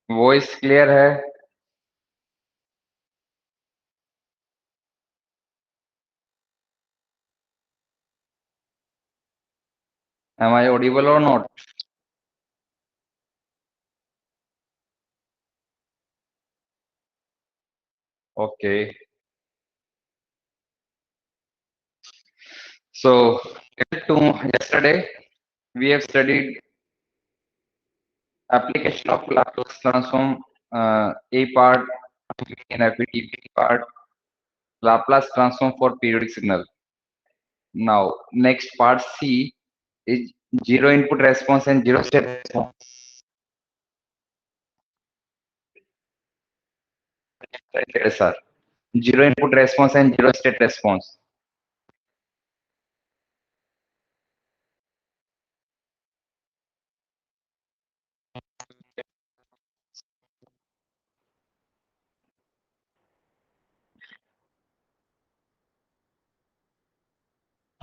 Voice clear है? Am I audible or not? Okay. So, yesterday we have studied application of Laplace transform, A part and FDTP part, Laplace transform for periodic signal. Now, next part C is zero input response and zero step response. Right, sir. Zero input response and zero state response.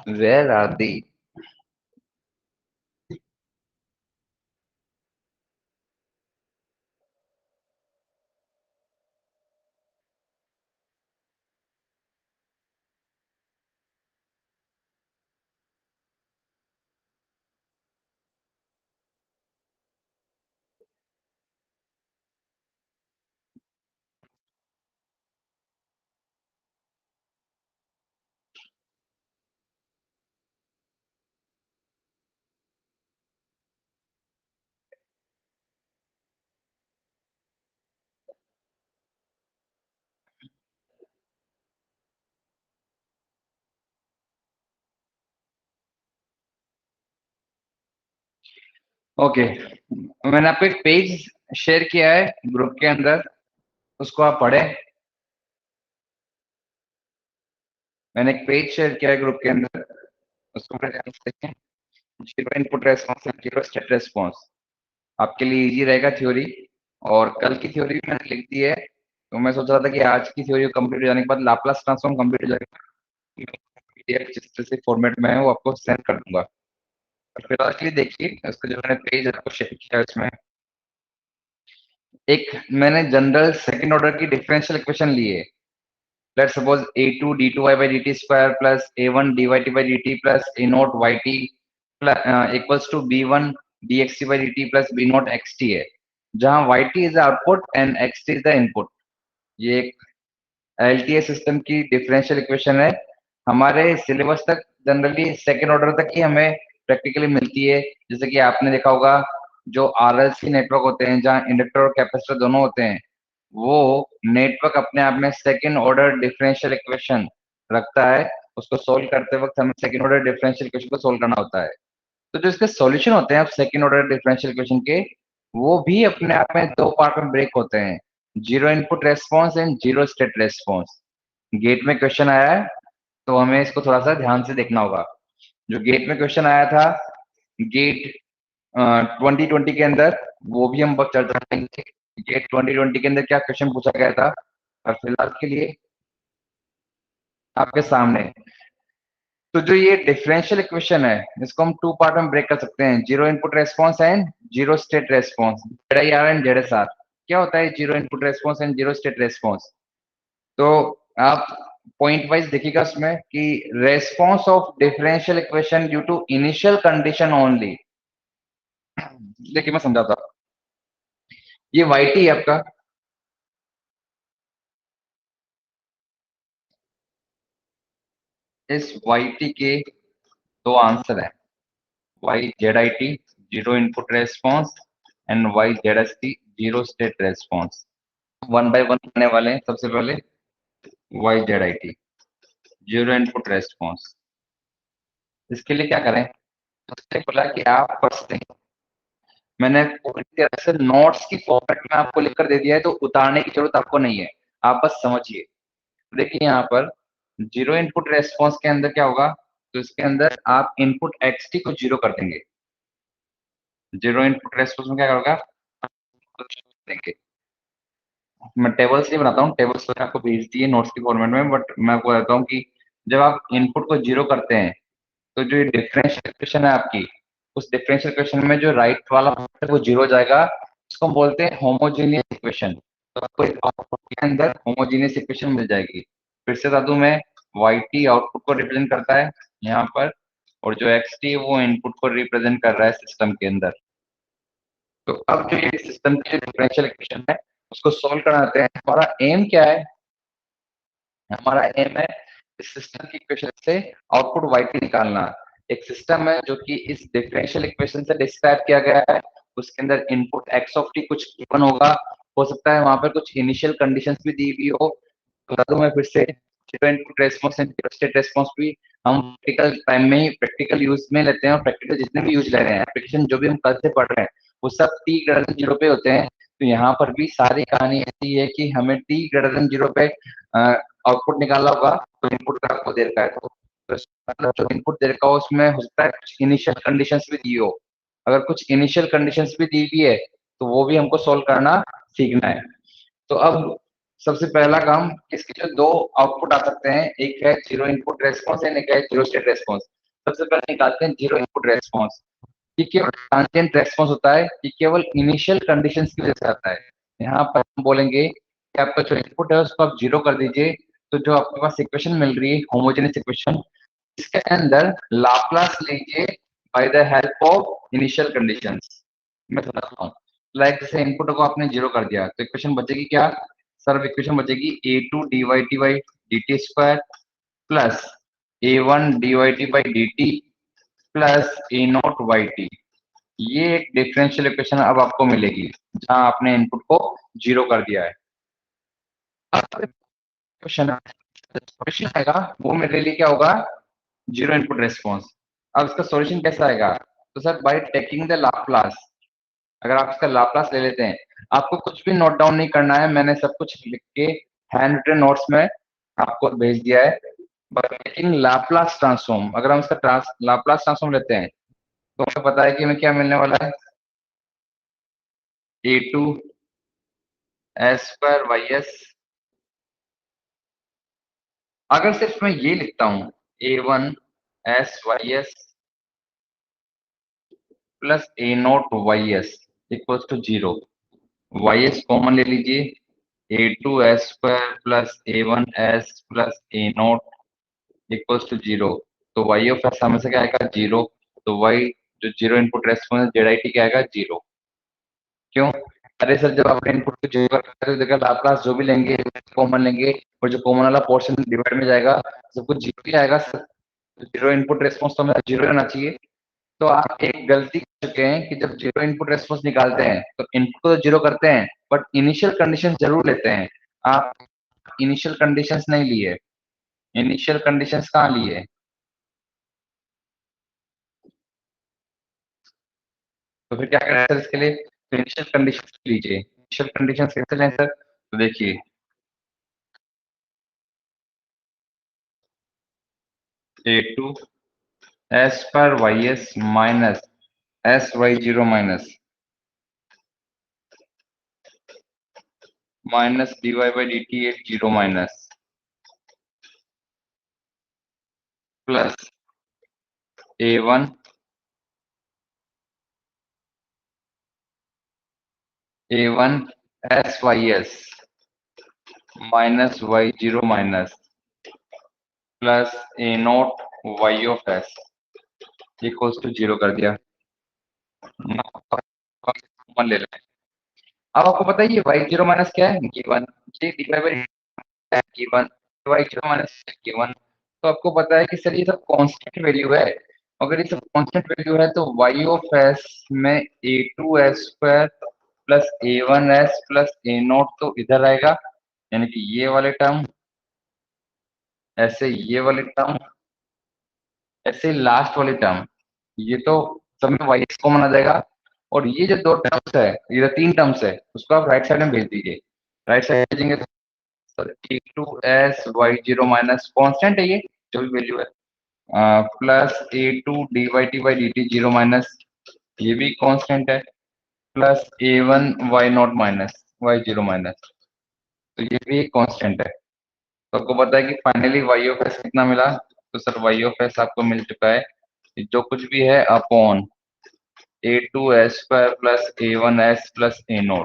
Where are the? Okay, मैंने आपको एक page share किया है group के अंदर, उसको आप पढ़े। मैंने एक पेज शेयर किया है ग्रुप के अंदर, उसको पढ़े देखें। Zero input response and zero state response आपके लिए इजी रहेगा थ्योरी, और कल की थ्योरी भी मैंने लिख दी है। तो मैं सोच रहा था कि आज की थ्योरी कंप्लीट हो जाने के बाद लाप्लास ट्रांसफॉर्म कंप्लीट हो जाएगा, पीडीएफ जिस तरह से फॉर्मेट में है वो आपको सेंड कर दूंगा। फिलहाल के लिए देखिए, उसका जो मैंने पेज आपको शेयर किया है उसमें एक मैंने जनरल सेकंड ऑर्डर की डिफरेंशियल इक्वेशन ली है। Let's suppose a2 d2y by dt square plus a1 dyt by dt plus a naught yt plus equals to b1 dxt by dt plus b naught xt है, जहां yt is the output and xt is the input। ये एक LTA system की differential equation है। हमारे syllabus तक generally second order तक ही हमें प्रैक्टिकली मिलती है। जैसे कि आपने देखा होगा, जो आरएलसी नेटवर्क होते हैं जहां इंडक्टर और कैपेसिटर दोनों होते हैं, वो नेटवर्क अपने आप में सेकेंड ऑर्डर डिफरेंशियल इक्वेशन रखता है। उसको सोल्व करते वक्त हमें सेकेंड ऑर्डर डिफरेंशियल इक्वेशन को सोल्व करना होता है। तो जो इसके सॉल्यूशन होते हैं सेकेंड ऑर्डर डिफरेंशियल इक्वेशन के, वो भी अपने आप में दो पार्ट में ब्रेक होते हैं, zero input response and zero state response. GATE में क्वेश्चन आया है तो हमें इसको थोड़ा सा ध्यान से देखना होगा। जो गेट में क्वेश्चन आया था, गेट 2020 के अंदर, वो भी हम चर्चा करेंगे। गेट 2020 के अंदर क्या क्वेश्चन पूछा गया था, और फिलहाल के लिए आपके सामने। तो जो ये डिफरेंशियल इक्वेशन है, इसको हम टू पार्ट में ब्रेक कर सकते हैं, zero input response and zero state response, ZIR and ZSR। क्या होता है zero input response and zero state response? तो आप पॉइंट वाइज देखिएगा उसमें कि response of differential equation due to initial condition only. देखिए मैं समझाता हूं। ये वाई टी है आपका, इस वाई टी के दो आंसर है, y z I t zero input response and y z s t zero state response. One by one करने वाले हैं। सबसे पहले वाई जेड आई टी जीरो इनपुट रेस्पॉन्स, इसके लिए क्या करें? उसने बोला कि आप पढ़ते हैं, मैंने पूरी तरह से नोट्स की फॉर्मेट में आपको लिखकर दे दिया है, तो उतारने की जरूरत आपको नहीं है, आप बस समझिए। देखिए यहाँ पर जीरो इनपुट रेस्पॉन्स के अंदर क्या होगा, तो इसके अंदर आप इनपुट एक्स टी को जीरो कर देंगे। जीरो इनपुट रेस्पॉन्स में क्या होगा, देंगे। मैं टेबल्स नहीं बनाता हूँ, टेबल्स तो आपको भेज दिए नोट्स की फॉर्मेट में, बट मैं आपको बताता हूँ कि जब आप इनपुट को जीरो करते हैं, तो जो डिफरेंशियल इक्वेशन है आपकी, उस डिफरेंशियल इक्वेशन में जो राइट वाला है वो जीरो हो जाएगा, इसको हम बोलते हैं होमोजेनियस इक्वेशन। तो आपको आउटपुट के अंदर होमोजेनियस इक्वेशन मिल जाएगी। फिर से बता दूं मैं, वाई टी आउटपुट को रिप्रेजेंट करता है यहाँ पर, और जो एक्स टी वो इनपुट को रिप्रेजेंट कर रहा है सिस्टम के अंदर। तो अब जो ये सिस्टम की डिफरेंशियल इक्वेशन है उसको सोल्व कराते हैं। हमारा एम क्या है? हमारा एम है इस सिस्टम की इक्वेशन से आउटपुट वाई टी निकालना। एक सिस्टम है जो कि इस डिफरेंशियल इक्वेशन से डिस्क्राइब किया गया है, उसके अंदर इनपुट एक्स ऑफ टी कुछ गिवन होगा, हो सकता है वहां पर कुछ इनिशियल कंडीशंस भी दी हुई हो। बता दूं मैं फिर से, zero input response and zero state response भी हम प्रैक्टिकल टाइम में ही प्रैक्टिकल यूज में लेते हैं, और प्रैक्टिकल जितने भी यूज ले रहे हैं एप्लीकेशन जो भी हम कल से पढ़ रहे हैं वो सब टी ग्रेटर देन जीरो पे होते हैं। तो यहाँ पर भी सारी कहानी ऐसी है कि हमें टी ग्रेटर देन जीरो पे आउटपुट निकालना होगा। तो इनपुट का आपको दे रखा है, तो मतलब जो इनपुट दे रखा हो उसमें हो सकता है कुछ इनिशियल कंडीशंस भी दी हो। अगर कुछ इनिशियल कंडीशंस भी दी हुई है तो वो भी हमको सोल्व करना सीखना है। तो अब सबसे पहला काम, इसके जो दो आउटपुट आ सकते हैं, एक है जीरो इनपुट रेस्पॉन्स एंड एक है जीरो स्टेट रेस्पॉन्स। सबसे पहले निकालते हैं जीरो इनपुट रेस्पॉन्स। ये केवल ट्रांजिएंट रेस्पॉन्स होता है, ये केवल इनिशियल कंडीशंस की वजह से आता है। यहाँ पर हम बोलेंगे कि आपका जो इनपुट है उसको आप जीरो कर दीजिए, तो जो आपके पास इक्वेशन मिल रही है होमोजेनियस इक्वेशन, इसके अंदर लाप्लास लीजिए by the help of initial conditions. मैं बताता हूँ। लाइक जैसे इनपुट को आपने जीरो कर दिया तो इक्वेशन बचेगी क्या? सर इक्वेशन बचेगी a two D Y T by D t square plus A one d Y T by D T plus A not y t. ये एक डिफरेंशियल इक्वेशन अब आपको मिलेगी जहां आपने इनपुट को जीरो कर दिया है। क्वेश्चन क्वेश्चन आएगा वो मेरे लिए क्या होगा? Zero input response. अब इसका सॉल्यूशन कैसा आएगा? तो sir bye taking the Laplace, अगर आप इसका लाप्लास ले लेते हैं, आपको कुछ भी नोट डाउन नहीं करना है, मैंने सब कुछ लिख के हैंड रिटन नोट्स में आपको भेज दिया है। बाय टेकिंग लाप्लास ट्रांसफॉर्म, अगर हम इसका लाप्लास ट्रांसफॉर्म लेते हैं तो हमें पता है कि हमें क्या मिलने वाला है? ए टू एस पर वाई एस। अगर सिर्फ मैं ये लिखता हूं A one S Y S plus A not Y S equals to zero, Y S common ले लीजिए, A two S square plus A one S plus A not equals to zero. तो Y of S हमेशा क्या आएगा? Zero. तो Y जो zero input response Z आई T क्या आएगा? जीरो। क्यों? अरे सर जब आप इनपुट को जीरो करते हैं तो देखा लाप्लास जो भी लेंगे कॉमन लेंगे, और जो कॉमन वाला पोर्शन डिवाइड में जाएगा सब कुछ जीरो ही आएगा सर। जीरो इनपुट रेस्पॉन्स तो हमें जीरो रहना चाहिए। तो आप एक गलती कर चुके हैं कि जब जीरो इनपुट रेस्पॉन्स निकालते हैं तो इनपुट को तो जीरो करते हैं बट इनिशियल कंडीशन जरूर लेते हैं। आप इनिशियल कंडीशंस नहीं लिए। इनिशियल कंडीशंस कहाँ लिए? तो फिर क्या करें सर इसके लिए? तो इनिशियल कंडीशंस लीजिए। इनिशियल कंडीशंस कैसे लें सर? तो देखिए, ए टू एस पर Y s minus s Y zero minus minus d y by D t at zero minus plus A one a one S Y s minus Y zero minus plus A not y of S equals to zero कर दिया। Common ले लें। अब आपको पता है ये y zero minus क्या है? गिवन। ये divide by given, y zero minus given. तो आपको पता है कि सर ये सब कांस्टेंट वैल्यू है। अगर ये सब कांस्टेंट वैल्यू है तो वाई ऑफ एस में A two S square plus A one S plus A not तो इधर आएगा, यानी कि ये वाले टर्म, ऐसे ये वाले टर्म, ऐसे लास्ट वाली टर्म, ये तो सब में वाई एक्स कॉमन आ जाएगा। और ये जो दो टर्म्स है, ये जो तीन टर्म्स है उसको आप राइट साइड में भेज दीजिए। राइट साइड भेजेंगे तो A two S Y zero minus constant है ये जो भी वैल्यू है, plus A two D Y T by D T zero minus, ये भी कांस्टेंट है, plus A one Y not minus Y zero minus, तो ये भी एक कांस्टेंट है। तो आपको पता है कि फाइनली वाई ऑफ एस कितना मिला? तो सर वाई ऑफ एस आपको मिल चुका है जो कुछ भी है upon A2s² plus A1s plus A0।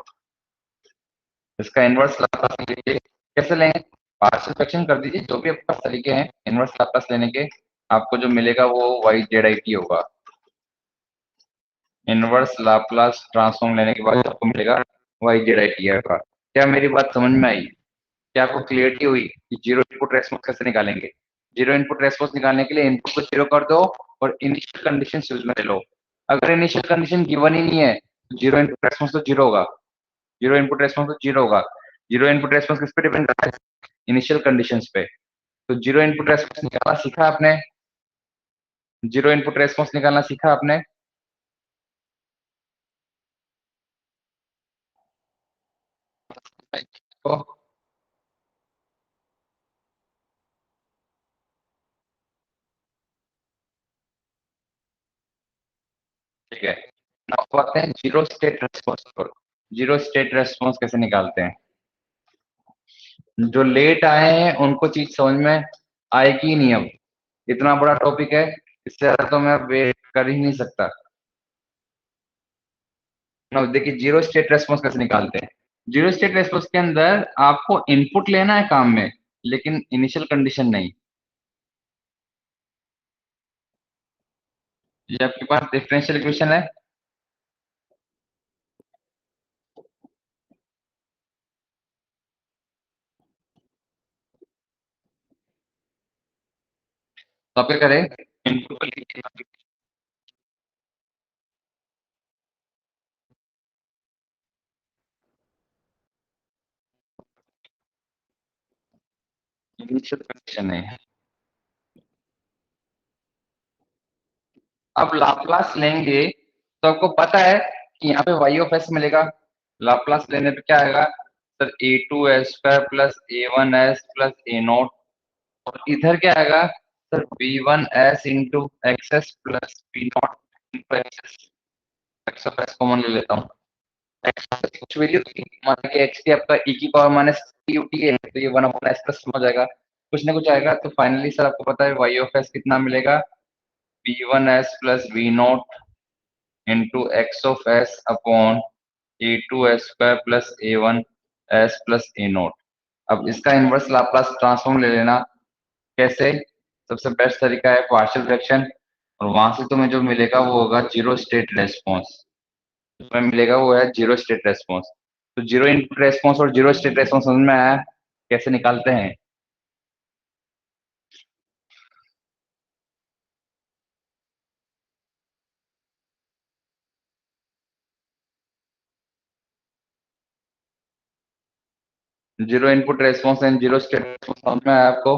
इसका इनवर्स लाप्लास लीजिए। कैसे लेंगे? पार्शियल फ्रैक्शन कर दीजिए, जो भी आपके पास तरीके हैं इनवर्स लाप्लास लेने के। आपको जो मिलेगा वो YZIT होगा। इनवर्स लाप्लास ट्रांसफॉर्म लेने के बाद आपको मिलेगा YZIT का। क्या मेरी बात समझ में आई? क्या आपको क्लियरिटी हुई कि जीरो इनपुट रेस्पॉन्स कैसे निकालेंगे? जीरो इनपुट रेस्पॉन्स निकालने के लिए इनपुट को जीरो कर दो और इनिशियल कंडीशन यूज में ले लो। अगर इनिशियल कंडीशन गिवन ही नहीं है तो जीरो इनपुट रेस्पॉन्स तो जीरो होगा। जीरो इनपुट रेस्पॉन्स तो जीरो होगा। जीरो इनपुट रेस्पॉन्स किस पे डिपेंड करता है? इनिशियल कंडीशंस पे। तो जीरो इनपुट रेस्पॉन्स निकालना सीखा आपने? जीरो इनपुट रेस्पॉन्स निकालना सीखा आपने? तो ठीक है। अब आते हैं जीरो स्टेट रेस्पॉन्स पर। जीरो स्टेट रेस्पॉन्स कैसे निकालते हैं? जो लेट आए हैं उनको चीज समझ में आएगी ही नहीं। अब इतना बड़ा टॉपिक है, इससे ज्यादा तो मैं वेट कर ही नहीं सकता। ना देखिए, जीरो स्टेट रेस्पॉन्स कैसे निकालते हैं। जीरो स्टेट रेस्पॉन्स के अंदर आपको इनपुट लेना है काम में, लेकिन इनिशियल कंडीशन नहीं। ये आपके पास डिफरेंशियल इक्वेशन है। तो आप क्या करें? इनपुट को लीजिए। इनिशियल कंडीशन है। अब लाप्लास लेंगे तो आपको पता है कि यहाँ पे Y मिलेगा। लाप्लास लेने पे क्या आएगा? Sir A2s² plus A1s plus A0। और इधर क्या आएगा? Sir B1s into x s plus B0 into x s. X of s common ले लेता हूँ। एक्स कुछ वैल्यू थी, मान लीजिए एक्स की आपका e की पावर माइनस टी यूटी है, तो ये 1/s प्लस हो जाएगा। कुछ ना कुछ आएगा। तो फाइनली सर आपको पता है Y कितना मिलेगा? B1s plus B0 into x of S upon A2s² plus A1s plus A0। अब इसका इनवर्स लाप्लास ट्रांसफॉर्म ले लेना। कैसे? सबसे बेस्ट तरीका है पार्शियल फ्रैक्शन। और वहां से तुम्हें जो मिलेगा वो होगा जीरो स्टेट रेस्पॉन्स। तुम्हें मिलेगा वो है जीरो स्टेट रेस्पॉन्स। तो जीरो इनपुट रेस्पॉन्स और जीरो स्टेट रेस्पॉन्स समझ में आया कैसे निकालते हैं? Zero input response and zero state response समझ में आया आपको?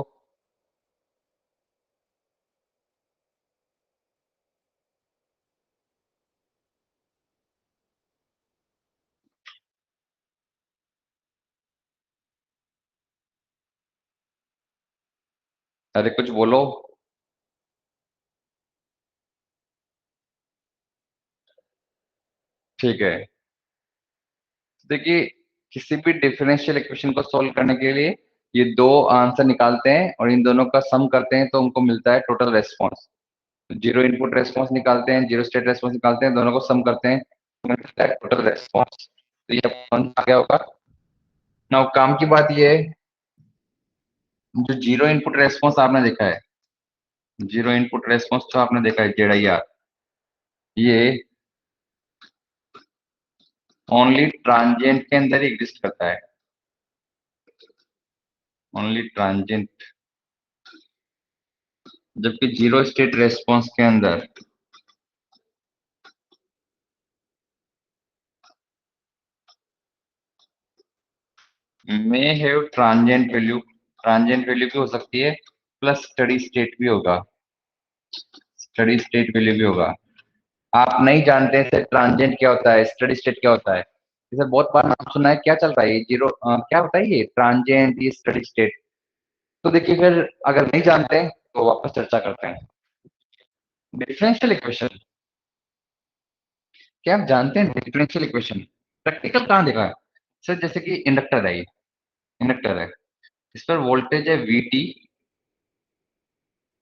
अरे कुछ बोलो। ठीक है। देखिए, किसी भी डिफरेंशियल इक्वेशन को सॉल्व करने के लिए ये दो आंसर निकालते हैं और इन दोनों का सम करते हैं तो उनको मिलता है total response. Zero input response निकालते हैं, जीरो स्टेट रेस्पॉन्स निकालते हैं, दोनों को सम करते हैं तो मिलता है टोटल रेस्पॉन्स। तो ये आ गया होगा। नाउ काम की बात ये है, जो जीरो इनपुट रेस्पॉन्स आपने देखा है, जीरो इनपुट रेस्पॉन्स जो आपने देखा है JIR, ये ओनली ट्रांजिएंट के अंदर ही एग्जिस्ट करता है। Only transient. जबकि जीरो स्टेट रेस्पॉन्स के अंदर may have transient value. Transient value भी हो सकती है, प्लस स्टडी स्टेट भी होगा। स्टडी स्टेट वैल्यू भी होगा। आप नहीं जानते सर ट्रांजिएंट क्या होता है, स्टडी स्टेट क्या होता है। जैसे बहुत बार नाम सुना है, क्या चल रहा है ये जीरो क्या होता है ये ट्रांजिएंट, ये स्टडी स्टेट। तो देखिए फिर अगर नहीं जानते तो वापस चर्चा करते हैं। डिफरेंशियल इक्वेशन, क्या आप जानते हैं डिफरेंशियल इक्वेशन प्रैक्टिकल कहाँ देखा है? सर जैसे कि इंडक्टर है, ये इंडक्टर है, इस पर वोल्टेज है VT।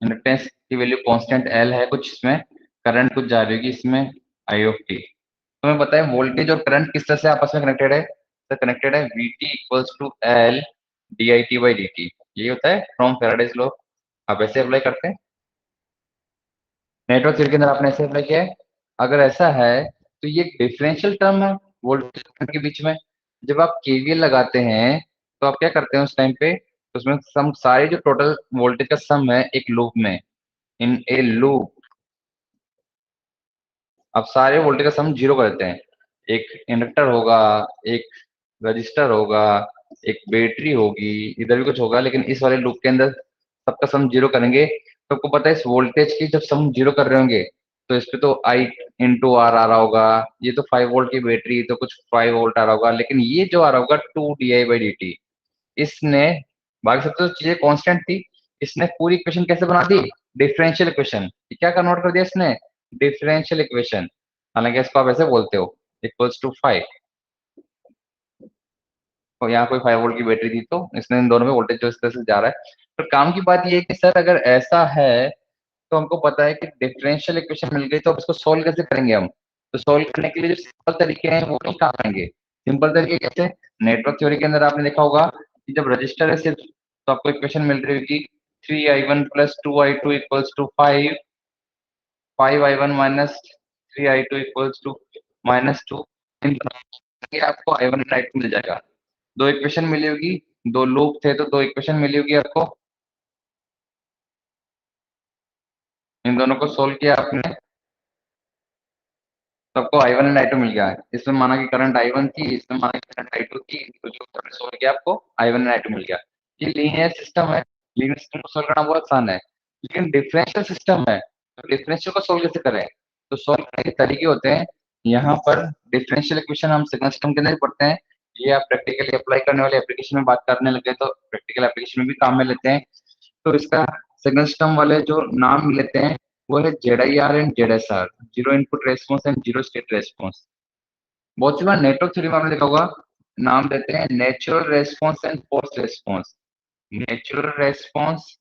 इंडक्टेंस की वैल्यू कांस्टेंट L है कुछ, इसमें करंट कुछ जा रही होगी इसमें आई ऑफ टी। तुम्हें पता है वोल्टेज और करंट किस तरह से आपस में कनेक्टेड है? तो कनेक्टेड है v t equals to L d i t by D t. ये होता है फ्रॉम फेराडेज लॉ। आप ऐसे अप्लाई करते हैं, नेटवर्क थ्योरी के अंदर आपने ऐसे अप्लाई किया है। अगर ऐसा है तो ये डिफरेंशियल टर्म है वोल्टेज करंट के बीच में। जब आप केवीएल लगाते हैं तो आप क्या करते हैं उस टाइम पे, तो उसमें सम सारे जो टोटल वोल्टेज का सम है एक लूप में, इन ए लूप आप सारे वोल्टेज का सम जीरो कर देते हैं। एक इंडक्टर होगा, एक रजिस्टर होगा, एक बैटरी होगी, इधर भी कुछ होगा, लेकिन इस वाले लूप के अंदर सबका सम जीरो करेंगे। तो आपको पता है इस वोल्टेज की जब सम जीरो कर रहे होंगे तो इस पे तो आई इंटू आर आ रहा होगा। ये तो 5 वोल्ट की बैटरी तो कुछ 5 वोल्ट आ रहा होगा, लेकिन ये जो आ रहा होगा 2 di/dt। इसने, बाकी सब तो चीजें कांस्टेंट थी, इसने पूरी इक्वेशन कैसे बना दी? Differential equation. क्या कन्वर्ट कर दिया इसने? Differential equation. हालांकि इसको आप ऐसे बोलते हो इक्वल्स टू 5। और यहाँ कोई 5 वोल्ट की बैटरी थी तो इसने इन दोनों में वोल्टेज जो इस तरह से जा रहा है। पर काम की बात ये है कि सर अगर ऐसा है तो हमको पता है कि डिफरेंशियल इक्वेशन मिल गई तो अब इसको सोल्व कैसे करेंगे हम? तो सोल्व करने के लिए जो सिंपल तरीके हैं वो नहीं काम आएंगे। सिंपल तरीके कैसे? नेटवर्क थ्योरी के अंदर आपने देखा होगा कि जब रजिस्टर है सिर्फ, तो आपको इक्वेशन मिल रही होगी 3i1 plus 2i2 equals to 5, 5i1 minus 3i2 equals to -2। आपको i1 और i2 मिल जाएगा। दो इक्वेशन मिली होगी, दो लूप थे तो दो इक्वेशन मिली होगी आपको। इन दोनों को सोल्व किया आपने तो आपको I one and I two मिल गया है। इसमें माना कि करंट आई वन थी, इसमें माना कि करंट आई टू थी, तो जो करंट सोल्व किया आपको I one and I two मिल गया। ये लीनियर सिस्टम है, लीनियर सिस्टम को सोल्व करना बहुत आसान है। लेकिन डिफरेंशियल सिस्टम है तो डिफरेंशियल को सोल्व कैसे करें? तो सोल्व करने के तरीके होते हैं। यहाँ पर डिफरेंशियल इक्वेशन हम सिग्नल सिस्टम के अंदर ही पढ़ते हैं। ये आप प्रैक्टिकली अप्लाई करने वाले एप्लीकेशन में बात करने लगे तो प्रैक्टिकल एप्लीकेशन में भी काम में लेते हैं। तो इसका सिग्नल सिस्टम वाले जो नाम लेते हैं वो है ZIR and ZSR, zero input response and zero state response. बहुत सी बार नेटवर्क थ्योरी में आपने देखा होगा नाम देते हैं natural response and force response, natural response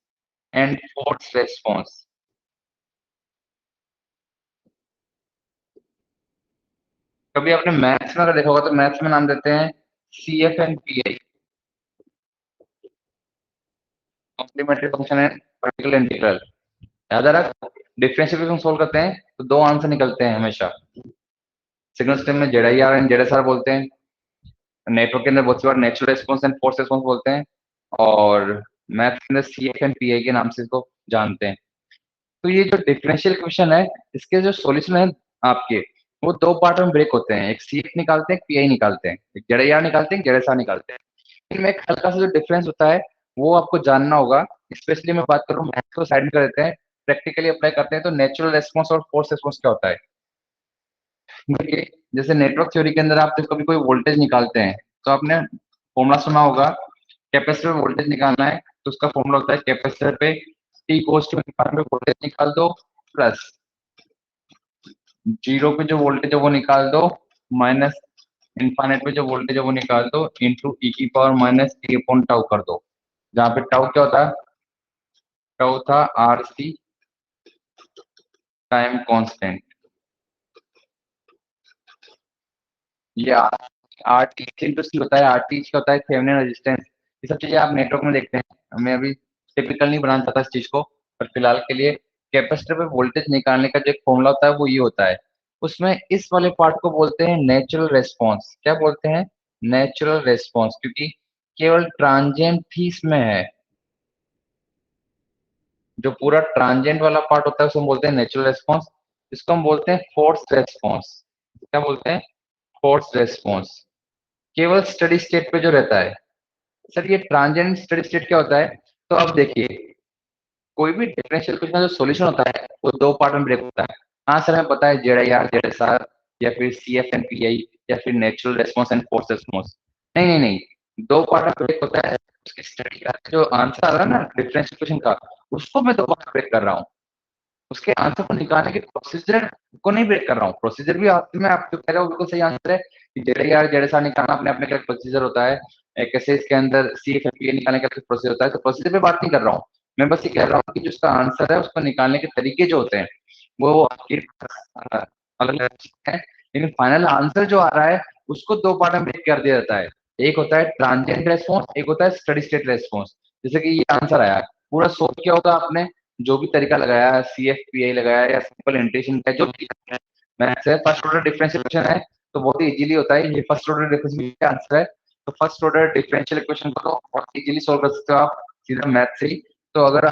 and force response. कभी आपने मैथ्स में अगर देखा होगा तो मैथ्स में नाम देते हैं CF and PI, complementary function and particular integral. याद आ रहा? डिफरेंशियल इक्वेशन सोल्व करते हैं तो दो आंसर निकलते हैं हमेशा। सिग्नल सिस्टम में ZIR एंड ZSR बोलते हैं, नेटवर्क के अंदर बहुत सी बार natural response and force response बोलते हैं, और मैथ के अंदर CF एंड PI के नाम से इसको जानते हैं। तो ये जो डिफरेंशियल इक्वेशन है इसके जो सॉल्यूशन है आपके, वो दो पार्ट में ब्रेक होते हैं। एक CF निकालते हैं, एक PI निकालते हैं, एक ZIR निकालते हैं, ZSR निकालते हैं। इनमें एक हल्का सा जो डिफरेंस होता है वो आपको जानना होगा। स्पेशली मैं बात करूँ मैथ को साइड में कर देते हैं, प्रैक्टिकली अप्लाई करते हैं तो नेचुरल रेस्पॉन्स और फोर्स रेस्पॉन्स क्या होता है। देखिए, जैसे नेटवर्क थ्योरी के अंदर आप जब कभी कोई वोल्टेज निकालते हैं तो आपने फॉर्मूला सुना होगा, कैपेसिटर पे वोल्टेज निकालना है तो उसका फॉर्मूला होता है कैपेसिटर पे टी कोस टू इनफाइनाइट पे वोल्टेज निकाल दो, प्लस जीरो पे जो वोल्टेज है वो निकाल दो, माइनस इनफाइनाइट पे जो वोल्टेज है वो निकाल दो, इंटू ई की power minus T upon tau कर दो। जहाँ पे टाउ क्या होता है? टाउ था RC, टाइम कांस्टेंट। ये आर टी इंटू सी होता है, आर टी क्या होता है? Thevenin resistance. ये सब चीजें आप नेटवर्क में देखते हैं, मैं अभी टिपिकल नहीं बनाना चाहता इस चीज को, पर फिलहाल के लिए कैपेसिटर पे वोल्टेज निकालने का जो एक फॉर्मूला होता है वो ये होता है। उसमें इस वाले पार्ट को बोलते हैं नेचुरल रेस्पॉन्स। क्या बोलते हैं? नेचुरल रेस्पॉन्स, क्योंकि केवल ट्रांजिएंट ही इसमें है। जो पूरा ट्रांजिएंट वाला पार्ट होता है उसको हम बोलते हैं नेचुरल रेस्पॉन्स। इसको हम बोलते हैं फोर्स रेस्पॉन्स। क्या बोलते हैं? Force response. केवल स्टडी स्टेट पे जो रहता है। सर ये ट्रांजिएंट स्टडी स्टेट क्या होता है? तो अब देखिए, कोई भी डिफरेंशियल इक्वेशन का जो सॉल्यूशन होता है वो दो पार्ट में ब्रेक होता है। हाँ सर हमें पता है ZIR ZSR या फिर CF एंड PI या फिर natural response and force response. नहीं नहीं नहीं, दो पार्ट में ब्रेक होता है। उसकी स्टडी का जो आंसर आ रहा है ना डिफरेंशियल इक्वेशन का, उसको मैं दो पार्ट में ब्रेक कर रहा हूँ। उसके आंसर को निकालने के प्रोसीजर को नहीं ब्रेक कर रहा हूँ। प्रोसीजर भी आपसे मैं आपको कह रहा हूँ बिल्कुल सही आंसर है कि ZIR ZSR निकालना अपने अपने का प्रोसीजर होता है। कैसे इसके अंदर CF एंड PI निकालने का प्रोसीजर होता है, तो प्रोसीजर पे बात नहीं कर रहा हूँ। मैं बस ये कह रहा हूँ कि जो उसका आंसर है उसको निकालने के तरीके जो होते हैं वो आपके अलग अलग है, लेकिन फाइनल आंसर जो आ रहा है उसको दो पार्ट में ब्रेक कर दिया जाता है। एक होता है ट्रांजिएंट रेस्पॉन्स, एक होता है स्टडी स्टेट रेस्पॉन्स। जैसे कि ये आंसर आया, पूरा सोच किया होगा आपने, जो भी तरीका लगाया, CFPI लगाया या सिंपल इंटीग्रेशन का जो भी मैथ्स है, फर्स्ट ऑर्डर डिफरेंशियल इक्वेशन है, तो बहुत ही इजीली होता है। ये फर्स्ट ऑर्डर डिफरेंशियल का आंसर है, तो फर्स्ट ऑर्डर डिफरेंशियल इक्वेशन को तो बहुत इजीली सोल्व कर सकते हो आप सीधा मैथ से ही। तो अगर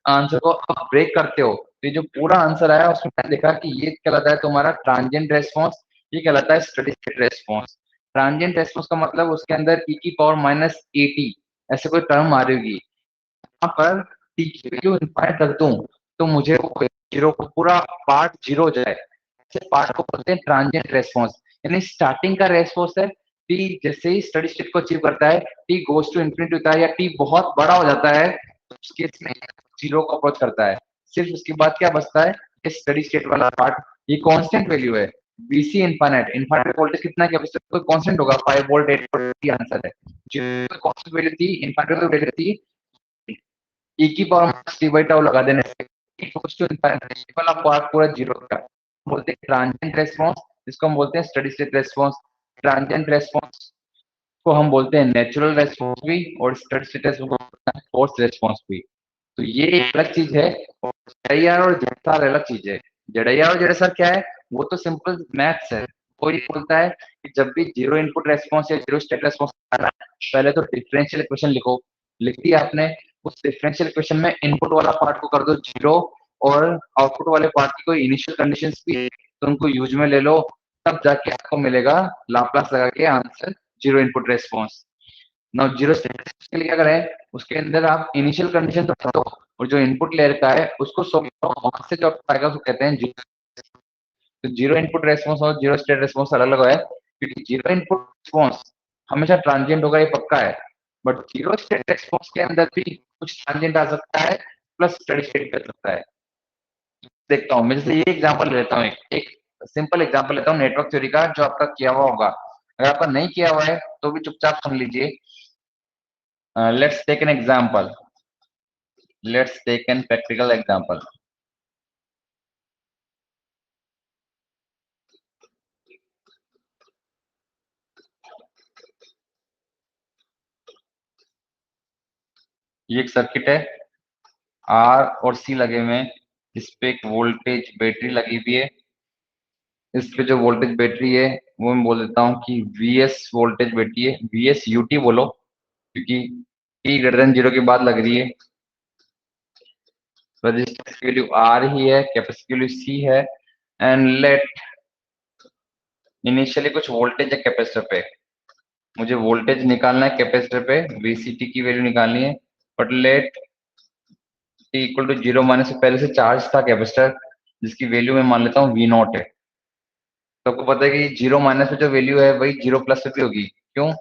आंसर को आप ब्रेक करते हो तो ये जो पूरा आंसर आया उसमें मैंने देखा कि ये कहलाता है तुम्हारा ट्रांजिएंट रेस्पॉन्स, ये कहलाता है steady state response. Transient response का मतलब उसके अंदर e⁻80 ऐसे कोई टर्म आ रही होगी। यहाँ पर टी की वैल्यू इनफाइनाइट रख दूं तो मुझे वो जीरो को पूरा पार्ट जीरो हो जाए, ऐसे पार्ट को बोलते हैं ट्रांजिएंट रेस्पॉन्स। यानी स्टार्टिंग का रेस्पॉन्स है टी जैसे ही स्टडी स्टेट को अचीव करता है, टी गोज टू इन्फिनिटी होता है या टी बहुत बड़ा हो जाता है, तो उस केस में जीरो को अप्रोच करता है। सिर्फ उसके बाद क्या बचता है, ये स्टडी स्टेट वाला पार्ट। ये कांस्टेंट वैल्यू है, VC इनफाइनाइट। इनफाइनाइट वोल्टेज कितना है कैपेसिटर, कोई कांस्टेंट होगा, 5 वोल्ट 8 वोल्ट, ये आंसर है। जो कांस्टेंट वैल्यू थी इनफाइनाइट वैल्यू थी, e⁻t/τ लगा देने से इक्वल्स टू इनफाइनाइट वाला पार्ट पूरा जीरो का बोलते हैं ट्रांजिएंट रेस्पॉन्स, जिसको हम बोलते हैं steady state response. Transient response को हम बोलते हैं नेचुरल रेस्पॉन्स भी, और स्टडी स्टेट रेस्पॉन्स को फोर्स रेस्पॉन्स भी। तो ये एक अलग चीज है, और जेडीआर और जेडसर अलग चीज है। जेडीआर और जेडसर क्या है, वो तो सिंपल मैथ्स है। वो ये बोलता है कि जब भी जीरो इनपुट रेस्पॉन्स या जीरो स्टेट रेस्पॉन्स आना, पहले तो डिफरेंशियल इक्वेशन लिखो। लिख दिया आपने, उस डिफरेंशियल इक्वेशन में इनपुट वाला पार्ट को कर दो जीरो, और आउटपुट वाले पार्ट की कोई इनिशियल कंडीशंस भी है तो उनको यूज में ले लो, तब जाके आपको मिलेगा लाप्लास लगा के answer zero input response. Now zero statistics के लिए क्या करें, उसके अंदर आप इनिशियल कंडीशन तो रखो, और जो इनपुट लेयर का है उसको सॉल्व करो, वहां से जो आपको आएगा उसको कहते हैं जीरो। तो जीरो इनपुट रेस्पॉन्स और जीरो स्टेट रेस्पॉन्स अलग अलग है, क्योंकि जीरो इनपुट रेस्पॉन्स हमेशा ट्रांजिएंट होगा, ये पक्का है। बट जीरो स्टेट रेस्पॉन्स के अंदर भी कुछ ट्रांजिएंट आ सकता है, प्लस स्टेडी स्टेट कर सकता है। देखता हूँ मैं, जैसे ये एग्जांपल लेता हूँ, एक सिंपल एग्जांपल लेता हूँ नेटवर्क थ्योरी का, जो आपका किया हुआ होगा। अगर आपका नहीं किया हुआ है तो भी चुपचाप सुन लीजिए। Let's take an example, let's take an practical example. ये एक सर्किट है, आर और सी लगे हुए हैं, इस पे एक वोल्टेज बैटरी लगी हुई है। इस पे जो वोल्टेज बैटरी है वो मैं बोल देता हूँ कि VS वोल्टेज बैटरी है, VS UT बोलो, क्योंकि t greater than 0 के बाद लग रही है। रेजिस्टेंस की वैल्यू R ही है, कैपेसिटी की वैल्यू C है, एंड लेट इनिशियली कुछ वोल्टेज है कैपेसिटर पे। मुझे वोल्टेज निकालना है कैपेसिटर पे, VCT की वैल्यू निकालनी है। बट लेट t = 0 मानने से पहले से चार्ज था कैपेसिटर, जिसकी वैल्यू मैं मान लेता हूँ V0 है। तो आपको पता है कि 0 - में जो वैल्यू है वही 0 पे भी होगी। क्यों,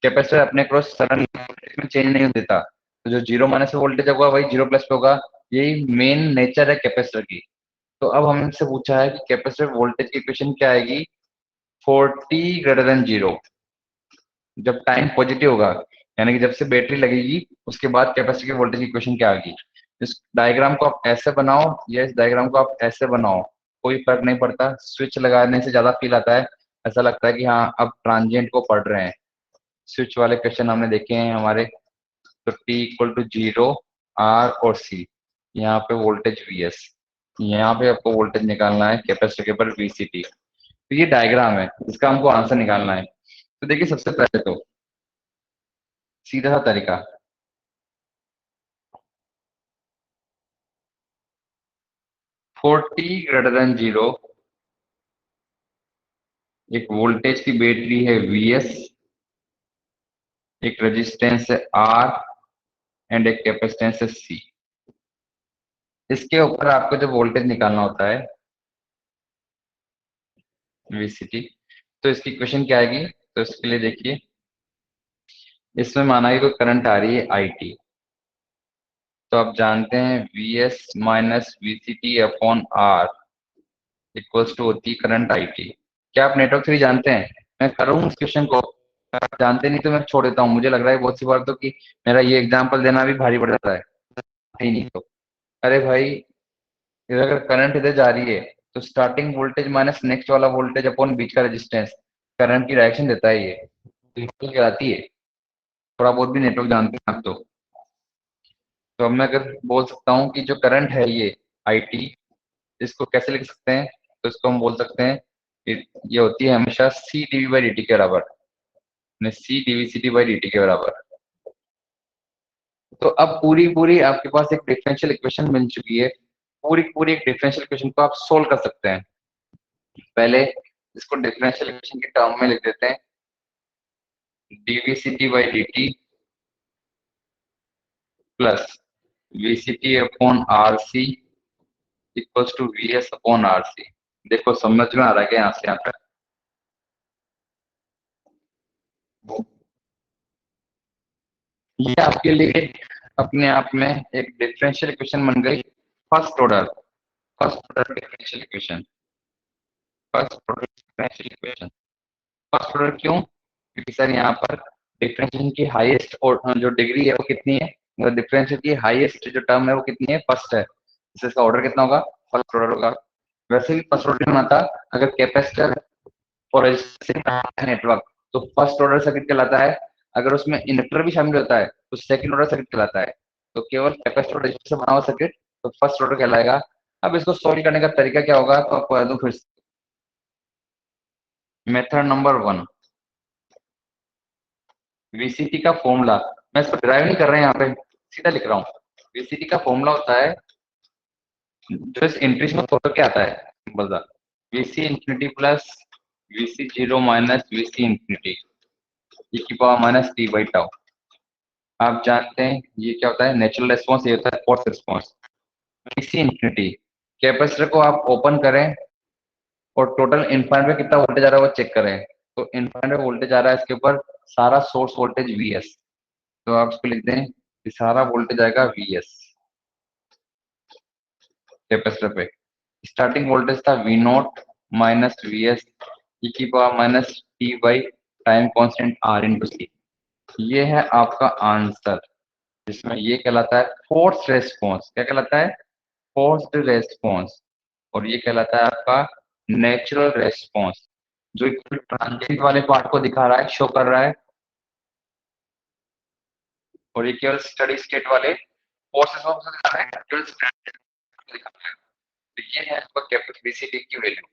कैपेसिटर अपने क्रॉस सडन में चेंज नहीं देता, तो जो 0 - वोल्टेज होगा वही 0 पे होगा। यही मेन नेचर है कैपेसिटर की। तो अब हमसे पूछा है कि कैपेसिटर वोल्टेज की इक्वेशन क्या आएगी फॉर t greater than 0, जब टाइम पॉजिटिव होगा, यानी कि जब से बैटरी लगेगी उसके बाद कैपेसिटर की वोल्टेज की इक्वेशन क्या आएगी। इस डायग्राम को आप ऐसे बनाओ या इस डायग्राम को आप ऐसे बनाओ, कोई फर्क नहीं पड़ता। स्विच लगाने से ज्यादा फील आता है, ऐसा लगता है कि हाँ अब ट्रांजिएंट को पढ़ रहे हैं। स्विच वाले क्वेश्चन हमने देखे हैं हमारे। तो t = 0, R और C, यहाँ पे वोल्टेज VS, यहाँ पे आपको वोल्टेज निकालना है कैपेसिटर के ऊपर VCT। तो ये डायग्राम है, इसका हमको आंसर निकालना है। तो देखिए सबसे पहले तो सीधा सा तरीका, फॉर t greater than 0 एक वोल्टेज की बैटरी है VS, एक रेजिस्टेंस है R, एंड एक कैपेसिटेंस है C। इसके ऊपर आपको जो वोल्टेज निकालना होता है VCT, तो इसकी इक्वेशन क्या आएगी। तो इसके लिए देखिए, इसमें माना कि कोई करंट आ रही है IT, तो आप जानते हैं VS - VCT/R इक्वल्स टू होती है करंट IT। क्या आप नेटवर्क थ्योरी जानते हैं, मैं करूँ इस क्वेश्चन को, आप जानते नहीं तो मैं छोड़ देता हूँ। मुझे लग रहा है बहुत सी बार तो कि मेरा ये एग्जाम्पल देना भी भारी पड़ जाता है, ही नहीं तो। अरे भाई, इधर अगर करंट इधर जा रही है तो स्टार्टिंग वोल्टेज माइनस नेक्स्ट वाला वोल्टेज अपॉन बीच का रेजिस्टेंस करंट की डायरेक्शन देता है। ये नेटवर्क कहलाती है। थोड़ा बहुत भी नेटवर्क जानते हैं आप तो अब मैं अगर बोल सकता हूँ कि जो करंट है ये आई टी, इसको कैसे लिख सकते हैं? तो इसको हम बोल सकते हैं ये होती है हमेशा C DV by D T के बराबर, C DV C T by D T के बराबर। तो अब पूरी पूरी आपके पास एक डिफरेंशियल इक्वेशन मिल चुकी है। पूरी पूरी एक डिफरेंशियल इक्वेशन को आप सोल्व कर सकते हैं। पहले इसको डिफरेंशियल इक्वेशन के टर्म में लिख देते हैं, d v C T by D T plus v c t upon R C equals to v s upon R C. देखो समझ में आ रहा है क्या यहाँ से यहाँ तक? ये आपके लिए अपने आप में एक डिफरेंशियल इक्वेशन बन गई, first order, first order differential equation, first order differential equation. First order क्यों? क्योंकि सर यहाँ पर डिफरेंशिएशन की हाईएस्ट जो डिग्री है वो कितनी है, मतलब डिफरेंशियल की हाईएस्ट जो टर्म है वो कितनी है, फर्स्ट है। इससे इसका ऑर्डर कितना होगा? फर्स्ट ऑर्डर होगा। वैसे भी फर्स्ट ऑर्डर में आता अगर कैपेसिटर और नेटवर्क, तो फर्स्ट ऑर्डर सर्किट कहलाता है। अगर उसमें इंडक्टर भी शामिल होता है तो सेकंड ऑर्डर सर्किट कहलाता है। तो केवल कैपेसिटर और रेजिस्टर से बना हुआ सर्किट तो फर्स्ट ऑर्डर कहलाएगा। अब इसको सॉल्व करने का तरीका क्या होगा तो आपको बता दूं फिर से। मेथड नंबर 1, वीसीटी का फॉर्मूला, मैं इसको ड्राइव नहीं कर रहा यहाँ पे, सीधा लिख रहा हूँ। वीसीटी का फॉर्मूला होता है जो इस इंट्रीज में फॉलो क्या आता है, सिंपल सा, VC infinity plus VC zero minus VC infinity E की power minus T by tau. आप जानते हैं ये क्या होता है, नेचुरल रेस्पॉन्स, ये होता है force response. VC infinity, capacitor को आप ओपन करें और टोटल इनफाइनाइट में कितना वोल्टेज आ रहा है वो चेक करें। तो इनफाइनाइट वोल्टेज आ रहा है इसके ऊपर, सारा सोर्स वोल्टेज वी एस। तो आप इसको लिख दें कि सारा वोल्टेज आएगा वी एस कैपेसिटर पे। स्टार्टिंग वोल्टेज था V not minus V S E की power minus T by time constant R into C. ये है आपका आंसर, जिसमें ये कहलाता है फोर्स रेस्पॉन्स। क्या कहलाता है? Forced response. और ये कहलाता है आपका नेचुरल रेस्पॉन्स, जो ट्रांजिएंट वाले पार्ट को दिखा रहा है, शो कर रहा है। और ये केवल स्टडी स्टेट वाले फोर्स रेस्पॉन्स को दिखा रहा है, नेचुरल स्टेट को दिखा रहा है। तो ये है आपका कैपेसिटी की वैल्यू।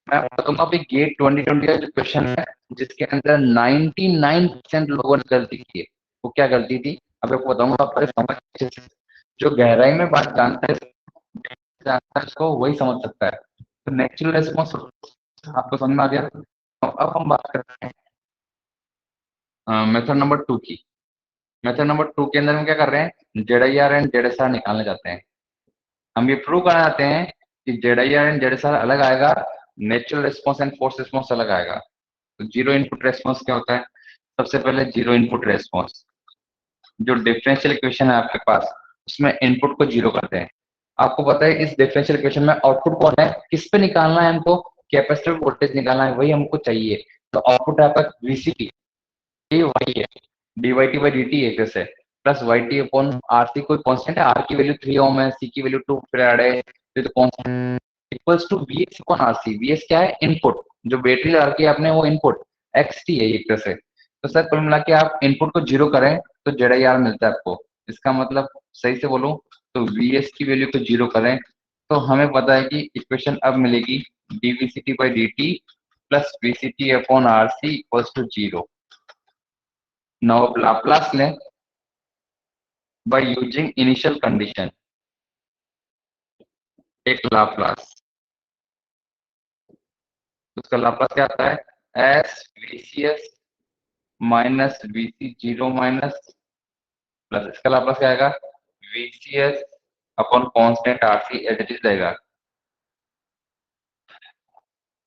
मैं बताऊंगा अभी गेट 2020 का जो क्वेश्चन है, जिसके अंदर 99% लोगों ने गलती की है, वो क्या गलती थी अब आपको बताऊंगा। आप समझ अच्छे से, जो गहराई में बात जानता है उसको वही समझ सकता है। तो नेचुरल रेस्पॉन्स आपको समझ में आ गया। तो अब हम बात करते हैं मेथड नंबर 2 की। मेथड नंबर 2 के अंदर हम क्या कर रहे हैं, Z I R and Z S R निकालने जाते हैं। हम ये प्रूव करना चाहते हैं कि Z I R and Z S R अलग आएगा, natural response and force response अलग आएगा। तो जीरो इनपुट रेस्पॉन्स क्या होता है? सबसे पहले जीरो इनपुट रेस्पॉन्स, जो डिफरेंशियल इक्वेशन है आपके पास उसमें इनपुट को जीरो करते हैं। आपको पता है इस डिफरेंशियल इक्वेशन में आउटपुट कौन है, किस पे निकालना है हमको? कैपेसिटर वोल्टेज निकालना है, वही हमको चाहिए। तो आउटपुट है आपका वीसीटी, ये वाई है, d Y T by D t एक जैसे, plus y t upon R C, कोई कांस्टेंट है, आर की वैल्यू 3 ओम है, सी की वैल्यू 2 फैराड है, तो constant equals to v s upon R C. V s क्या है? इनपुट। जो बैटरी लगा रखी है आपने वो इनपुट एक्स टी है एक तरह से। तो सर कुल मिला के आप इनपुट को जीरो करें तो जेड आई आर मिलता है आपको। इसका मतलब सही से बोलूं तो वी एस की वैल्यू को जीरो करें तो हमें पता है कि इक्वेशन अब मिलेगी DVCT by D T plus VCT upon R C equals to zero. Now अब लाप्लास लें बाय यूजिंग इनिशियल कंडीशन। एक लाप्लास, उसका लाप्लास क्या आता है? S VCS minus VC zero minus, plus इसका लाप्लास क्या आएगा? VCS upon constant RC as it is रहेगा।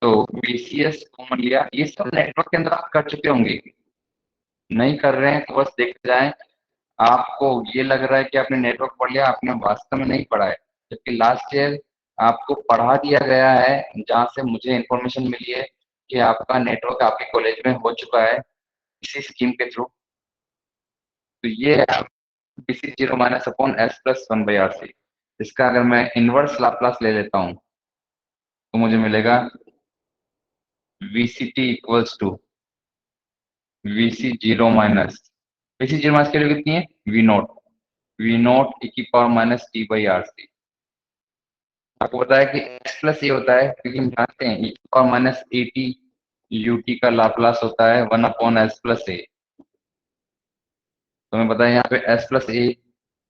तो वीसीएस कॉमन लिया, ये सब नेटवर्क के अंदर आप कर चुके होंगे, नहीं कर रहे हैं तो बस देखते जाएं। आपको ये लग रहा है कि आपने नेटवर्क पढ़ लिया, आपने वास्तव में नहीं पढ़ा है। जबकि लास्ट ईयर आपको पढ़ा दिया गया है, जहां से मुझे इंफॉर्मेशन मिली है कि आपका नेटवर्क आपके कॉलेज में हो चुका है इसी स्कीम के थ्रू। तो ये है b c zero minus upon S plus one by R C. इसका अगर मैं इनवर्स लाप्लास ले लेता हूँ तो मुझे मिलेगा VCT equals to VC0 minus VC0 minus की वैल्यू कितनी है V0 e की power minus t by R C. आपको पता है कि x प्लस ए होता है क्योंकि हम जानते हैं e की power minus A T ut का लाप्लास होता है 1/s प्लस ए। तो हमें पता है यहाँ पे s प्लस ए,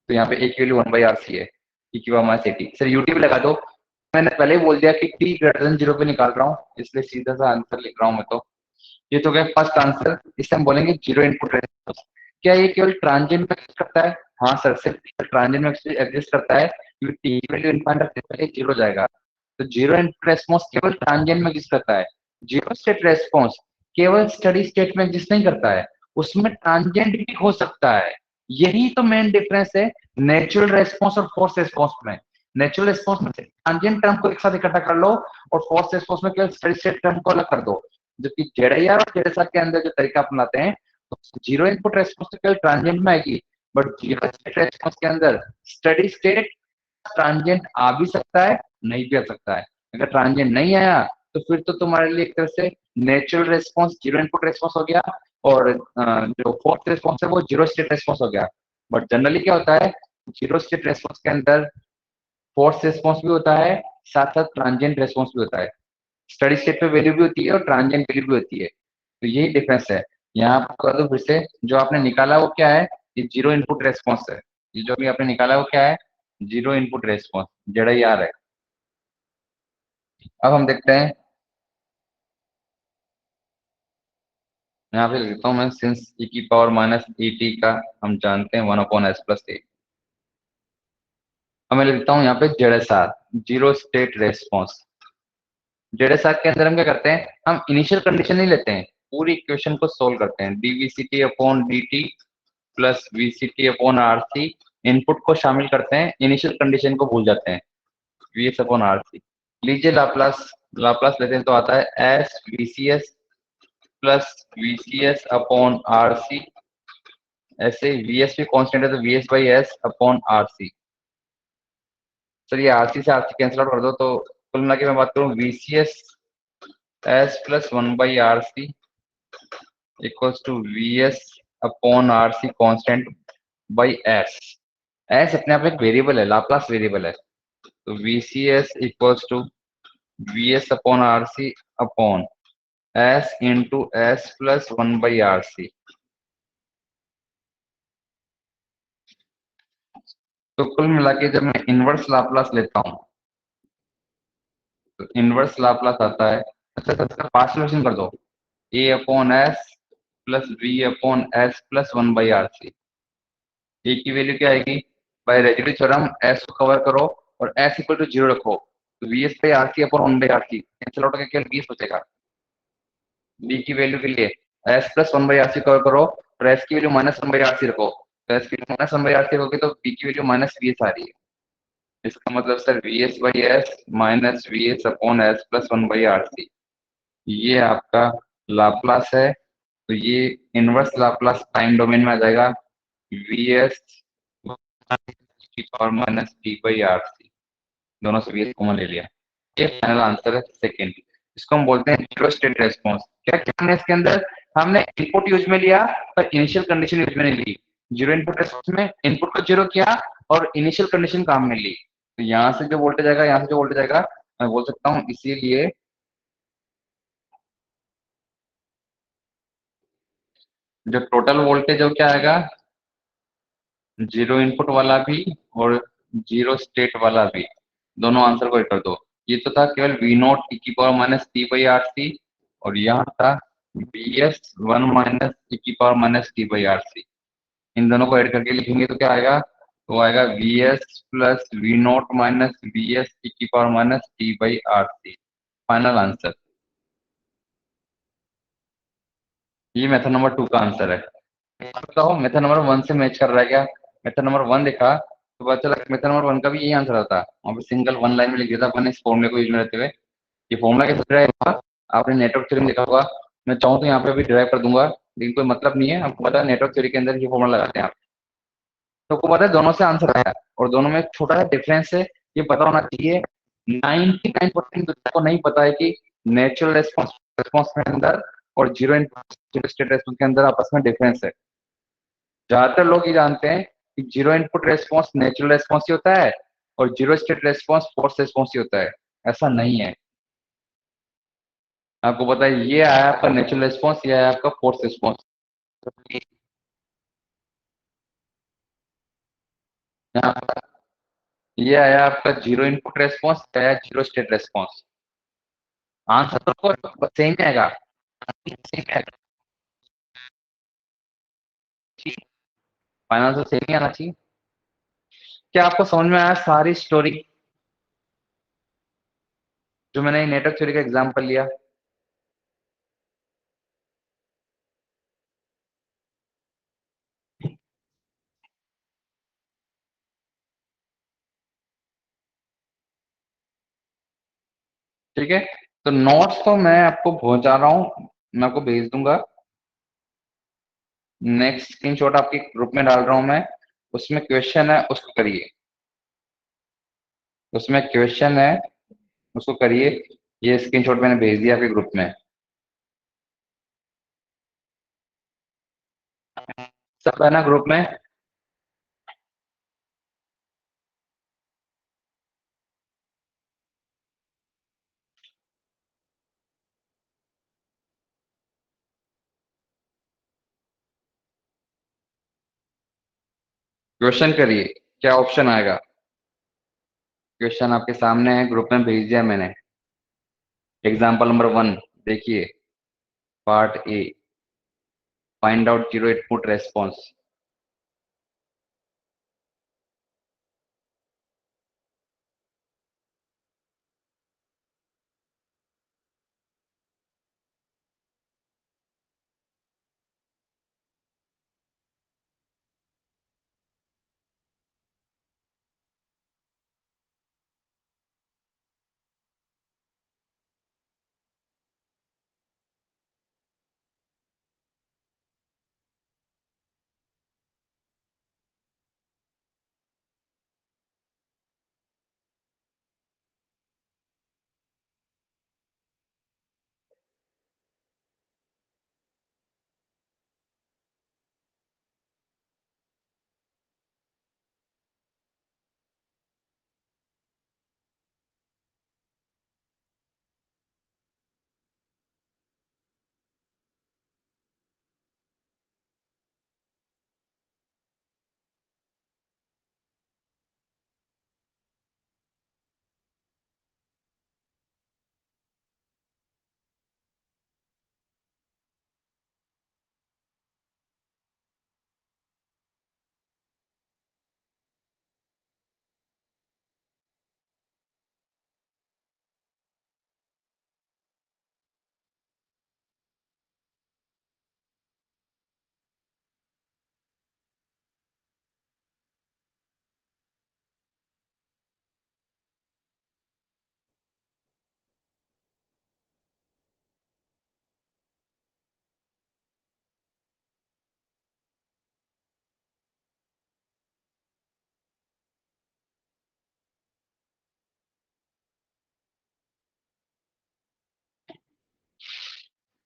तो यहाँ पे a की वैल्यू 1/RC है e की power minus A T. Sir ut भी लगा दो, मैंने पहले ही बोल दिया कि t ग्रेटर देन 0 पे निकाल रहा हूँ, इसलिए सीधा सा आंसर लिख रहा हूँ मैं। तो ये तो गया फर्स्ट आंसर। इसे हम बोलेंगे जीरो इनपुट रेस्पॉन्स। क्या ये केवल ट्रांजिएंट में एग्जिस्ट करता है? हाँ सर, सिर्फ ट्रांजिएंट में एग्जिस्ट करता है क्योंकि टी की वैल्यू इनफाइनाइट रखते हैं, पहले जीरो जाएगा। तो जीरो इनपुट रेस्पॉन्स केवल ट्रांजिएंट में एग्जिस्ट करता है। जीरो स्टेट रेस्पॉन्स केवल स्टडी स्टेट में एग्जिस्ट नहीं करता है, उसमें ट्रांजिएंट भी हो सकता है। यही तो मेन डिफरेंस है नेचुरल रेस्पॉन्स और फोर्स रेस्पॉन्स में। नेचुरल रेस्पॉन्स में ट्रांजिएंट टर्म को एक साथ इकट्ठा कर लो और फोर्स रेस्पॉन्स में केवल स्टडी स्टेट टर्म को अलग कर दो। जबकि जेडआईआर और जेडएसआर के अंदर जो तरीका अपनाते हैं, तो जीरो इनपुट रेस्पॉन्स तो केवल ट्रांजिएंट में आएगी, बट जीरो स्टेट रेस्पॉन्स के अंदर स्टडी स्टेट ट्रांजिएंट आ भी सकता है, नहीं भी आ सकता है। अगर ट्रांजिएंट नहीं आया तो फिर तो तुम्हारे लिए एक तरह से natural response zero input response हो गया और जो फोर्थ रेस्पॉन्स है वो जीरो स्टेट रेस्पॉन्स हो गया। बट जनरली क्या होता है, जीरो स्टेट रेस्पॉन्स के अंदर फोर्स रेस्पॉन्स भी होता है, साथ साथ ट्रांजिएंट रेस्पॉन्स भी होता है। स्टडी स्टेट पे वैल्यू भी होती है और ट्रांजिएंट वैल्यू भी होती है। तो यही डिफरेंस है। यहाँ आप कर दो फिर से, जो आपने निकाला वो क्या है, ये जीरो इनपुट रेस्पॉन्स है। ये जो भी आपने निकाला वो क्या है, जीरो इनपुट रेस्पॉन्स, जेडआईआर है। अब हम देखते हैं, यहाँ पे लिखता हूँ मैं, सिंस e की पावर माइनस ए टी का हम जानते हैं 1/s प्लस ए। अब मैं लिखता हूँ यहाँ पे जेडएसआर, जीरो स्टेट रेस्पॉन्स। जेडएसआर के अंदर हम क्या करते हैं, हम इनिशियल कंडीशन नहीं लेते हैं, पूरी इक्वेशन को सोल्व करते हैं। DVCT upon D T plus VCT upon R C, input को शामिल करते हैं, इनिशियल कंडीशन को भूल जाते हैं, वीएस अपॉन आर सी। लीजिए लाप्लास, लाप्लास लेते हैं तो आता है S v c s plus v c s upon R C. ऐसे वीएस भी कांस्टेंट है तो v s by s upon R C. Sir ये आर सी से आर सी कैंसिल आउट कर दो, तो कुल मिला के मैं बात करूँ v c s s plus 1/RC equals to v s upon R C constant by s. S अपने आप एक वेरिएबल है, लाप्लास वेरिएबल है। तो VCS equals to VS upon RC upon S into S plus 1/RC। तो कुल मिला के जब मैं इनवर्स लाप्लास लेता हूँ तो इनवर्स लाप्लास आता है, अच्छा इसका पार्शियल कर दो, A upon S plus V upon S plus 1/RC। A की वैल्यू क्या आएगी, बाय रेसिड्यू थ्योरम एस को कवर करो और एस इक्वल टू जीरो रखो, तो we s by R C upon 1/RC cancel out करके केवल 20 बचेगा। बी की वैल्यू के लिए एस प्लस 1/RC कवर करो और एस की वैल्यू माइनस 1/RC रखो, तो एस की वैल्यू माइनस 1/RC रखोगे तो बी की वैल्यू माइनस वी एस आ रही है। इसका मतलब sir we s by s minus V s upon S plus 1/RC, ये आपका लाप्लास है। तो ये इनवर्स लाप्लास टाइम डोमेन में आ जाएगा, वी एस की power minus T by R C, दोनों से वी कॉमन ले लिया। ये फाइनल आंसर है सेकंड। इसको हम बोलते हैं जीरो स्टेट रेस्पॉन्स। क्या क्या हमने इसके अंदर, हमने इनपुट यूज में लिया पर इनिशियल कंडीशन यूज में नहीं ली। जीरो इनपुट रेस्पॉन्स में इनपुट को जीरो किया और इनिशियल कंडीशन काम में ली। तो यहाँ से जो वोल्टेज आएगा, यहाँ से जो वोल्टेज आएगा, मैं बोल सकता हूँ इसीलिए जो टोटल वोल्टेज है वो क्या आएगा, जीरो इनपुट वाला भी और जीरो स्टेट वाला भी, दोनों आंसर को कर दो। ये तो था केवल वी नॉट ई की power minus T by R C, और यहाँ था V S one minus E की power minus T by R C. इन दोनों को ऐड करके लिखेंगे तो क्या आएगा, तो आएगा V S plus V not minus V S E की power minus T by R C, final answer. ये मेथड नंबर 2 का आंसर है। बताओ मेथड नंबर 1 से मैच कर रहा है क्या? मेथड नंबर 1 देखा तो पता चला मेथड नंबर 1 का भी यही आंसर आता। वहाँ पे सिंगल वन लाइन में लिख दिया था अपने इस फॉर्मूले को यूज में रहते हुए। ये फॉर्मूला कैसे ड्राइव होगा, आपने नेटवर्क थ्योरी में देखा होगा। मैं चाहूँ तो यहाँ पे भी ड्राइव कर दूंगा, लेकिन कोई मतलब नहीं है, आपको पता है नेटवर्क थ्योरी के अंदर ये फॉर्मूला लगाते हैं आप। तो आपको पता है दोनों से आंसर आया और दोनों में एक छोटा सा डिफरेंस है, ये पता होना चाहिए। 99% बच्चों को नहीं पता है कि नेचुरल रेस्पॉन्स रेस्पॉन्स के अंदर और जीरो इनपुट स्टेट रेस्पॉन्स के अंदर आपस में डिफरेंस है। ज्यादातर लोग ये जानते हैं कि zero input response natural response ही होता है और zero state response force response ही होता है। ऐसा नहीं है। आपको पता है ये आया आपका नेचुरल रेस्पॉन्स, ये आया आपका फोर्स रेस्पॉन्स। यहाँ पर ये आया आपका जीरो इनपुट रेस्पॉन्स, आया जीरो स्टेट रेस्पॉन्स। आंसर तो सेम आएगा, सेम आएगा, फाइनल तो सेम ही आना चाहिए। क्या आपको समझ में आया सारी स्टोरी जो मैंने नेटवर्क थ्योरी का एग्जांपल लिया? ठीक है, तो नोट्स तो मैं आपको पहुंचा रहा हूँ, मैं आपको भेज दूंगा। नेक्स्ट स्क्रीनशॉट आपके ग्रुप में डाल रहा हूं मैं, उसमें क्वेश्चन है उसको करिए, उसमें क्वेश्चन है उसको करिए। ये स्क्रीनशॉट मैंने भेज दिया आपके ग्रुप में। सब है ना ग्रुप में? क्वेश्चन करिए, क्या ऑप्शन आएगा? क्वेश्चन आपके सामने है, ग्रुप में भेज दिया मैंने। एग्जाम्पल नंबर 1 देखिए, part A, find out zero input response.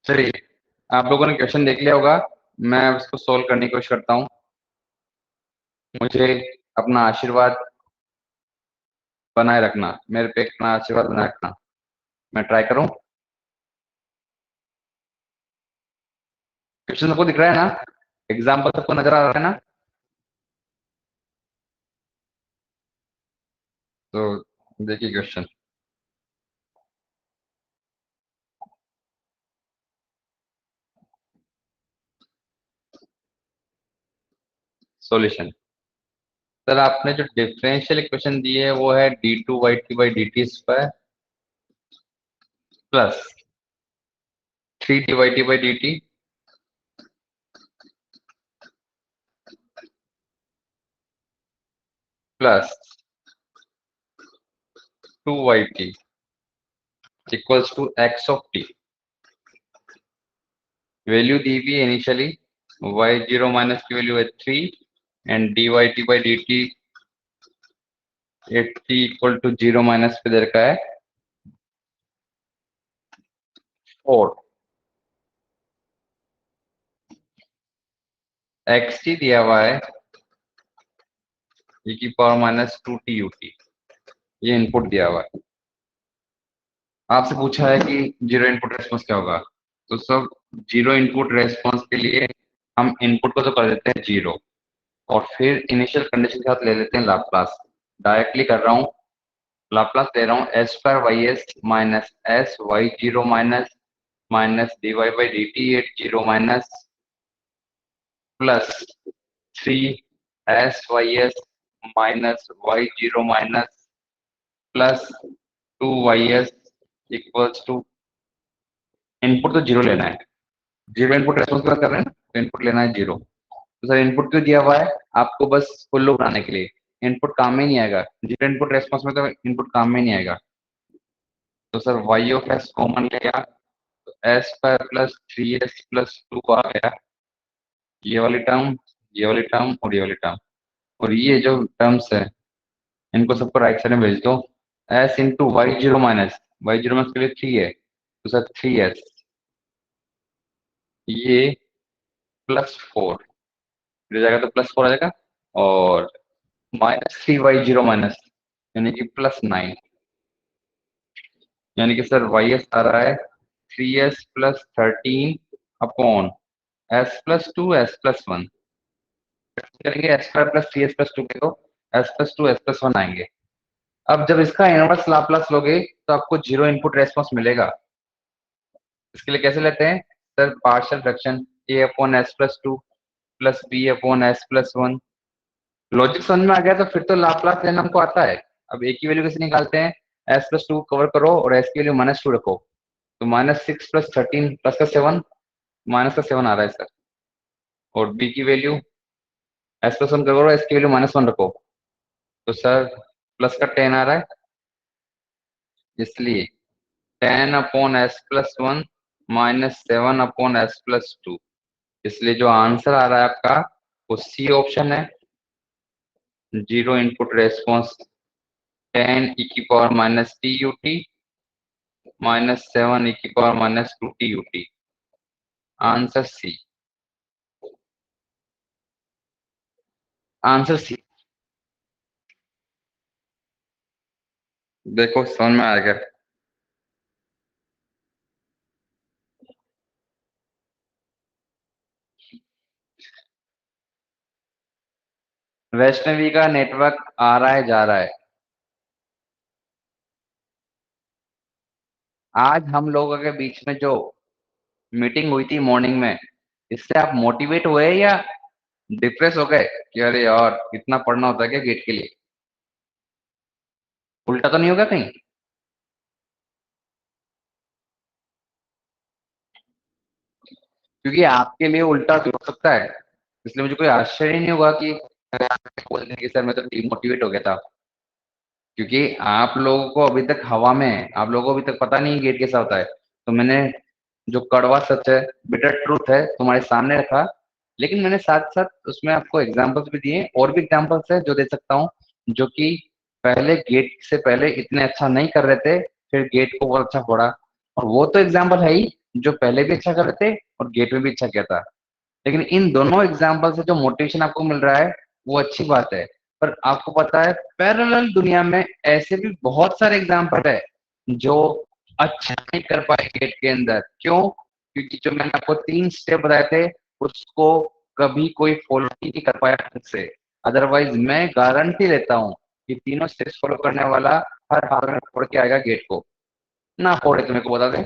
चलिए, आप लोगों ने क्वेश्चन देख लिया होगा, मैं उसको सोल्व करने की कोशिश करता हूँ। मुझे अपना आशीर्वाद बनाए रखना, मेरे पे अपना आशीर्वाद बनाए रखना। मैं ट्राई करूँ। क्वेश्चन सबको दिख रहा है ना? एग्जाम्पल सबको नजर आ रहा है ना? तो देखिए क्वेश्चन, सॉल्यूशन। सर आपने जो डिफरेंशियल इक्वेशन दी है वो है d2 y t/dt² plus 3 dy t/dt plus 2 y t equals to x of t। Value दी हुई है इनिशियली, y0 माइनस की वैल्यू है 3 and dy t/dt 80 equal to 0 minus पे दे रखा है 4। एक्स टी दिया हुआ है e की पावर माइनस 2t ut, ये इनपुट दिया हुआ है। आपसे पूछा है कि जीरो इनपुट रेस्पॉन्स क्या होगा, तो सब जीरो इनपुट रेस्पॉन्स के लिए हम इनपुट को तो कर देते हैं जीरो, और फिर इनिशियल कंडीशन के साथ ले लेते हैं लाप्लास। डायरेक्टली कर रहा हूँ, लाप्लास ले रहा हूँ s square Y s minus s Y zero minus minus d y by D t at zero minus plus 3 s Y s minus Y zero minus plus 2 y s equals to, input तो zero लेना है, zero input response की बात कर रहे हैं ना, तो इनपुट लेना है जीरो। तो सर इनपुट क्यों दिया हुआ है, आपको बस उल्लू बनाने के लिए, इनपुट काम में नहीं आएगा, जीरो इनपुट रेस्पॉन्स में तो इनपुट काम में नहीं आएगा। तो sir y of s common लिया, तो s square plus 3s plus 2 आ गया, ये वाली टर्म, ये वाली टर्म और ये वाली टर्म, और ये जो टर्म्स है इनको सबको राइट साइड में भेज दो। S into y zero minus के लिए 3 है, तो सर 3s, ये +4 हो जाएगा, तो +4 आ जाएगा, और -3 y0 माइनस यानी कि +9, यानी कि सर वाई एस आ रहा है 3s plus 13 upon s+2 s+1, करेंगे एस स्क्वायर प्लस 3s+2 के, तो s+2 s+1 आएंगे। अब जब इसका इनवर्स लाप्लास लोगे तो आपको जीरो इनपुट रेस्पॉन्स मिलेगा। इसके लिए कैसे लेते हैं sir, partial fraction a upon s+2 plus b upon s+1। Logic समझ में आ गया तो फिर तो लाप्लास लेना हमको आता है। अब a की वैल्यू कैसे निकालते हैं, s+2 कवर करो और s की वैल्यू -2 रखो, तो -6 + 13 प्लस का 7, -7 आ रहा है सर, और b की वैल्यू s+1 करो, s की वैल्यू -1 रखो, तो सर प्लस का 10 आ रहा है, इसलिए 10/s+1 -7/s+2, इसलिए जो आंसर आ रहा है आपका वो सी ऑप्शन है, zero input response 10 e⁻t -7 e⁻2t, answer C, answer C. देखो समझ में आ गया। वैष्णवी का नेटवर्क आ रहा है जा रहा है। आज हम लोगों के बीच में जो मीटिंग हुई थी मॉर्निंग में, इससे आप मोटिवेट हुए या डिप्रेस हो गए कि अरे यार इतना पढ़ना होता है क्या गेट के लिए, उल्टा तो नहीं होगा कहीं। क्योंकि आपके लिए उल्टा भी हो सकता है, इसलिए मुझे कोई आश्चर्य नहीं होगा कि अरे आप बोलने की सर मैं तो डिमोटिवेट हो गया था, क्योंकि आप लोगों को अभी तक हवा में है, आप लोगों को अभी तक पता नहीं गेट कैसा होता है। तो मैंने जो कड़वा सच है, बिटर ट्रूथ है, तुम्हारे सामने रखा, लेकिन मैंने साथ साथ उसमें आपको एग्जांपल्स भी दिए, और भी एग्जांपल्स है जो दे सकता हूँ, जो कि पहले गेट से पहले इतने अच्छा नहीं कर रहे थे, फिर गेट को बहुत अच्छा फोड़ा, और वो तो एग्जाम्पल है ही जो पहले भी अच्छा कर रहे थे और गेट में भी अच्छा किया था। लेकिन इन दोनों एग्जाम्पल से जो मोटिवेशन आपको मिल रहा है वो अच्छी बात है, पर आपको पता है पैरेलल दुनिया में ऐसे भी बहुत सारे एग्जाम्पल है जो अच्छा नहीं कर पाए गेट के अंदर। क्यों? क्योंकि जो मैंने आपको 3 स्टेप बताए थे उसको कभी कोई फॉलो नहीं कर पाया ढंग से। अदरवाइज मैं गारंटी लेता हूँ कि तीनों स्टेप्स फॉलो करने वाला हर हाल में फोड़ के आएगा गेट को, ना फोड़े तो मेरे को बता दे।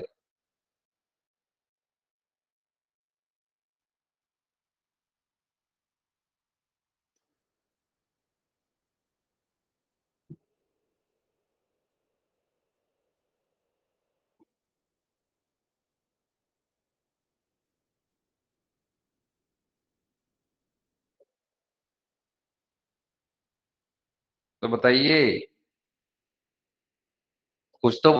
तो बताइए कुछ तो।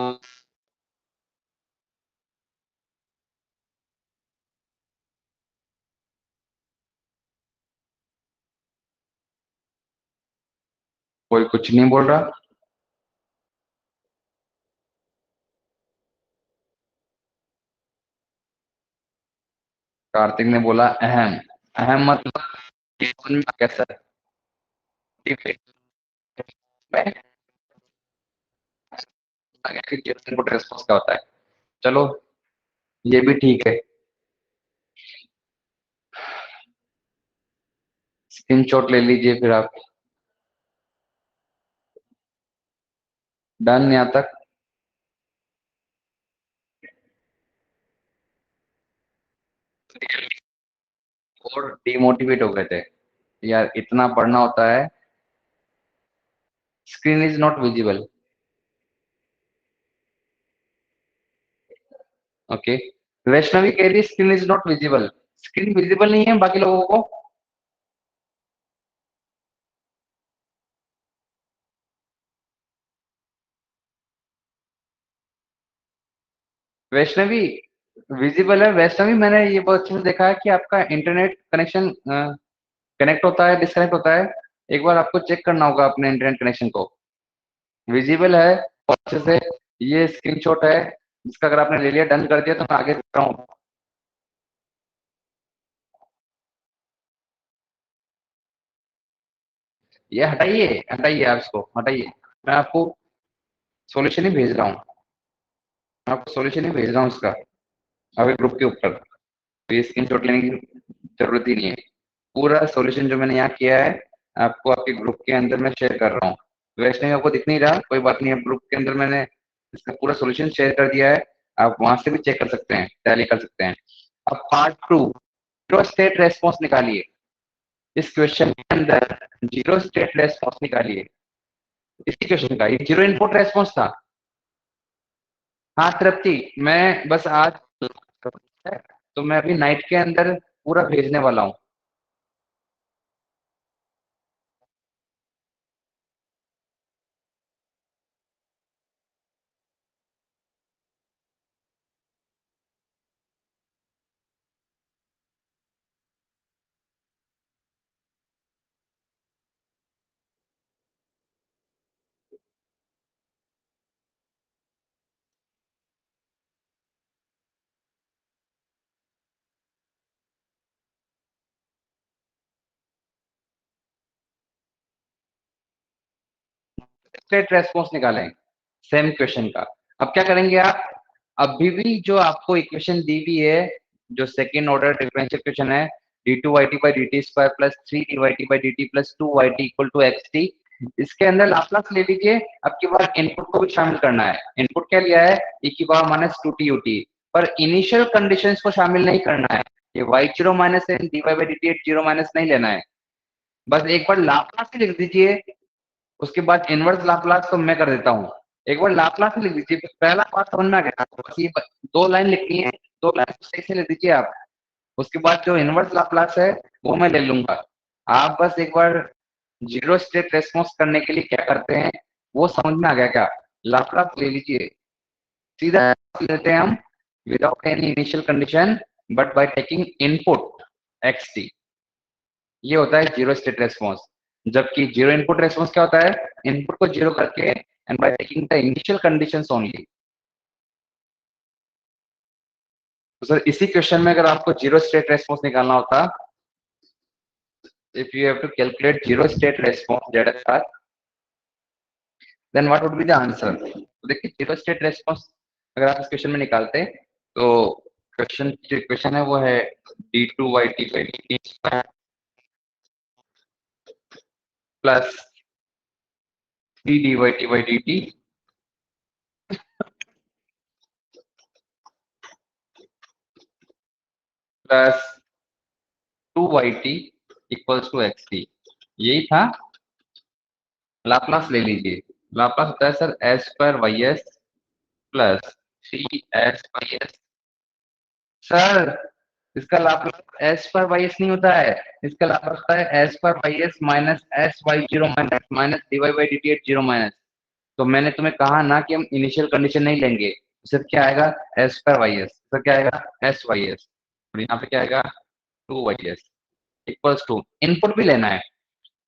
कोई कुछ नहीं बोल रहा। कार्तिक ने बोला अहम। अहम मतलब ये समझ में आ गया सर। ठीक है, मैं आ गया कि इनपुट रेस्पॉन्स क्या होता है। चलो, ये भी ठीक है। स्क्रीनशॉट ले लीजिए फिर आप। डन यहाँ तक। और डिमोटिवेट हो गए थे यार, इतना पढ़ना होता है। Screen is not visible. Okay, Vaishnavi कह रही screen is not visible. Screen visible नहीं है बाकी लोगों को। वैष्णवी विजिबल है। वैष्णवी, मैंने ये बहुत अच्छे से देखा है कि आपका इंटरनेट कनेक्शन कनेक्ट होता है, डिस्कनेक्ट होता है। एक बार आपको चेक करना होगा अपने इंटरनेट कनेक्शन को। विजिबल है और अच्छे से। ये स्क्रीनशॉट है जिसका अगर आपने ले लिया, डन कर दिया, तो मैं आगे देख रहा हूँ। ये हटाइए, हटाइए, आप इसको हटाइए। मैं आपको सॉल्यूशन ही भेज रहा हूँ। मैं आपको सॉल्यूशन ही भेज रहा हूँ इसका, अभी ग्रुप के ऊपर। तो ये स्क्रीनशॉट लेने की जरूरत ही नहीं है। पूरा सॉल्यूशन जो मैंने यहाँ किया है, आपको आपके ग्रुप के अंदर मैं शेयर कर रहा हूँ। वैसे आपको दिख नहीं रहा, कोई बात नहीं है। ग्रुप के अंदर मैंने इसका पूरा सॉल्यूशन शेयर कर दिया है। आप वहां से भी चेक कर सकते हैं, टैली कर सकते हैं। अब part two, zero state response निकालिए। इस क्वेश्चन के अंदर जीरो स्टेट रेस्पॉन्स निकालिए। इसी क्वेश्चन का ये जीरो इनपुट रेस्पॉन्स था। हाँ तृप्ति, मैं बस आज तो मैं अभी नाइट के अंदर पूरा भेजने वाला हूँ। स्टेट रेस्पॉन्स निकालें सेम क्वेश्चन का। अब क्या करेंगे आप, अभी भी जो आपको इक्वेशन दी हुई है, जो सेकेंड ऑर्डर डिफरेंशियल इक्वेशन है, d two y T by D t square plus three d Y T by D T plus two y t equal to x t. इसके अंदर लाप्लास ले लीजिए। अब की बार इनपुट को भी शामिल करना है। इनपुट क्या लिया है, ई की power minus two t you t. पर इनिशियल कंडीशंस को शामिल नहीं करना है। ये y zero minus and d y by D t at zero minus नहीं लेना है। बस एक बार लाप्लास ही लिख दीजिए। उसके बाद इनवर्स लाप्लास तो मैं कर देता हूँ। एक बार लाप्लास लिख दीजिए, पहला पार्ट समझ में आ गया आपको। बस ये दो लाइन लिखनी है, दो लाइन सही से लिख दीजिए आप। उसके बाद जो इनवर्स लाप्लास है वो मैं ले लूंगा। आप बस एक बार जीरो स्टेट रेस्पॉन्स करने के लिए क्या करते हैं वो समझ में आ गया क्या। लाप्लास ले लीजिए, सीधा लेते हैं हम, without any initial condition but by taking input x t. ये होता है जीरो स्टेट रेस्पॉन्स। जबकि जीरो इनपुट रेस्पॉन्स क्या होता है, इनपुट को जीरो करके and by taking the initial conditions only. तो सर इसी क्वेश्चन में अगर आपको जीरो स्टेट रेस्पॉन्स निकालना होता, if you have to calculate zero state response z then what would be the answer. तो देखिए जीरो स्टेट रेस्पॉन्स अगर आप इस क्वेश्चन में निकालते, तो क्वेश्चन जो इक्वेशन है वो है d two y T by D T plus three d Y T by D T plus two y t equals to x t. यही था। लाप्लास ले लीजिए। लाप्लास होता है सर एस पर Y S plus three s Y s. Sir इसका Laplace s पर Y s नहीं होता है। इसका लाप्लास होता है एस पर Y s minus s Y zero minus minus d y by D t at zero minus. तो मैंने तुम्हें कहा ना कि हम इनिशियल कंडीशन नहीं लेंगे। सिर्फ क्या आएगा, एस पर वाई एस। तो क्या आएगा, एस वाई एस। और यहाँ पे क्या आएगा, two y S equals to. Input भी लेना है।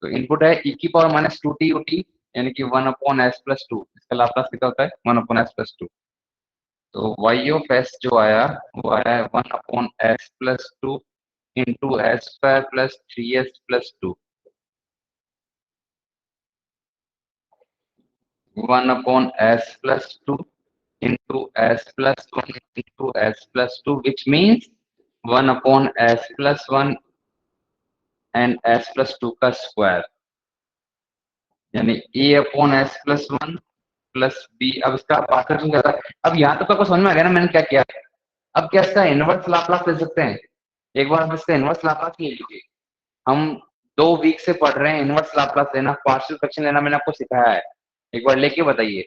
तो इनपुट है ई की power minus two t you t यानी कि 1/s+2, इसका लाप्लास कितना होता है 1/s+2। तो y ऑफ s जो आया वो आया 1/s+2 into S square plus 3s+2, 1/s+2 into s+1 into s+2, which means 1/s+1 and s+2 का स्क्वायर, यानी a/s+1 प्लस b। अब इसका पार्टीशन क्या था? अब यहाँ तक आपको समझ में आ गया ना मैंने क्या किया? अब क्या इसका इनवर्स लाप्लास ले सकते हैं? एक बार आप इसका इनवर्स लाप्लास ले लीजिए। हम 2 वीक से पढ़ रहे हैं इनवर्स लाप्लास लेना, पार्शियल फ्रैक्शन लेना मैंने आपको सिखाया है। एक बार लेके बताइए।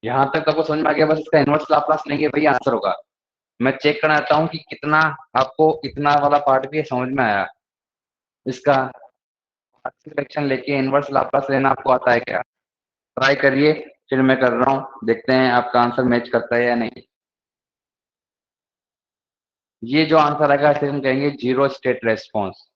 यहाँ तक आपको समझ में आ गया? बस इसका इनवर्स लाप्लास लेंगे भैया आंसर होगा। मैं चेक करना चाहता हूँ कि कितना आपको इतना वाला पार्ट भी समझ में आया। इसका पार्शियल फ्रैक्शन लेके इनवर्स लाप्लास लेना आपको आता है क्या? ट्राई करिए, फिर मैं कर रहा हूँ, देखते हैं आपका आंसर मैच करता है या नहीं। ये जो आंसर आएगा इसे हम कहेंगे जीरो स्टेट रेस्पॉन्स।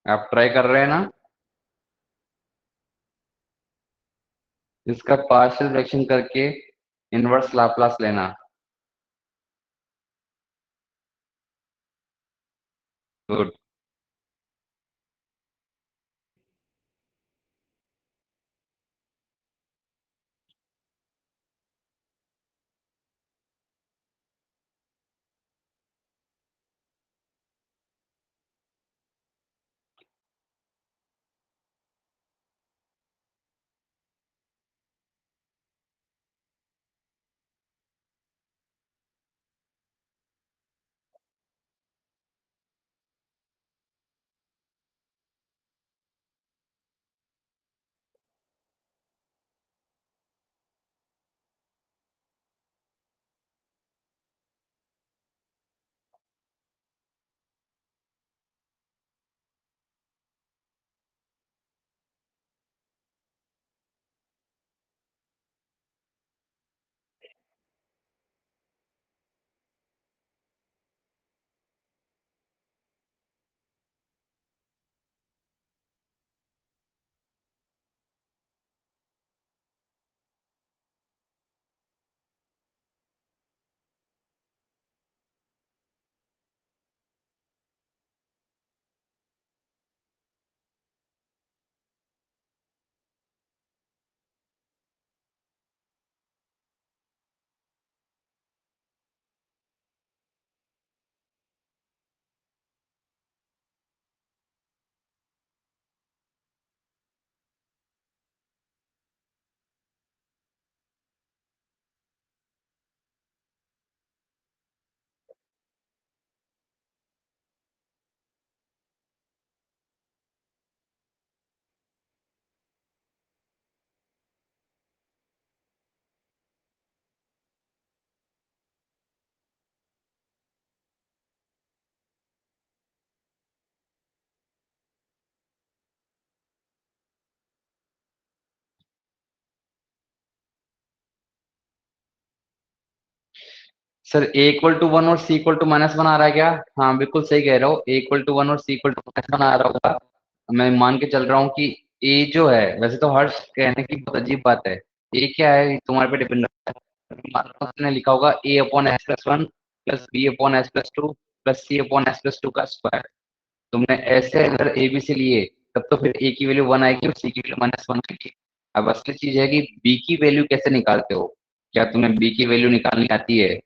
आप ट्राई कर रहे हैं ना? इसका पार्शियल फ्रैक्शन करके इनवर्स लाप्लास लेना। गुड। सर a=1 और c=-1 आ रहा है क्या? हाँ बिल्कुल सही कह रहे हो, a=1 और c=-1 आ रहा होगा। मैं मान के चल रहा हूँ कि a जो है, वैसे तो हर्ष कहने की बहुत अजीब बात है, a क्या है ये तुम्हारे पे डिपेंड करता है। मान लो उसने लिखा होगा a/s+1 plus b/s+2 plus c/s+2 का स्क्वायर। तुमने ऐसे अगर abc लिए तब तो फिर ए की वैल्यू 1 आएगी और सी की वैल्यू -1 आएगी। अब असली चीज है कि बी की वैल्यू कैसे निकालते हो? क्या तुम्हें बी की वैल्यू निकालनी आती है?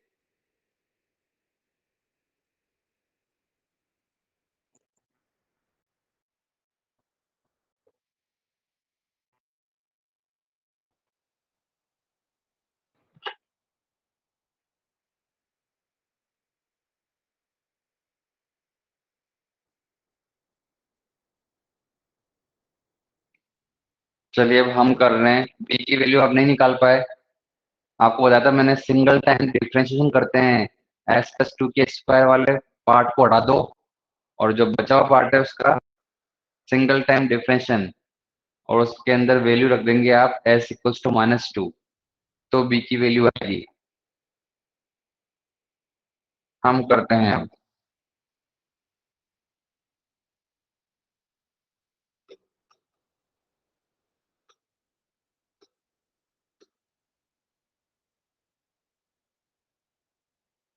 चलिए अब हम कर रहे हैं, बी की वैल्यू आप नहीं निकाल पाए। आपको बताया था मैंने, सिंगल टाइम डिफरेंशिएशन करते हैं, s+2 के स्क्वायर वाले पार्ट को हटा दो और जो बचा हुआ पार्ट है उसका सिंगल टाइम डिफरेंशिएशन, और उसके अंदर वैल्यू रख देंगे आप s = -2, तो बी की वैल्यू आएगी। हम करते हैं अब।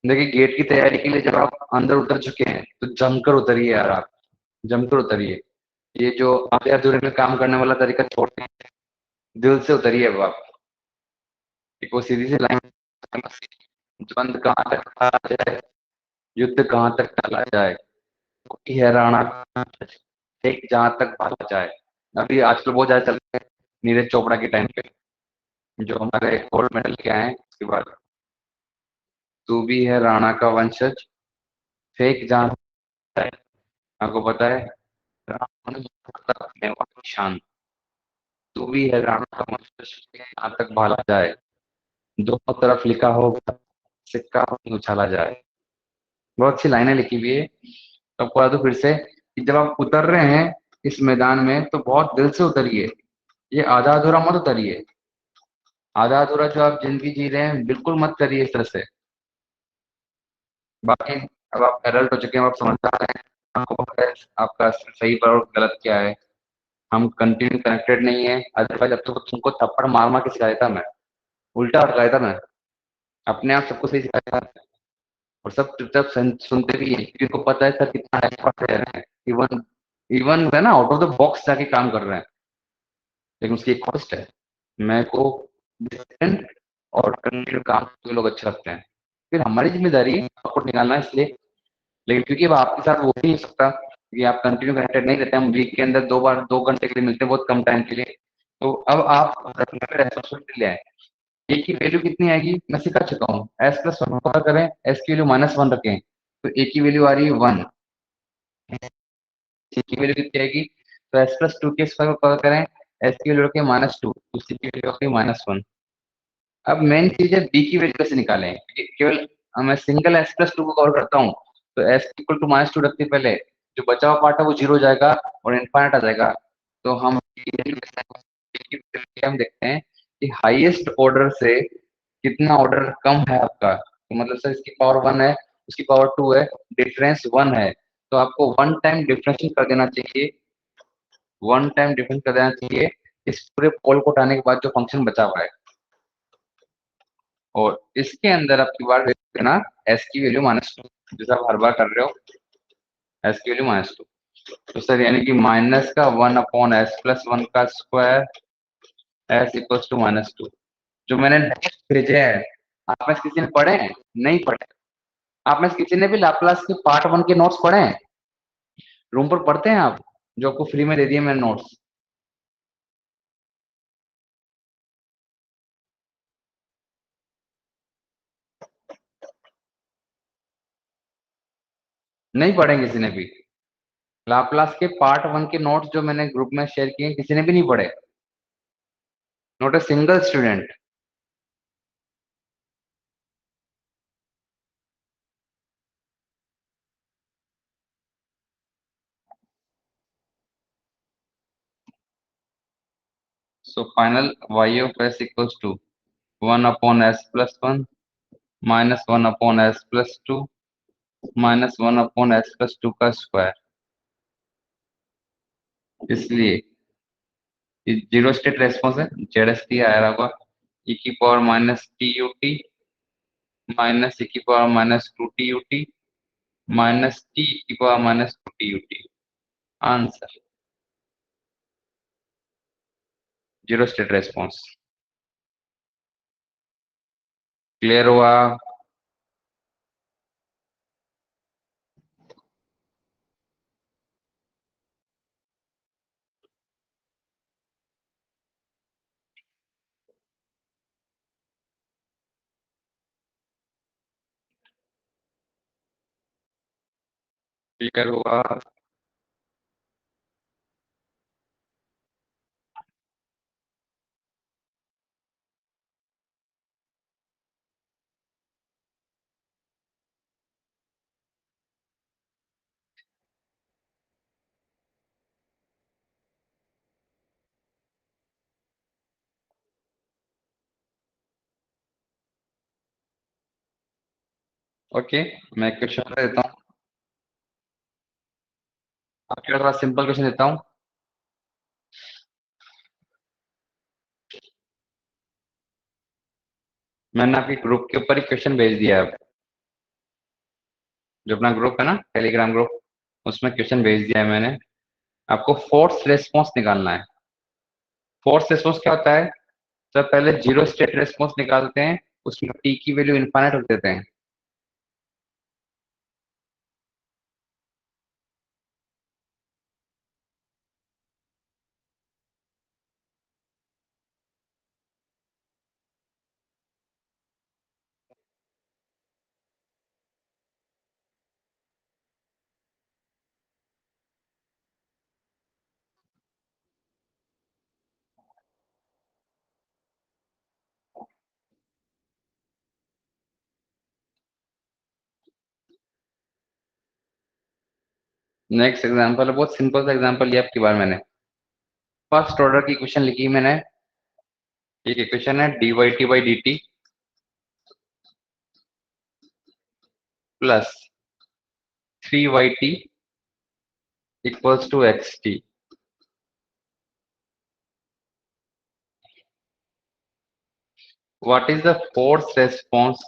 देखिए, गेट की तैयारी के लिए जब आप अंदर उतर चुके हैं तो जमकर उतरिए यार, आप जमकर उतरिए। ये जो आधे अधूरे में काम करने वाला तरीका छोड़ दें, दिल से उतरिए अब आप। एक वो सीधी सी लाइन, द्वंद कहाँ तक टाला जाए, युद्ध कहाँ तक टाला जाए, कोई है राणा एक जहां तक भाला जाए। अभी आजकल बहुत ज्यादा चल रहा है नीरज चोपड़ा के टाइम पे, जो हमारे गोल्ड मेडल के आए हैं उसके बाद, तू भी है राणा का वंशज, फेंक जहां जाए। आपको पता है, रावण अपने शान, तू भी है राणा का वंशज, जहां तक भाला जाए, दोनों तरफ लिखा होगा, सिक्का उछाला जाए। बहुत अच्छी लाइनें लिखी हुई है। तो आपको बता दूं फिर से कि जब आप उतर रहे हैं इस मैदान में तो बहुत दिल से उतरिए, ये आधा अधूरा मत उतरिए। आधा अधूरा जो आप जिंदगी जी रहे हैं बिल्कुल मत करिए इस तरह से। बाकी अब आप एडल्ट हो चुके हैं, अब आप समझदार हैं, आपको पता है आपका सही पर और गलत क्या है। हम कंटिन्यू कनेक्टेड नहीं है, अदरवाइज अब तो तुमको थप्पड़ मार मार के सिखाया था मैं, उल्टा सिखाया था मैं, अपने आप सबको सही सिखाया था। और सब चुपचाप सुनते भी हैं क्योंकि उनको पता है सर कितना एक्सपर्ट रह रहे हैं। इवन इवन है ना, आउट ऑफ द बॉक्स जाके काम कर रहे हैं, लेकिन उसकी एक कॉस्ट है। मेरे को डिसिप्लिन और कंटिन्यू काम तो लोग अच्छे लगते हैं। फिर हमारी जिम्मेदारी है आपको निकालना, इसलिए। लेकिन क्योंकि अब आपके साथ वो भी नहीं हो सकता कि आप कंटिन्यू कनेक्टेड नहीं रहते, हम वीक के अंदर 2 बार 2 घंटे के लिए मिलते हैं, बहुत कम टाइम के लिए। तो अब आप रेस्पॉन्सिबिलिटी ले आए। ए की वैल्यू कितनी आएगी मैं सिखा चुका हूँ, s+1 पता करें, एस की वैल्यू -1 रखें, तो ए की वैल्यू आ रही है 1, सी की वैल्यू कितनी आएगी, तो s+2 के स्क्वायर को पता करें, एस की वैल्यू रखें -2, तो सी की वैल्यू होगी -1। अब मेन चीज है बी की वैल्यू कैसे निकालें, क्योंकि केवल मैं सिंगल s+2 को कवर करता हूँ, तो s = -2 रखते पहले, जो बचा हुआ पार्ट है वो 0 हो जाएगा और इनफाइनाइट आ जाएगा। तो हम हम देखते हैं कि हाईएस्ट ऑर्डर से कितना ऑर्डर कम है आपका, तो मतलब सर इसकी पावर 1 है, उसकी पावर 2 है, डिफरेंस 1 है, तो आपको वन टाइम डिफरेंशिएट कर देना चाहिए, वन टाइम डिफरेंस कर देना चाहिए इस पूरे पोल को उठाने के बाद जो फंक्शन बचा हुआ है। और इसके अंदर आपकी बार देना एस की वैल्यू -2, जैसा आप हर बार कर रहे हो, एस की वैल्यू -2। तो सर यानी कि माइनस का 1/s+1 का स्क्वायर, s = -2। जो मैंने नेक्स्ट भेजे हैं, आप में से किसी ने पढ़े हैं? नहीं पढ़े? आप में से किसी ने भी लाप्लास के पार्ट 1 के नोट्स पढ़े हैं? रूम पर पढ़ते हैं आप, जो आपको फ्री में दे दिए मैंने नोट्स? नहीं पढ़े किसी ने भी? लाप्लास के पार्ट 1 के नोट्स जो मैंने ग्रुप में शेयर किए किसी ने भी नहीं पढ़े? Note a single student. So final y of s = 1/s+1 -1/s+2 -1/s+2 का स्क्वायर। इसलिए जीरो स्टेट रेस्पॉन्स है, जेड एस टी आया होगा, e⁻−t ut -e⁻−2t ut -t e⁻−2t ut। Answer. Zero state response. Clear हुआ? Clear हुआ? Okay, मैं question देता हूँ। आपके पास सिंपल क्वेश्चन देता हूँ। मैंने आपके ग्रुप के ऊपर एक क्वेश्चन भेज दिया है। जो अपना ग्रुप है ना, टेलीग्राम ग्रुप, उसमें क्वेश्चन भेज दिया है मैंने। आपको फोर्स रेस्पॉन्स निकालना है। फोर्स रेस्पॉन्स क्या होता है? तो पहले जीरो स्टेट रेस्पॉन्स निकालते हैं, उसमें टी की वैल्यू इनफाइनाइट रख देते हैं। नेक्स्ट एग्जांपल है, बहुत सिंपल सा एग्जांपल लिया आपकी बार मैंने। फर्स्ट ऑर्डर की इक्वेशन लिखी मैंने। एक इक्वेशन है d Y T by D T plus 3 YT equals to XT। What is the force response?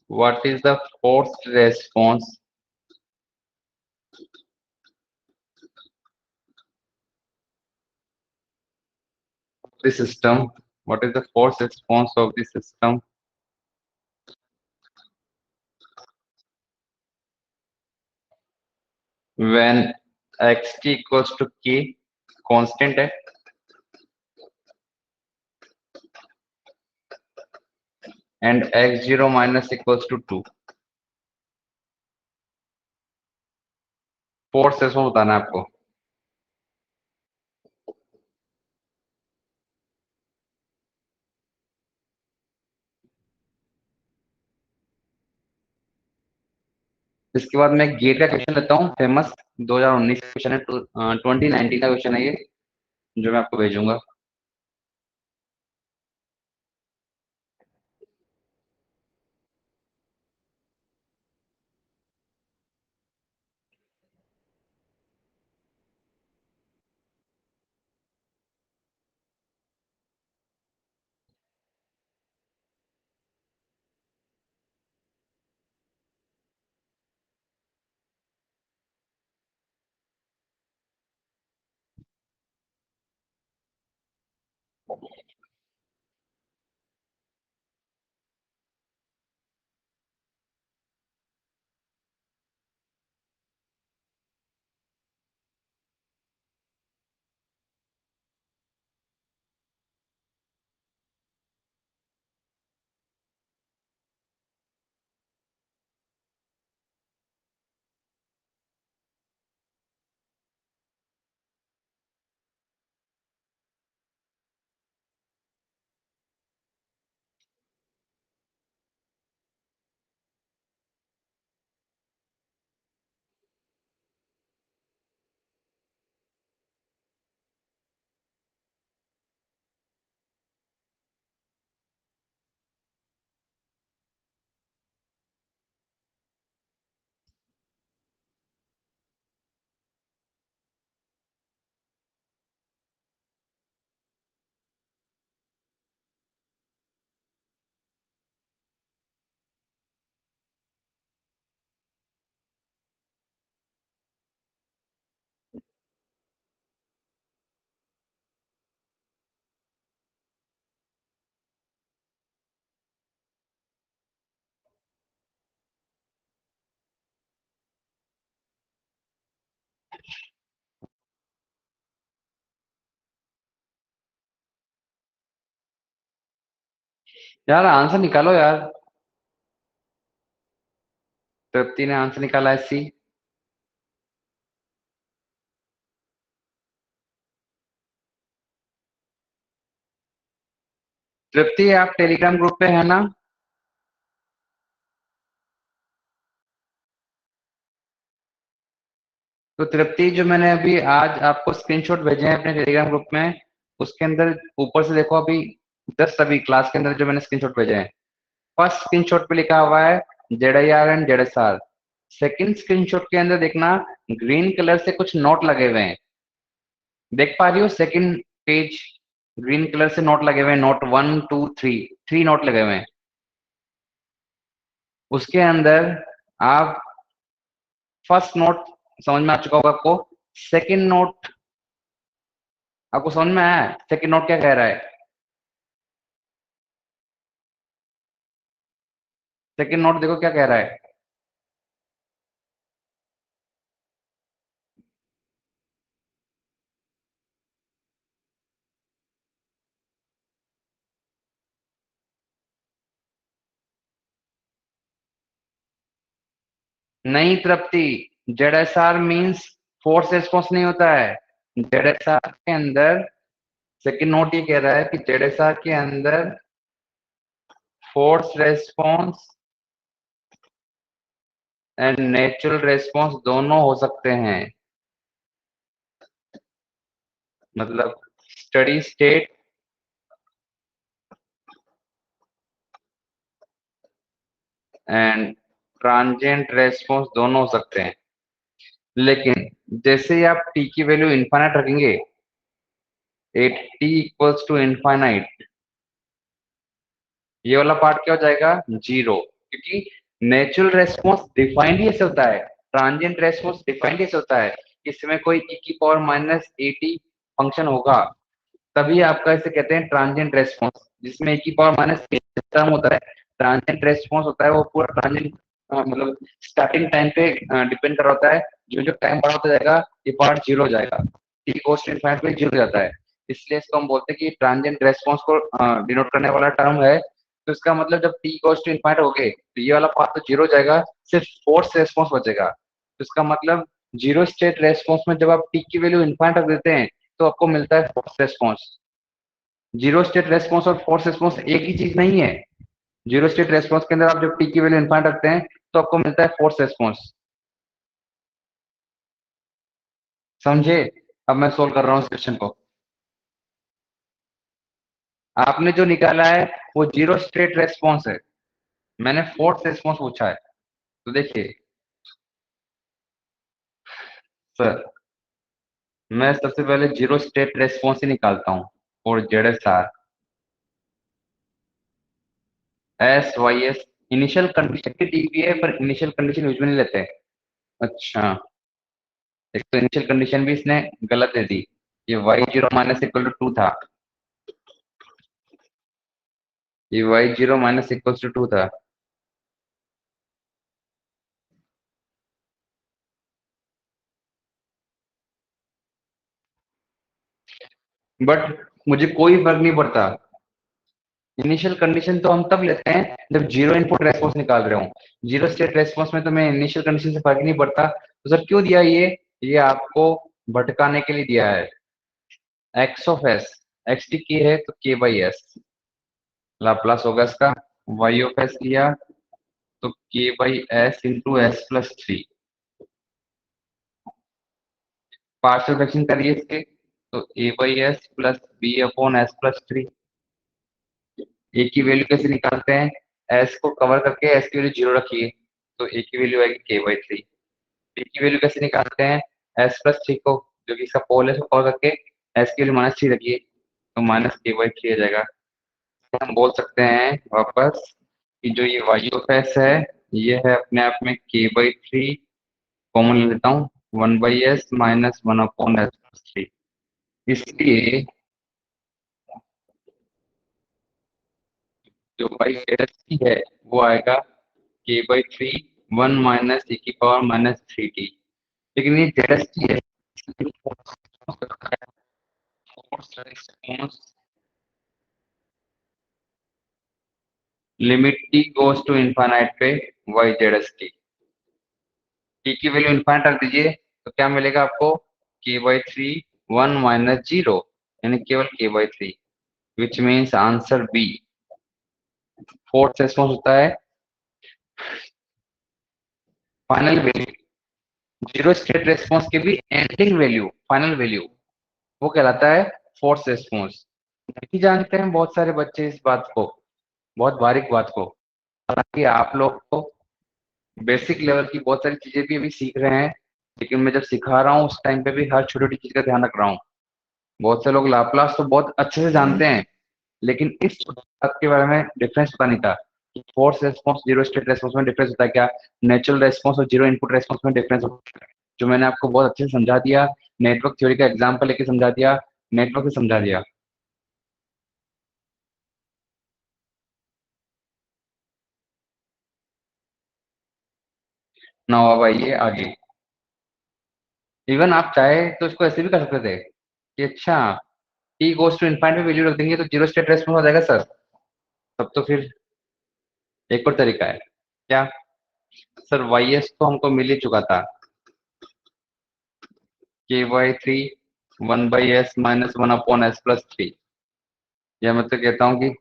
What is the force response of the system? What is the force response of the system when xt equals to k, constant है, and x0 minus equals to 2? Force response बताना है आपको। इसके बाद मैं gate का question लेता हूँ, फेमस 2019 का क्वेश्चन है, 2019 का क्वेश्चन है ये, जो मैं आपको भेजूंगा। यार आंसर निकालो यार। तृप्ति ने आंसर निकाला है सी। तृप्ति आप टेलीग्राम ग्रुप पे है ना? तो तृप्ति, जो मैंने अभी आज आपको स्क्रीनशॉट भेजे हैं अपने टेलीग्राम ग्रुप में, उसके अंदर ऊपर से देखो अभी, जस्ट अभी क्लास के अंदर जो मैंने स्क्रीनशॉट भेजे हैं, फर्स्ट स्क्रीनशॉट पे लिखा हुआ है ZIR and ZSR। Second screenshot के अंदर देखना, ग्रीन कलर से कुछ नोट लगे हुए हैं। देख पा रही हो? सेकंड पेज, ग्रीन कलर से नोट लगे हुए हैं, नोट 1 2 3, 3 नोट लगे हुए हैं। उसके अंदर आप फर्स्ट नोट समझ में आ चुका होगा आपको। सेकंड नोट आपको समझ में आया? सेकंड नोट क्या कह रहा है? सेकंड नोट देखो क्या कह रहा है। नहीं तृप्ति, ZSR मीन्स फोर्स रिस्पॉन्स नहीं होता है। ZSR के अंदर, सेकंड नोट ये कह रहा है कि ZSR के अंदर force response and natural response दोनों हो सकते हैं। मतलब steady state and transient response दोनों हो सकते हैं। लेकिन जैसे ही आप टी की वैल्यू इनफाइनाइट रखेंगे, at t equals to infinite, ये वाला पार्ट क्या हो जाएगा? जीरो। क्योंकि नेचुरल रेस्पॉन्स डिफाइंड ही ऐसे होता है, ट्रांजिएंट रेस्पॉन्स डिफाइंड ऐसे होता है, इसमें कोई e की पावर माइनस एटी फंक्शन होगा, तभी आपका इसे कहते हैं ट्रांजिएंट रेस्पॉन्स, जिसमें e की पावर माइनस टर्म होता है। ट्रांजिएंट रेस्पॉन्स होता है वो पूरा ट्रांजिएंट, मतलब स्टार्टिंग टाइम पे डिपेंड कर रहा होता है। जो जो टाइम बढ़ा होता जाएगा, ये पार्ट जीरो हो जाएगा, टी गोस टू इनफाइनाइट पे जीरो हो जाता है। इसलिए इसको हम बोलते हैं कि ट्रांजिएंट रेस्पॉन्स को डिनोट करने वाला टर्म है। तो इसका मतलब जब टी गोस टू इनफाइनाइट हो गए, तो ये वाला पार्ट तो जीरो हो जाएगा, सिर्फ फोर्स रेस्पॉन्स बचेगा। तो इसका मतलब जीरो स्टेट रेस्पॉन्स में जब आप टी की वैल्यू इनफाइनाइट रख देते हैं, तो आपको मिलता है force response. Zero state response और फोर्स रेस्पॉन्स एक ही चीज नहीं है। जीरो स्टेट रेस्पॉन्स के अंदर आप जब टी की वैल्यू इनफाइनाइट रखते हैं, तो आपको मिलता है फोर्स रेस्पॉन्स। समझे? अब मैं सोल्व कर रहा हूँ इस क्वेश्चन को। आपने जो निकाला है वो जीरो स्टेट रेस्पॉन्स है, मैंने फोर्स रेस्पॉन्स पूछा है। तो देखिए सर, मैं सबसे पहले जीरो स्टेट रेस्पॉन्स ही निकालता हूँ और ZSR SYS इनिशियल कंडीशन दी हुई है, पर इनिशियल कंडीशन यूज में नहीं लेते हैं। अच्छा, एक तो इनिशियल कंडीशन भी इसने गलत दे दी। ये y0 minus equal to two था, ये y0 minus equal to two था। बट मुझे कोई फर्क नहीं पड़ता। इनिशियल कंडीशन तो हम तब लेते हैं जब जीरो इनपुट रेस्पॉन्स निकाल रहे हो। जीरो स्टेट रेस्पॉन्स में तो मैं इनिशियल कंडीशन से फर्क नहीं पड़ता। तो सर क्यों दिया ये आपको भटकाने के लिए दिया है। X of S, x T की है तो के बाई एस, लाप्लास होगा इसका। वाई ऑफ एस लिया तो K by S into S plus three. Partial fraction करिए इसके, तो A by S plus B upon S plus three. A की वैल्यू कैसे निकालते हैं? एस को कवर करके एस की वैल्यू जीरो रखिए, तो ए की वैल्यू आएगी के बाई थ्री। बी की वैल्यू कैसे निकालते हैं? एस प्लस थ्री को, जो कि इसका पोल है, उसको कवर करके एस की वैल्यू माइनस थ्री रखिए, तो माइनस के बाई थ्री आ जाएगा। तो हम बोल सकते हैं वापस कि जो ये वाई ऑफ एस है, ये है अपने आप में के बाई थ्री, कॉमन ले लेता हूँ, one by s minus one upon S plus three. इसलिए जो बाई एस की है वो आएगा k by three, one minus e की पावर माइनस थ्री टी। लेकिन ये जेड एस टी है, limit t goes to infinite पे वाई जेड एस टी की वैल्यू इन्फाइनाइट रख दीजिए तो क्या मिलेगा आपको k/3 1 माइनस जीरो, यानी केवल k/3, which means answer B. Fourth response होता है final value, zero state response के भी एंडिंग वैल्यू फाइनल वैल्यू, वो कहलाता है फोर्स रेस्पॉन्स। नहीं जानते हैं बहुत सारे बच्चे इस बात को, बहुत बारीक बात को। हालांकि आप लोग तो बेसिक लेवल की बहुत सारी चीजें भी अभी सीख रहे हैं, लेकिन मैं जब सिखा रहा हूँ उस टाइम पे भी हर छोटी छोटी चीज का ध्यान रख रहा हूँ। बहुत से लोग लाप्लास तो बहुत अच्छे से जानते हैं, लेकिन इस बात के बारे में डिफरेंस पता नहीं था कि force response zero state response में डिफरेंस होता है क्या, नेचुरल रेस्पॉन्स और जीरो इनपुट रेस्पॉन्स में डिफरेंस होता है, जो मैंने आपको बहुत अच्छे से समझा दिया। नेटवर्क थ्योरी का एग्जाम्पल लेके समझा दिया, नेटवर्क से समझा दिया। ना अब आइए आगे। इवन आप चाहे तो इसको ऐसे भी कर सकते थे कि अच्छा टी गोस टू इनफाइनाइट में वैल्यू रख देंगे तो जीरो स्टेट रेस्पॉन्स हो जाएगा सर। तब तो फिर एक और तरीका है क्या, सर वाई एस तो हमको मिल ही चुका था, k/3 1/s माइनस 1/s+3। या मैं तो कहता हूँ कि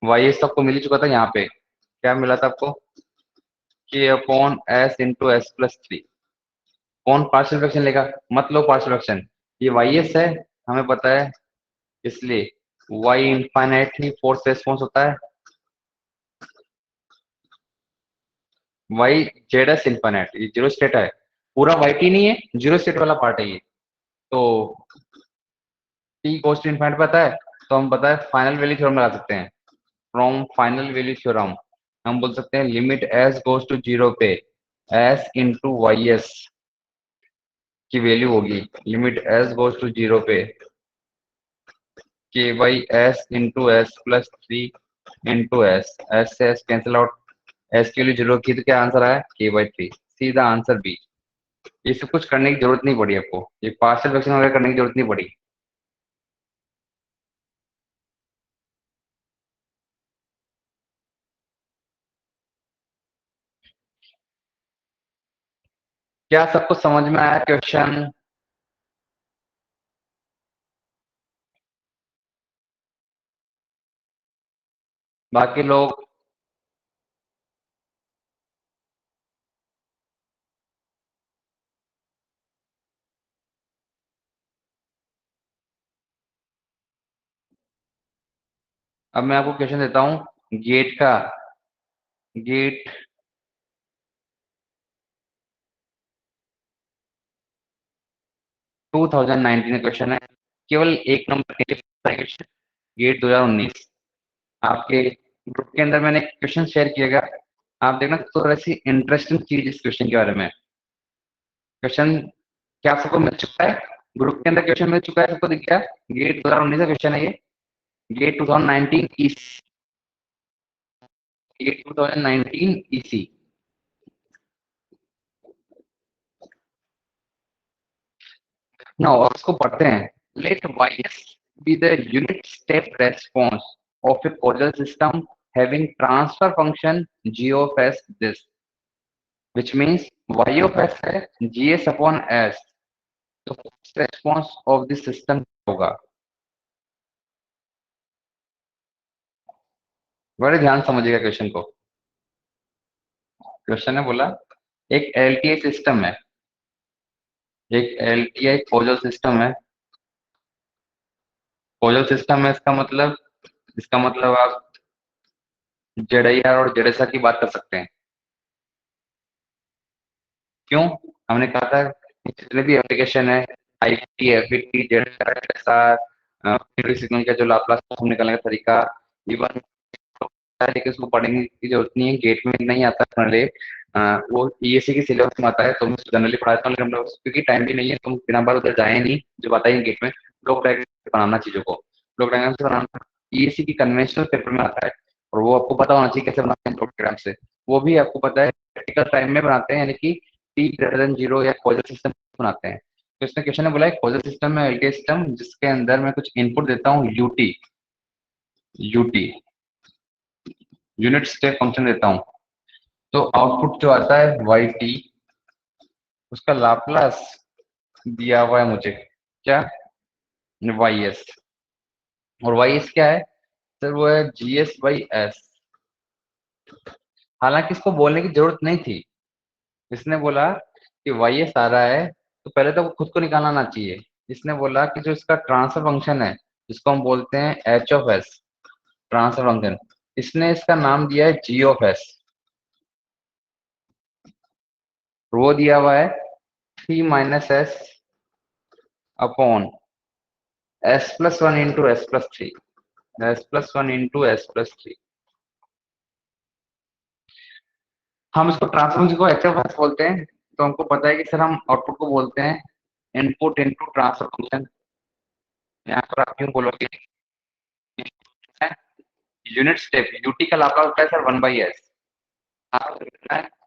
वाई एस तो आपको मिल ही चुका था, यहाँ पे क्या मिला था आपको, k/s × s+3। कौन पार्शियल फ्रैक्शन लेगा, मत लो पार्शियल फ्रैक्शन, ये वाई एस है, हमें पता है, इसलिए वाई इनफाइनाइट ही फोर्स रेस्पॉन्स होता है, वाई जेड एस इनफाइनाइट, ये जीरो स्टेट है, पूरा वाई टी नहीं है, जीरो स्टेट वाला पार्ट है ये। तो टी गोस टू इनफाइनाइट पता है, तो हम पता है फाइनल वैल्यू थ्योरम लगा सकते हैं। फ्रॉम फाइनल वैल्यू थ्योरम हम बोल सकते हैं limit s goes to zero पे एस इंटू वाई एस की वैल्यू होगी, limit s goes to zero पे k/s × s+3 इंटू एस से एस कैंसिल आउट, एस की वैल्यू जीरो की तो क्या आंसर आया k/3, सीधा आंसर बी। ये सब कुछ करने की जरूरत नहीं पड़ी आपको, ये पार्शियल फ्रैक्शन वगैरह करने की जरूरत नहीं पड़ी। क्या सबको समझ में आया क्वेश्चन? बाकी लोग, अब मैं आपको क्वेश्चन देता हूँ गेट का। गेट 2019 का क्वेश्चन है, केवल एक नंबर क्वेश्चन, गेट 2019। आपके ग्रुप के अंदर मैंने क्वेश्चन शेयर किएगा, आप देखना थोड़ा सी इंटरेस्टिंग चीज इस क्वेश्चन के बारे में। क्वेश्चन क्या सबको मिल चुका है? ग्रुप के अंदर क्वेश्चन मिल चुका है, सबको दिख गया? गेट 2019 का क्वेश्चन है ये, गेट 2019 ईसी, गेट 2019 ईसी। ना और उसको पढ़ते हैं। Let y s be the unit step response of a causal system having transfer function g of s this, which means y of s है gs upon s, तो response of this system होगा। बड़े ध्यान समझिएगा क्वेश्चन को। Question ने बोला एक एलटीआई सिस्टम है, एक एलटीआई कॉजल सिस्टम है। कॉजल सिस्टम है इसका मतलब आप जेडआईआर और जेडएसआर की बात कर सकते हैं। क्यों? हमने कहा था कि जितने भी एप्लीकेशन है, आईपी, एफईटी, जेडएसआर, सिग्नल का जो लाप्लास फॉर्म निकालने का तरीका, इवन लेकिन उसको पढ़ने की जरूरत नहीं है, गेट में नहीं आता पहले, वो ईएससी की सिलेबस में आता है, तो मैं जनरली पढ़ाता हूँ, लेकिन हम लोग क्योंकि टाइम भी नहीं है, तुम बिना बार उधर जाए नहीं, जो बताइए गेट में ब्लॉक डायग्राम बनाना चीजों को, ब्लॉक डायग्राम से बनाना ईएससी की कन्वेंशनल पेपर में आता है, और वो आपको पता होना चाहिए कैसे बनाते हैं ब्लॉक डायग्राम से। वो भी आपको पता है प्रैक्टिकल टाइम में बनाते हैं, यानी कि टी ग्रेटर देन 0 या क्लोजर सिस्टम बनाते हैं। तो इसमें क्वेश्चन ने बोला है क्लोजर सिस्टम में एलटी सिस्टम जिसके अंदर मैं कुछ इनपुट देता हूँ UT, UT unit step function देता हूँ, तो आउटपुट जो आता है वाई टी, उसका लाप्लास दिया हुआ है मुझे क्या, वाई एस। और वाई एस क्या है सर, वो है जी एस बाई एस। हालांकि इसको बोलने की जरूरत नहीं थी, इसने बोला कि वाई एस आ रहा है तो पहले तो खुद को निकालना आना चाहिए। इसने बोला कि जो इसका ट्रांसफर फंक्शन है जिसको हम बोलते हैं H of S, transfer function, इसने इसका नाम दिया है जी ऑफ एस। वो दिया हुआ है three minus S upon S plus one into S plus three, S plus one into S plus three. हम इसको ट्रांसफर फंक्शन को एच ऑफ एस बोलते हैं, तो हमको पता है कि सर हम आउटपुट को बोलते हैं इनपुट इंटू ट्रांसफर फंक्शन। यहाँ पर आप क्यों बोलोगे, यूनिट स्टेप यूटी का लाप्लास होता है sir one by s,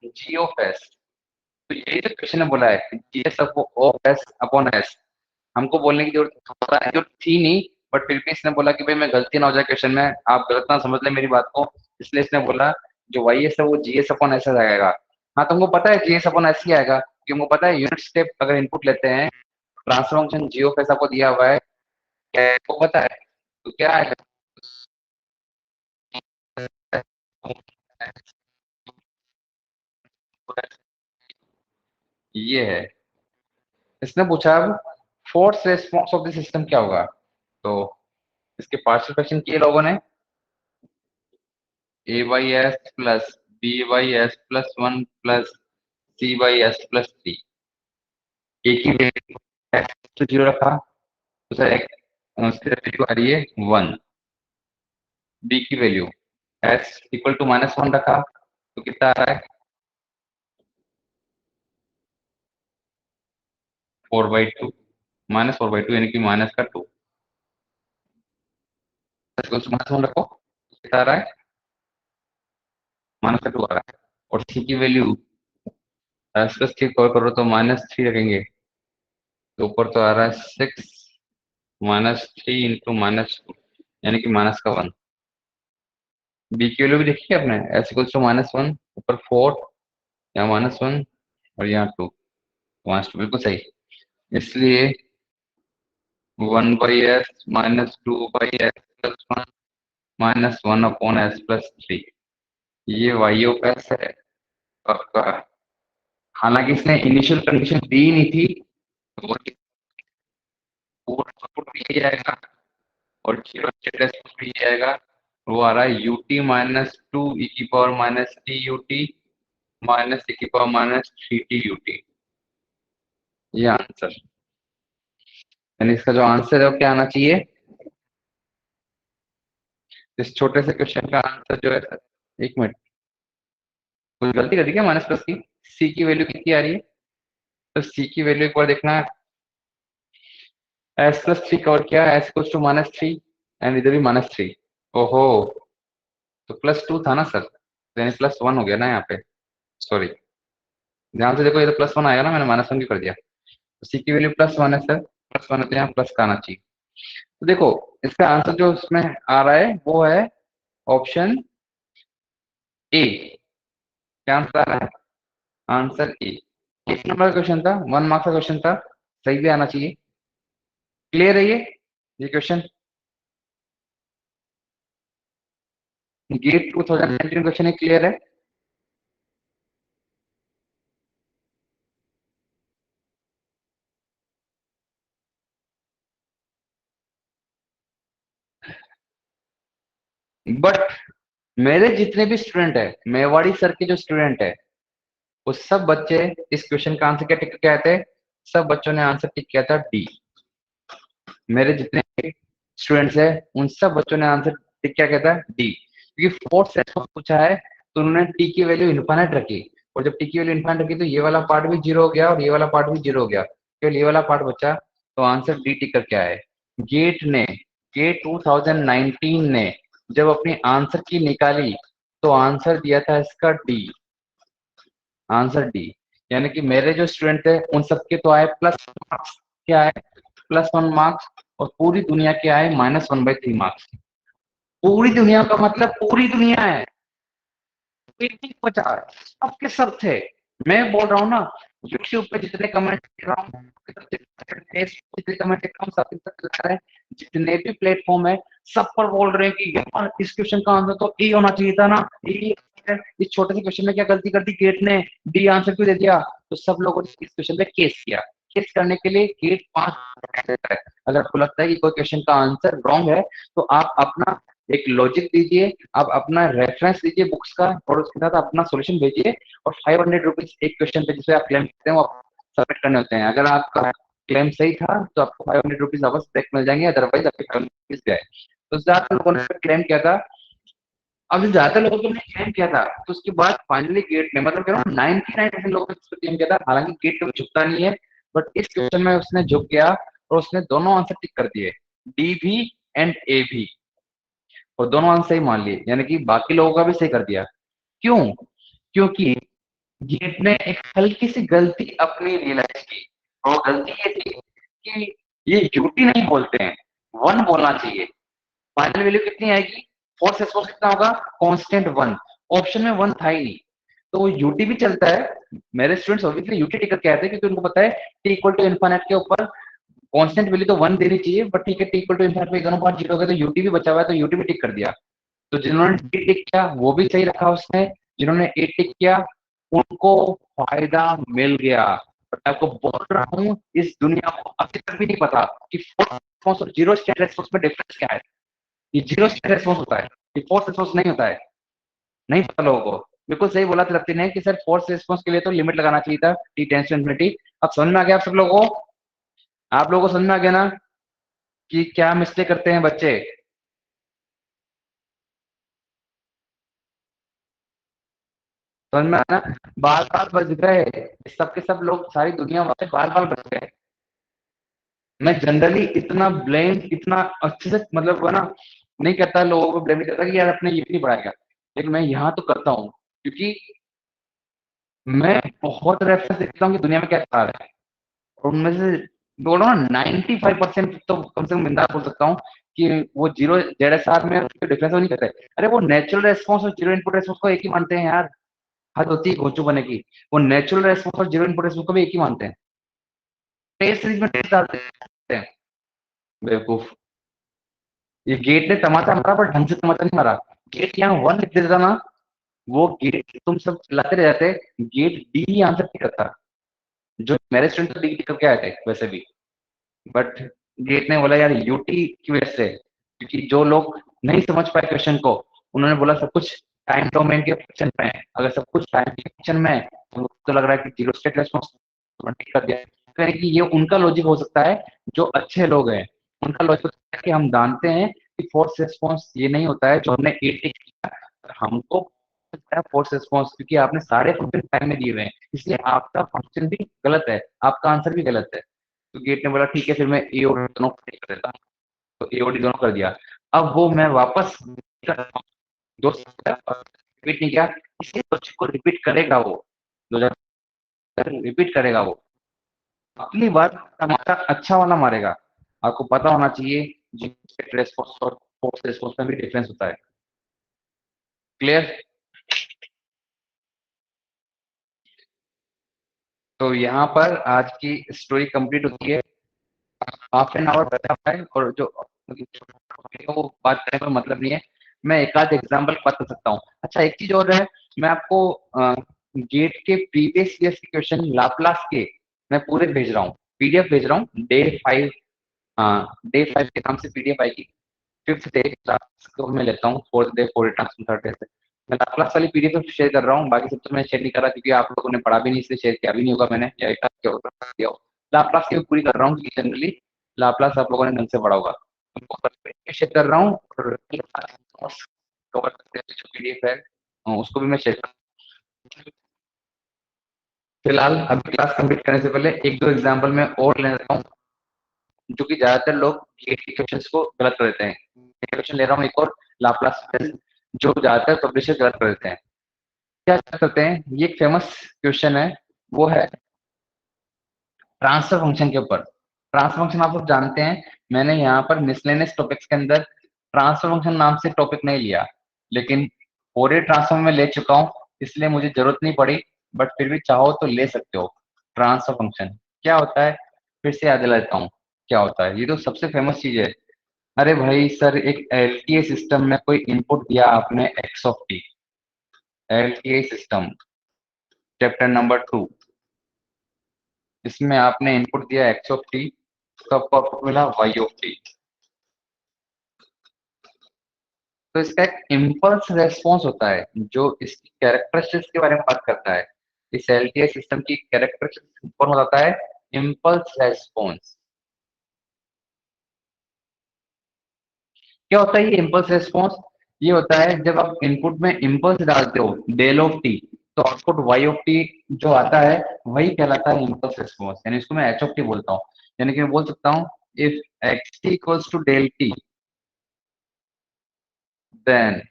G of s. तो यही तो क्वेश्चन ने बोला है G s of S upon s. हमको बोलने की जरूरत थी नहीं, बट फिर भी इसने बोला कि भाई मैं गलती ना हो जाए क्वेश्चन में, आप गलत ना समझ ले मेरी बात को, इसलिए इसने बोला जो वाई एस है वो जी एस अपॉन एस आएगा। हाँ तुमको पता है जी एस अपॉन एस ही आएगा, क्योंकि हमको पता है यूनिट स्टेप अगर इनपुट लेते हैं transfer function G of s आपको दिया हुआ है, वो पता है तो क्या आएगा, ये है। इसने पूछा अब force response of the system क्या होगा, तो इसके पार्शियल फ्रैक्शन किए लोगों ने, A by S plus B by S plus one plus C by S plus three. A की वैल्यू एक्स तो जीरो रखा, तो सर उसकी वैल्यू आ रही है वन। बी की value x equal to minus one रखा, तो कितना आ रहा है four by two, minus four by two यानी कि माइनस का two, equal to minus one रखो, तो कितना आ रहा है माइनस का टू आ रहा है। और सी की value x plus three call करो तो माइनस थ्री रखेंगे, तो ऊपर तो आ रहा है six minus three into minus two यानी कि माइनस का वन। बी की वैल्यू भी देखी है आपने, s equals to minus one, ऊपर फोर, यहाँ माइनस वन और यहाँ टू, माइनस टू बिल्कुल सही। इसलिए one by s minus two by S plus one minus one upon S plus three, ये वाई ऑफ एस है आपका। हालांकि इसने इनिशियल कंडीशन दी नहीं थी, तो वो आउटपुट भी यही आएगा और जीरो स्टेटस भी यही आएगा। वो आ रहा है यूटी माइनस टू ई की power minus T UT minus E की power minus three T UT, ये आंसर। यानी इसका जो आंसर है वो क्या आना चाहिए, इस छोटे से क्वेश्चन का आंसर जो है, एक मिनट कुछ गलती कर दी क्या माइनस प्लस की, सी की वैल्यू कितनी आ रही है, तो सी की वैल्यू एक बार देखना है, एस प्लस थ्री कवर किया, s equals to minus three and इधर भी माइनस थ्री। ओहो, तो प्लस टू था ना सर, तो यानी प्लस वन हो गया ना यहाँ पे, सॉरी ध्यान से देखो, ये तो प्लस वन आएगा ना, मैंने माइनस वन क्यों कर दिया, तो सी की वैल्यू प्लस वन है सर, प्लस वन है तो यहाँ प्लस का आना चाहिए। तो देखो इसका आंसर जो इसमें आ रहा है वो है ऑप्शन ए। क्या आंसर आ रहा है, आंसर ए। किस नंबर का क्वेश्चन था, वन मार्क्स का क्वेश्चन था, सही भी आना चाहिए। क्लियर है ये क्वेश्चन, गेट 2019 क्वेश्चन है, क्लियर है। बट मेरे जितने भी स्टूडेंट है, मेवाड़ी सर के जो स्टूडेंट है, वो सब बच्चे इस क्वेश्चन का आंसर क्या टिक किया थे, सब बच्चों ने आंसर टिक किया था डी। मेरे जितने स्टूडेंट्स है उन सब बच्चों ने आंसर टिक क्या कहता है डी, क्योंकि फोर्थ सेट को पूछा है तो उन्होंने टी की वैल्यू इन्फाइनाइट रखी, और जब टी की वैल्यू इन्फाइनाइट रखी तो ये वाला पार्ट भी जीरो हो गया और ये वाला पार्ट भी जीरो हो गया, केवल ये वाला पार्ट बचा, तो आंसर डी टिक करके आया है। गेट ने, गेट 2019 ने जब अपनी आंसर की निकाली तो आंसर दिया था इसका डी, आंसर डी। यानी कि मेरे जो स्टूडेंट थे उन सबके तो आए प्लस मार्क्स, क्या आए +1 मार्क्स, और पूरी दुनिया के आए -1/3 मार्क्स। पूरी दुनिया का मतलब पूरी दुनिया है, कोई नहीं बचा, सबके सब थे। मैं बोल रहा हूँ ना, यूट्यूब पे जितने कमेंट कर रहा हूँ, जितने कमेंट कर रहा हूँ, सब तक लगा रहे हैं, जितने भी प्लेटफॉर्म है सब पर बोल रहे हैं कि यार इस क्वेश्चन का आंसर तो ए होना चाहिए था ना, ए। इस छोटे से क्वेश्चन में क्या गलती कर दी गेट ने, डी आंसर क्यों दे दिया? तो सब लोगों ने इस क्वेश्चन पे केस किया। केस करने के लिए गेट 5 देता है। अगर आपको लगता है कि कोई क्वेश्चन का आंसर रॉन्ग है तो आप अपना एक लॉजिक दीजिए, आप अपना रेफरेंस दीजिए बुक्स का, और उसके साथ अपना सॉल्यूशन भेजिए, और 500 रुपीज एक क्वेश्चन पे जिसे आप क्लेम करते हैं वो सबमिट करने होते हैं। अगर आपका क्लेम सही था तो आपको 500 रुपीज वापस बैक मिल जाएंगे, अदरवाइज आपके 500 रुपीज गए। तो ज्यादातर लोगों ने क्लेम किया था। अब ज्यादा लोगों ने क्लेम किया था तो उसके बाद फाइनली गेट ने, मतलब कह रहा हूँ 99% लोगों ने क्लेम किया था, हालांकि गेट कभी झुकता नहीं है, बट इस क्वेश्चन में उसने झुक गया और उसने दोनों आंसर टिक कर दिए, डी भी एंड ए भी, और दोनों आंसर सही मान लिए, यानी कि बाकी लोगों का भी सही कर दिया। क्यों? क्योंकि गेट ने एक हल्की सी गलती अपनी रियलाइज की, और गलती ये थी कि ये यूटी नहीं बोलते हैं, 1 बोलना चाहिए। फाइनल वैल्यू कितनी आएगी? फोर्स रिस्पॉन्स कितना होगा? कांस्टेंट 1। ऑप्शन में 1 था ही नहीं, तो वो यूटी भी चलता है। मेरे स्टूडेंट्स ऑब्वियसली यूटी टिक करके आते हैं, क्योंकि उनको पता है टी इक्वल टू इन्फिनिट के ऊपर कांस्टेंट वैल्यू तो 1 देनी चाहिए, बट ठीक है टी इक्वल टू इन्फिनिट में दोनों पार्ट 0 हो गए, तो यूटी भी बचा हुआ है, तो यूटी भी टिक कर दिया। तो जिन्होंने डी टिक किया वो भी सही रखा उसने, जिन्होंने ए टिक किया उनको फायदा मिल गया। बट मैं आपको बोल रहा हूँ इस दुनिया को अभी तक भी नहीं पता कि फोर्स रिस्पॉन्स और जीरो स्टेट रिस्पॉन्स में डिफरेंस क्या है। ये जीरो स्टेट रिस्पॉन्स होता है, ये फोर्स रिस्पॉन्स नहीं होता है। नहीं पता लोगों को। बिल्कुल सही बोला तृप्ति ने कि सर फोर्स रिस्पॉन्स के लिए तो लिमिट लगाना चाहिए था, टी टेंस टू इन्फिनिटी। अब समझ में आ गया आप सब लोगों को? आप लोगों को समझ में आ गया ना कि क्या मिस्टेक करते हैं बच्चे? समझ में आना, बार बार बज गए, सबके सब लोग सारी दुनिया वाले बार बार बज गए। मैं जनरली इतना ब्लेम इतना अच्छे से मतलब वो ना नहीं करता, लोगों को ब्लेम नहीं करता कि यार अपने ये नहीं पढ़ाएगा, लेकिन मैं यहाँ तो करता हूँ, क्योंकि मैं बहुत रेफरेंस देखता हूँ कि दुनिया में क्या चल रहा है, और उनमें से बोलो ना 95% तो कम से कम बिंदास बोल सकता हूँ कि वो जीरो जेड में उसके डिफरेंस नहीं करते। अरे वो नेचुरल रेस्पॉन्स और जीरो इनपुट रेस्पॉन्स को एक ही मानते हैं यार, हद होती है घोंचू बने की। वो नेचुरल रेस्पॉन्स और जीरो इनपुट रेस्पॉन्स को भी एक ही मानते हैं, टेस्ट सीरीज में टेस्ट डालते हैं। बेवकूफ, ये गेट ने तमाचा मारा पर ढंग से तमाचा नहीं मारा। गेट यहाँ 1 लिख देता ना, वो गेट तुम सब लाते रह जाते, गेट डी ही आंसर नहीं करता। जो मेरे स्टूडेंट तो डी करके आए थे वैसे भी, बट गेट ने बोला यार यूटी की वजह से, क्योंकि जो लोग नहीं समझ पाए क्वेश्चन को, उन्होंने बोला सब कुछ टाइम डोमेन के फंक्शन में है, अगर सब कुछ टाइम के फंक्शन में है तो लग रहा है कि जीरो स्टेट रेस्पॉन्स कर दिया। तो यानी कि ये उनका लॉजिक हो सकता है, जो अच्छे लोग हैं उनका लॉजिक हो सकता है कि हम जानते हैं कि फोर्स रिस्पॉन्स ये नहीं होता है जो हमने ए टिक किया, हमको फोर्स रिस्पॉन्स, क्योंकि आपने सारे फंक्शन टाइम में दिए हुए हैं, इसलिए आपका फंक्शन भी गलत है, आपका आंसर भी गलत है। तो गेट ने बोला ठीक है फिर मैं एओडी दोनों कर देता हूँ, तो एओडी दोनों कर दिया। अब वो मैं वापस दोस्त रिपीट नहीं किया, इसी क्वेश्चन को रिपीट करेगा वो, 2000 रिपीट करेगा वो, अगली बार टमाटर अच्छा वाला मारेगा। आपको पता होना चाहिए रेस्पॉन्स और फोर्स रेस्पॉन्स में भी डिफरेंस होता है। क्लियर? तो यहाँ पर आज की स्टोरी कंप्लीट होती है। ½ आवर बचा है, और जो वो बात करने का मतलब नहीं है, मैं एक आध एग्जाम्पल बता सकता हूँ। अच्छा एक चीज और है, मैं आपको गेट के प्रीवियस ईयर के क्वेश्चन लाप्लास के मैं पूरे भेज रहा हूँ, पीडीएफ भेज रहा हूँ डे 5। हाँ डे 5 के नाम से पीडीएफ आएगी। 5th डे क्लास को मैं लेता हूँ, 4th day 4 return 3rd day से मैं लाप्लास वाली पीडीएफ शेयर कर रहा हूँ। बाकी सब तो मैं शेयर नहीं कर रहा, क्योंकि आप लोगों ने पढ़ा भी नहीं, इसलिए शेयर किया भी नहीं होगा मैंने, या एक आध किया हो। लाप्लास की पूरी कर रहा हूँ, क्योंकि जनरली लाप्लास आप लोगों ने ढंग से पढ़ा होगा। शेयर कर रहा हूँ, और कवर जो पीडीएफ है उसको भी मैं शेयर कर। फिलहाल अभी क्लास कंप्लीट करने से पहले एक दो एग्जाम्पल में और ले लेता हूँ, जो कि ज्यादातर लोग गेट के क्वेश्चंस को गलत कर देते हैं। क्वेश्चन ले रहा हूँ एक और लाप्लास, जो ज्यादातर पब्लिशर गलत कर देते हैं। क्या करते हैं, ये एक फेमस क्वेश्चन है, वो है ट्रांसफर फंक्शन के ऊपर। ट्रांसफर फंक्शन आप लोग जानते हैं, मैंने यहाँ पर मिसलेनियस टॉपिक्स के अंदर ट्रांसफर फंक्शन नाम से टॉपिक नहीं लिया, लेकिन फोरियर ट्रांसफॉर्म में ले चुका हूँ, इसलिए मुझे जरूरत नहीं पड़ी, बट फिर भी चाहो तो ले सकते हो। ट्रांसफर फंक्शन क्या होता है, फिर से याद दिला देता हूँ क्या होता है। ये तो सबसे फेमस चीज है। अरे भाई सर, एक एलटीए सिस्टम में कोई इनपुट दिया आपने x of T, LTA system chapter number 2, इसमें आपने इनपुट दिया एक्स ऑफ टी, तो आपको आउटपुट मिला वाई ऑफ टी। तो इसका एक इम्पल्स रेस्पॉन्स होता है जो इसकी कैरेक्टरिस्टिक्स के बारे में बात करता है। इस एलटीए सिस्टम की कैरेक्टरिस्टिक्स कौन बताता है, इम्पल्स रेस्पॉन्स। क्या होता है ये इम्पल्स रेस्पॉन्स, ये होता है जब आप इनपुट में इम्पल्स डालते हो डेल ऑफ टी, तो आउटपुट वाई ऑफ टी जो आता है वही कहलाता है इम्पल्स रेस्पॉन्स, यानी इसको मैं एच ऑफ टी बोलता हूँ। यानी कि मैं बोल सकता हूँ if x t equals to del t, then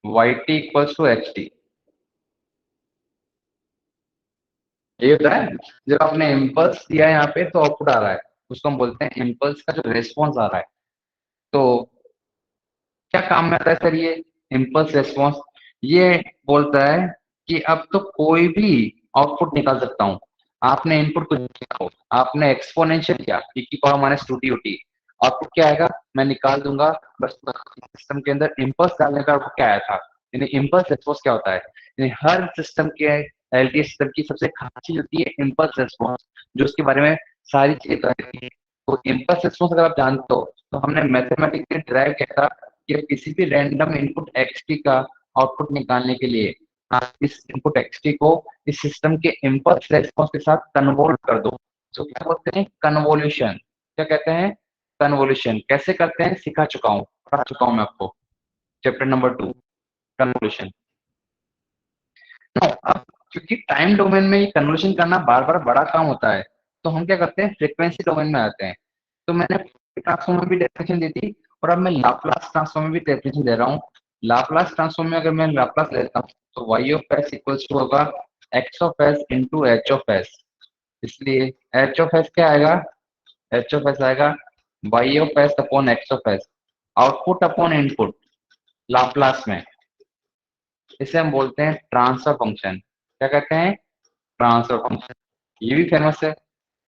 y t equals to h t. ये होता है जब आपने इम्पल्स दिया है यहाँ पे तो आउटपुट आ रहा है, उसको हम बोलते हैं इम्पल्स का जो रेस्पॉन्स आ रहा है। तो क्या काम में आता है सर ये इम्पल्स रेस्पॉन्स, ये बोलता है कि अब तो कोई भी आउटपुट निकाल सकता हूँ। आपने इनपुट कुछ दिया हो, आपने एक्सपोनेंशियल किया e की पावर माइनस 2t आउटपुट क्या आएगा मैं निकाल दूंगा। बस सिस्टम के अंदर इम्पल्स डालने का आउटपुट क्या आया था। यानी इम्पल्स रेस्पॉन्स क्या होता है, यानी हर सिस्टम के एलटीए सिस्टम की सबसे खास चीज होती है इम्पल्स रेस्पॉन्स, जो उसके बारे में सारी चीजें बताती है। तो इम्पल्स रेस्पॉन्स अगर आप जानते हो तो हमने मैथमेटिकली ड्राइव किया था कि किसी भी रैंडम इनपुट एक्सटी का आउटपुट निकालने के लिए आप इस इनपुट एक्सटी को इस सिस्टम के इम्पल्स रेस्पॉन्स के साथ कन्वोल्व कर दो। तो क्या बोलते हैं कन्वोल्यूशन, क्या कहते हैं कन्वोल्यूशन, कैसे करते हैं सिखा चुका हूँ, पढ़ा चुका हूँ मैं आपको चैप्टर नंबर 2 कन्वोल्यूशन। अब क्योंकि टाइम डोमेन में ये कन्वोल्यूशन करना बार बार बड़ा काम होता है, तो हम क्या करते हैं फ्रीक्वेंसी डोमेन में आते हैं। तो मैंने ट्रांसफॉर्म में भी डेफिनेशन दी थी, और अब मैं लाप्लास ट्रांसफॉर्म में भी डेफिनेशन दे रहा हूँ। लाप्लास ट्रांसफॉर्म में अगर मैं लाप्लास लेता हूँ तो Y of S equals to होगा X of S into H of S. इसलिए एच ऑफ एस क्या आएगा, एच ऑफ एस आएगा Y of S upon x of S, output upon input Laplace में। इसे हम बोलते हैं ट्रांसफर फंक्शन। क्या कहते हैं, ट्रांसफर फंक्शन। ये भी फेमस है,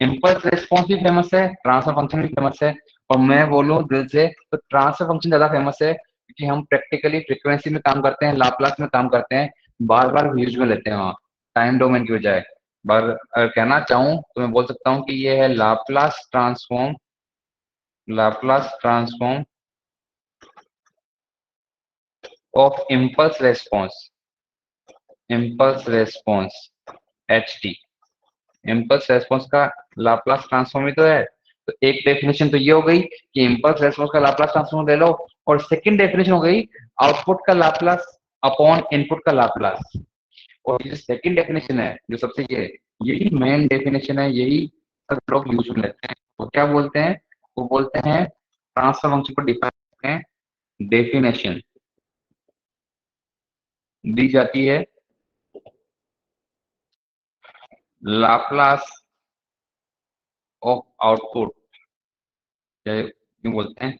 इम्पल्स रिस्पॉन्स भी फेमस है, ट्रांसफर फंक्शन भी फेमस है। और मैं बोलूं दिल से तो ट्रांसफर फंक्शन ज्यादा फेमस है, क्योंकि हम प्रैक्टिकली फ्रीक्वेंसी में काम करते हैं, लाप्लास में काम करते हैं, बार बार यूज में लेते हैं वहाँ टाइम डोमेन की बजाय। पर अगर कहना चाहूँ तो मैं बोल सकता हूँ कि ये है Laplace transform, Laplace transform of impulse response, impulse response H T. Impulse response का लाप्लास ट्रांसफॉर्म ही तो है। तो एक डेफिनेशन तो ये हो गई कि इम्पल्स रेस्पॉन्स का लाप्लास ट्रांसफॉर्म ले लो, और सेकंड डेफिनेशन हो गई आउटपुट का लाप्लास अपॉन इनपुट का लाप्लास। और ये सेकंड डेफिनेशन है जो सबसे ये यही मेन डेफिनेशन है, यही सब लोग यूज में लेते हैं। वो क्या बोलते हैं, वो बोलते हैं ट्रांसफर फंक्शन को डिफाइन करते हैं, डेफिनेशन दी जाती है लाप्लास ऑफ आउटपुट, क्यों बोलते हैं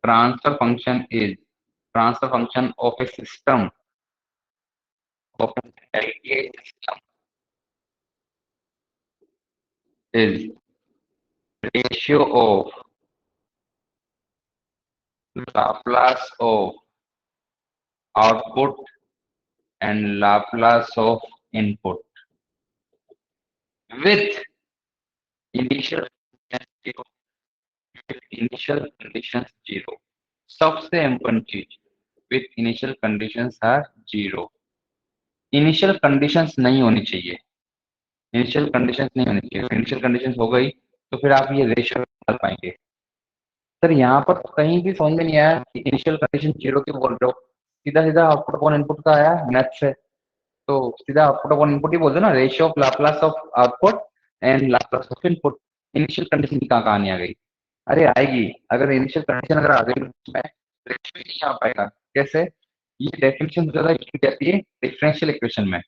transfer function is, transfer function of a system of an LTI system is ratio of Laplace of output and Laplace of input with initial zero, with initial conditions zero. सबसे important चीज with initial conditions are zero. Initial conditions नहीं होनी चाहिए, initial conditions नहीं होनी चाहिए। Initial conditions हो गई तो फिर आप ये रेशियो निकाल पाएंगे। सर यहाँ पर तो कहीं भी समझ में नहीं आया कि इनिशियल कंडीशन जीरो क्यों बोल रहे हो, सीधा सीधा आउटपुट अपॉन इनपुट का आया मैथ से, तो सीधा आउटपुट अपॉन इनपुट ही बोल दो ना, ratio of Laplace of output and Laplace of input. Initial condition की कहाँ कहानी आ गई, अरे आएगी, अगर इनिशियल कंडीशन अगर आ गई तो रेशियो ही नहीं आ पाएगा। कैसे, ये डेफिनेशन ज्यादा यूज की जाती है डिफरेंशियल इक्वेशन में।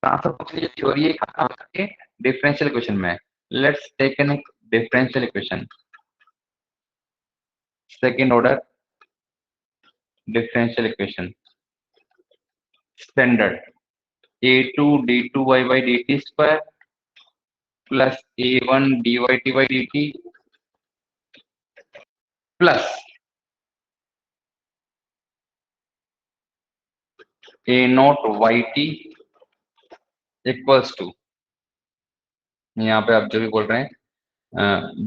ट्रांसफर फंक्शन की थ्योरी है कहाँ के डिफरेंशियल इक्वेशन में। Let's take an differential equation, second order differential equation standard a2 d2y by dt square plus a1 dy by dt plus a naught yt equals to, यहाँ पे आप जो भी बोल रहे हैं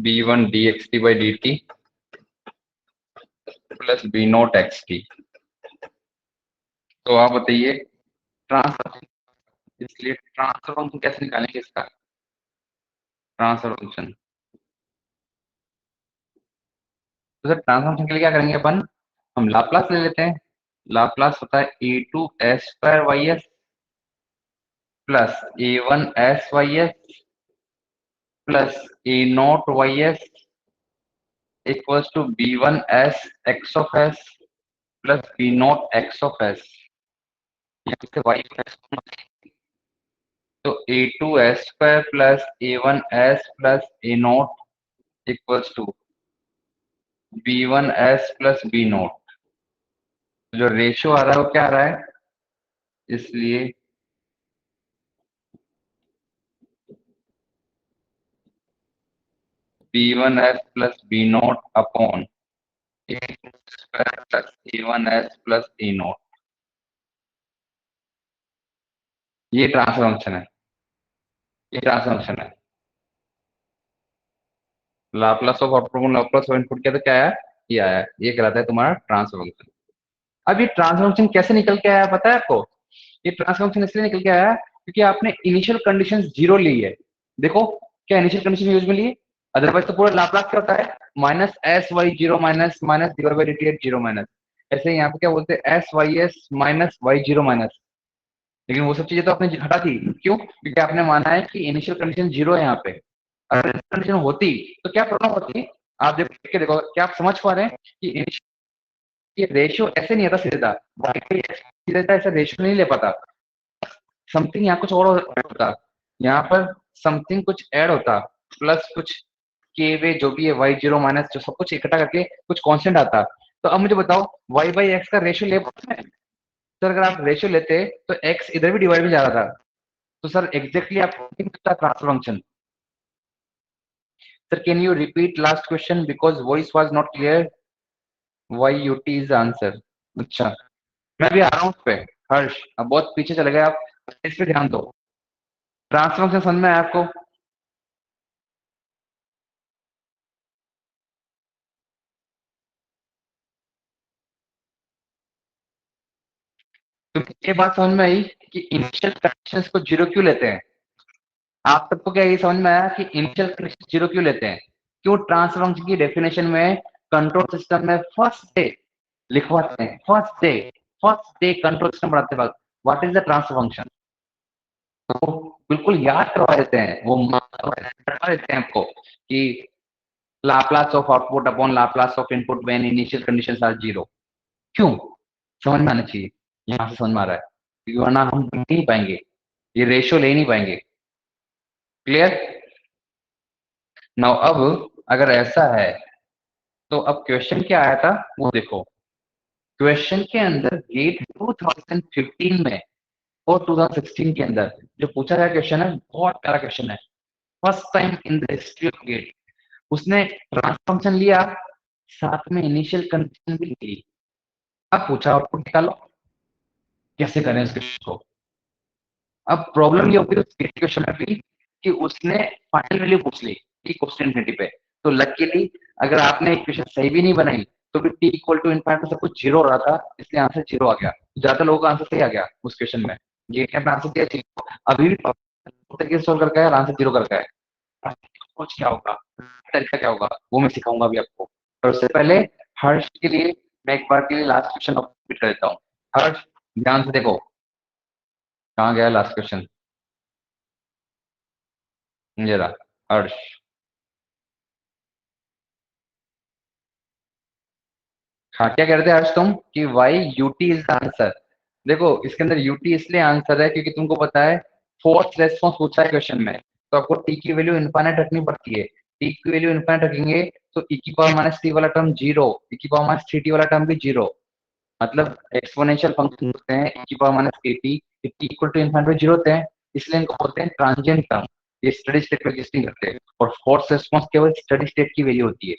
b1 dxt by dt plus b not xt। तो आप बताइए ट्रांसफर, इसलिए ट्रांसफर फंक्शन कैसे निकालेंगे इसका, ट्रांसफर फंक्शन। तो सर ट्रांसफर फंक्शन के लिए क्या करेंगे अपन, हम लाप्लास ले लेते हैं। लाप्लास होता है A two S square Y S plus A one S Y S plus A not Y S equals to B one S X of S plus B not X of S. यहाँ से Y तो A two S square plus A one S plus A not equals to B one S plus B not. जो ratio आ रहा है वो क्या आ रहा है, इसलिए B one S plus B naught upon a square plus A one S plus A naught. ये ट्रांसफर फंक्शन है, ये ट्रांसफर फंक्शन है। Laplace of output Laplace of input क्या, तो क्या आया, ये आया, ये कहलाता है तुम्हारा ट्रांसफर फंक्शन। अब ये ट्रांसफर फंक्शन कैसे निकल के आया पता है आपको, ये ट्रांसफर फंक्शन इसलिए निकल के आया क्योंकि आपने इनिशियल कंडीशन जीरो ली है। देखो क्या इनिशियल कंडीशन यूज में ली है, अदरवाइज तो पूरा लाप्लास क्या होता है, minus s Y zero minus minus divide by D t at zero minus. ऐसे यहाँ पे क्या बोलते हैं s Y s minus Y zero minus. लेकिन वो सब चीजें तो आपने हटा दी, क्यों, क्योंकि आपने माना है कि इनिशियल कंडीशन जीरो है यहाँ पे। अगर कंडीशन होती तो क्या प्रॉब्लम होती, आप देख के देखो, क्या आप समझ पा रहे हैं कि ये रेशियो ऐसे नहीं आता सीधा, सीधा ऐसा रेशियो नहीं ले पाता, समथिंग यहाँ कुछ और होता, यहाँ पर समथिंग कुछ ऐड होता, प्लस कुछ के वे जो भी है वाई जीरो माइनस जो सब कुछ इकट्ठा करके कुछ कांस्टेंट आता। तो अब मुझे बताओ वाई बाई एक्स का रेशियो ले पाते हैं, तो अगर आप रेशियो लेते तो एक्स इधर भी डिवाइड में जा रहा था। तो सर एग्जैक्टली आप transfer function. Sir can you repeat last question because voice was not clear, why U T is answer. अच्छा मैं भी आ रहा हूँ उस पे, हर्ष अब बहुत पीछे चले गए आप, इस पे ध्यान दो। ट्रांसफर फंक्शन समझ में आया आपको, तो ये बात समझ में आई कि इनिशियल कंडीशंस को जीरो क्यों लेते हैं। आप सबको क्या ये समझ में आया कि इनिशियल कंडीशन जीरो क्यों लेते हैं, क्यों ट्रांसफर फंक्शन की डेफिनेशन में कंट्रोल सिस्टम में फर्स्ट डे लिखवाते हैं, फर्स्ट डे कंट्रोल सिस्टम बनाते वक्त what is the transfer function, तो बिल्कुल याद करवा देते हैं, वो करवा देते हैं आपको कि Laplace of output upon Laplace of input when initial conditions are zero. क्यों, समझ में आना चाहिए, यहाँ से समझ में आ रहा है, क्योंकि वरना हम नहीं पाएंगे, ये रेशियो ले नहीं पाएंगे। क्लियर। नाउ अब अगर ऐसा है तो अब क्वेश्चन क्या आया था वो देखो। क्वेश्चन के अंदर गेट 2015 में और 2016 के अंदर जो पूछा गया क्वेश्चन है बहुत प्यारा क्वेश्चन है, first time in the history of GATE. उसने ट्रांसफर फंक्शन लिया, साथ में इनिशियल कंडीशन भी ली। अब पूछा आउटपुट निकालो, कैसे करें इस क्वेश्चन को। अब प्रॉब्लम ये होगी उस क्वेश्चन में भी कि उसने फाइनल वैल्यू पूछ ली टी क्वेश्चन इन्फिनिटी पे। तो लकीली अगर आपने इक्वेशन सही भी नहीं बनाई तो भी टी इक्वल टू इनफाइनाइट सब कुछ जीरो हो रहा था, इसलिए आंसर जीरो आ गया। ज्यादा लोगों का आंसर सही आ गया उस क्वेश्चन में, ये अपना आंसर दिया जीरो, अभी भी तरीके से सोल्व करके आया, आंसर जीरो करके आया। कुछ क्या होगा, तरीका क्या होगा वो मैं सिखाऊंगा अभी आपको, पर उससे पहले हर्ष के लिए मैं एक बार के लिए लास्ट क्वेश्चन रिपीट कर देता हूँ। हर्ष ध्यान से देखो, कहाँ गया लास्ट क्वेश्चन, जरा हर्ष। हाँ क्या कह रहे थे हर्ष तुम कि y u t is the answer. देखो इसके अंदर यूटी इसलिए आंसर है क्योंकि तुमको पता है फोर्स रेस्पॉन्स पूछा है क्वेश्चन में, तो आपको टी की वैल्यू इनफाइनाइट रखनी पड़ती है। टी की वैल्यू इनफाइनाइट रखेंगे तो ई की पावर माइनस टी वाला टर्म जीरो, ई की पावर माइनस थ्री टी वाला टर्म भी जीरो। मतलब एक्सपोनेंशियल फंक्शन होते हैं e की power minus k t equal to infinite zero होते हैं, इसलिए इनको बोलते हैं ट्रांजिएंट टर्म। ये स्टडी स्टेट में एग्जिस्ट नहीं करते, और फोर्स रिस्पॉन्स केवल स्टडी स्टेट की वैल्यू होती है।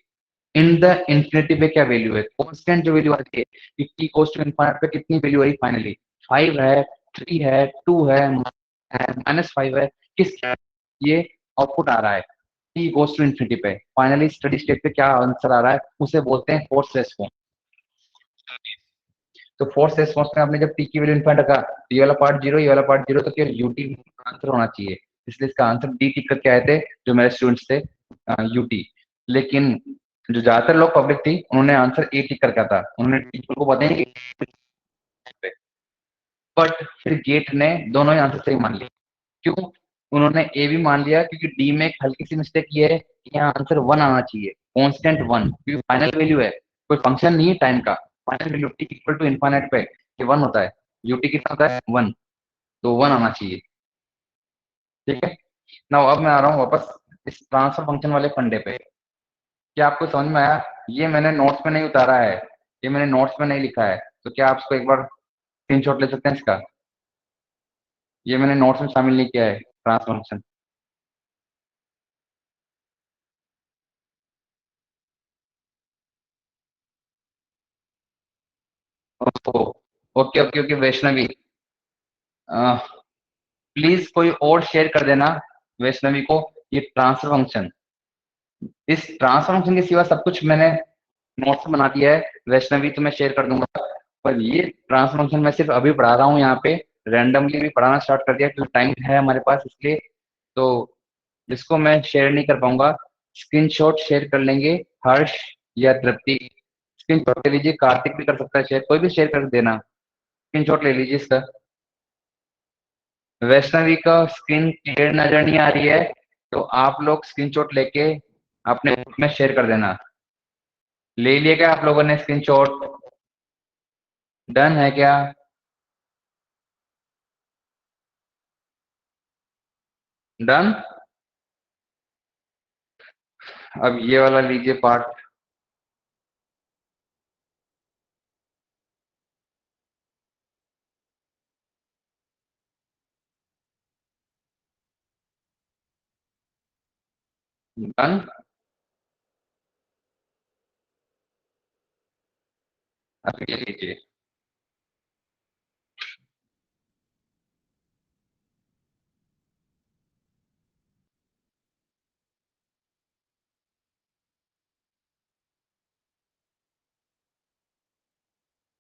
इन द इंफिनिटी पे क्या वैल्यू है, कांस्टेंट जो वैल्यू आती है कि टी गोस टू इनफाइनाइट पे कितनी वैल्यू आई फाइनली, 5 है, 3 है, 2 है, -5 है, किस ये आउटपुट आ रहा है टी गोस टू इन्फिनिटी पे, फाइनली स्टडी स्टेट पे क्या आंसर आ रहा है उसे बोलते हैं फोर्स रेस्पॉन्स। तो फोर्स रेस्पॉन्स में आपने जब टी की वैल्यू इनफाइनाइट रखा, तो ये वाला पार्ट जीरो, ये वाला पार्ट जीरो, तो केवल यूटी आंसर होना चाहिए, इसलिए इसका आंसर डी टिक करके आए थे जो मेरे स्टूडेंट्स थे, यूटी। लेकिन जो ज्यादातर लोग पब्लिक थी उन्होंने आंसर ए टिक करके था, उन्होंने टीचर को बताया कि, बट फिर गेट ने दोनों ही आंसर सही मान लिया। क्यों उन्होंने ए भी मान लिया, क्योंकि डी में एक हल्की सी मिस्टेक ये है कि यहाँ आंसर वन आना चाहिए, कांस्टेंट वन, क्योंकि फाइनल वैल्यू है, कोई फंक्शन नहीं है टाइम का। Final value t equal to infinite पे कि वन होता है, यूटी कितना होता है वन, तो वन आना चाहिए। ठीक है ना, अब मैं आ रहा हूँ वापस इस ट्रांसफर फंक्शन वाले फंडे पे। क्या आपको समझ में आया? ये मैंने नोट्स में नहीं उतारा है, ये मैंने नोट्स में नहीं लिखा है, तो क्या आप इसको एक बार स्क्रीनशॉट ले सकते हैं इसका? ये मैंने नोट्स में शामिल नहीं किया है transfer function. Okay okay okay Vaishnavi, please कोई और शेयर कर देना वैष्णवी को ये ट्रांसफर फंक्शन। इस ट्रांसफर फंक्शन के सिवा सब कुछ मैंने नोट्स बना दिया है, वैष्णवी तो मैं शेयर कर दूंगा, पर ये ट्रांसफर फंक्शन मैं सिर्फ अभी पढ़ा रहा हूँ यहाँ पे, रैंडमली भी पढ़ाना स्टार्ट कर दिया क्योंकि टाइम है हमारे पास इसलिए। तो इसको मैं शेयर नहीं कर पाऊंगा, स्क्रीनशॉट शेयर कर लेंगे हर्ष या तृप्ति, स्क्रीनशॉट ले लीजिए, कार्तिक भी कर सकता है शेयर, कोई भी शेयर कर देना, स्क्रीनशॉट ले लीजिए इसका। वैष्णवी का स्क्रीन क्लियर नजर नहीं आ रही है, तो आप लोग स्क्रीनशॉट लेके अपने ग्रुप में शेयर कर देना। ले लिया क्या आप लोगों ने स्क्रीनशॉट? डन है क्या? डन। अब ये वाला लीजिए पार्ट। डन। अब ये लीजिए।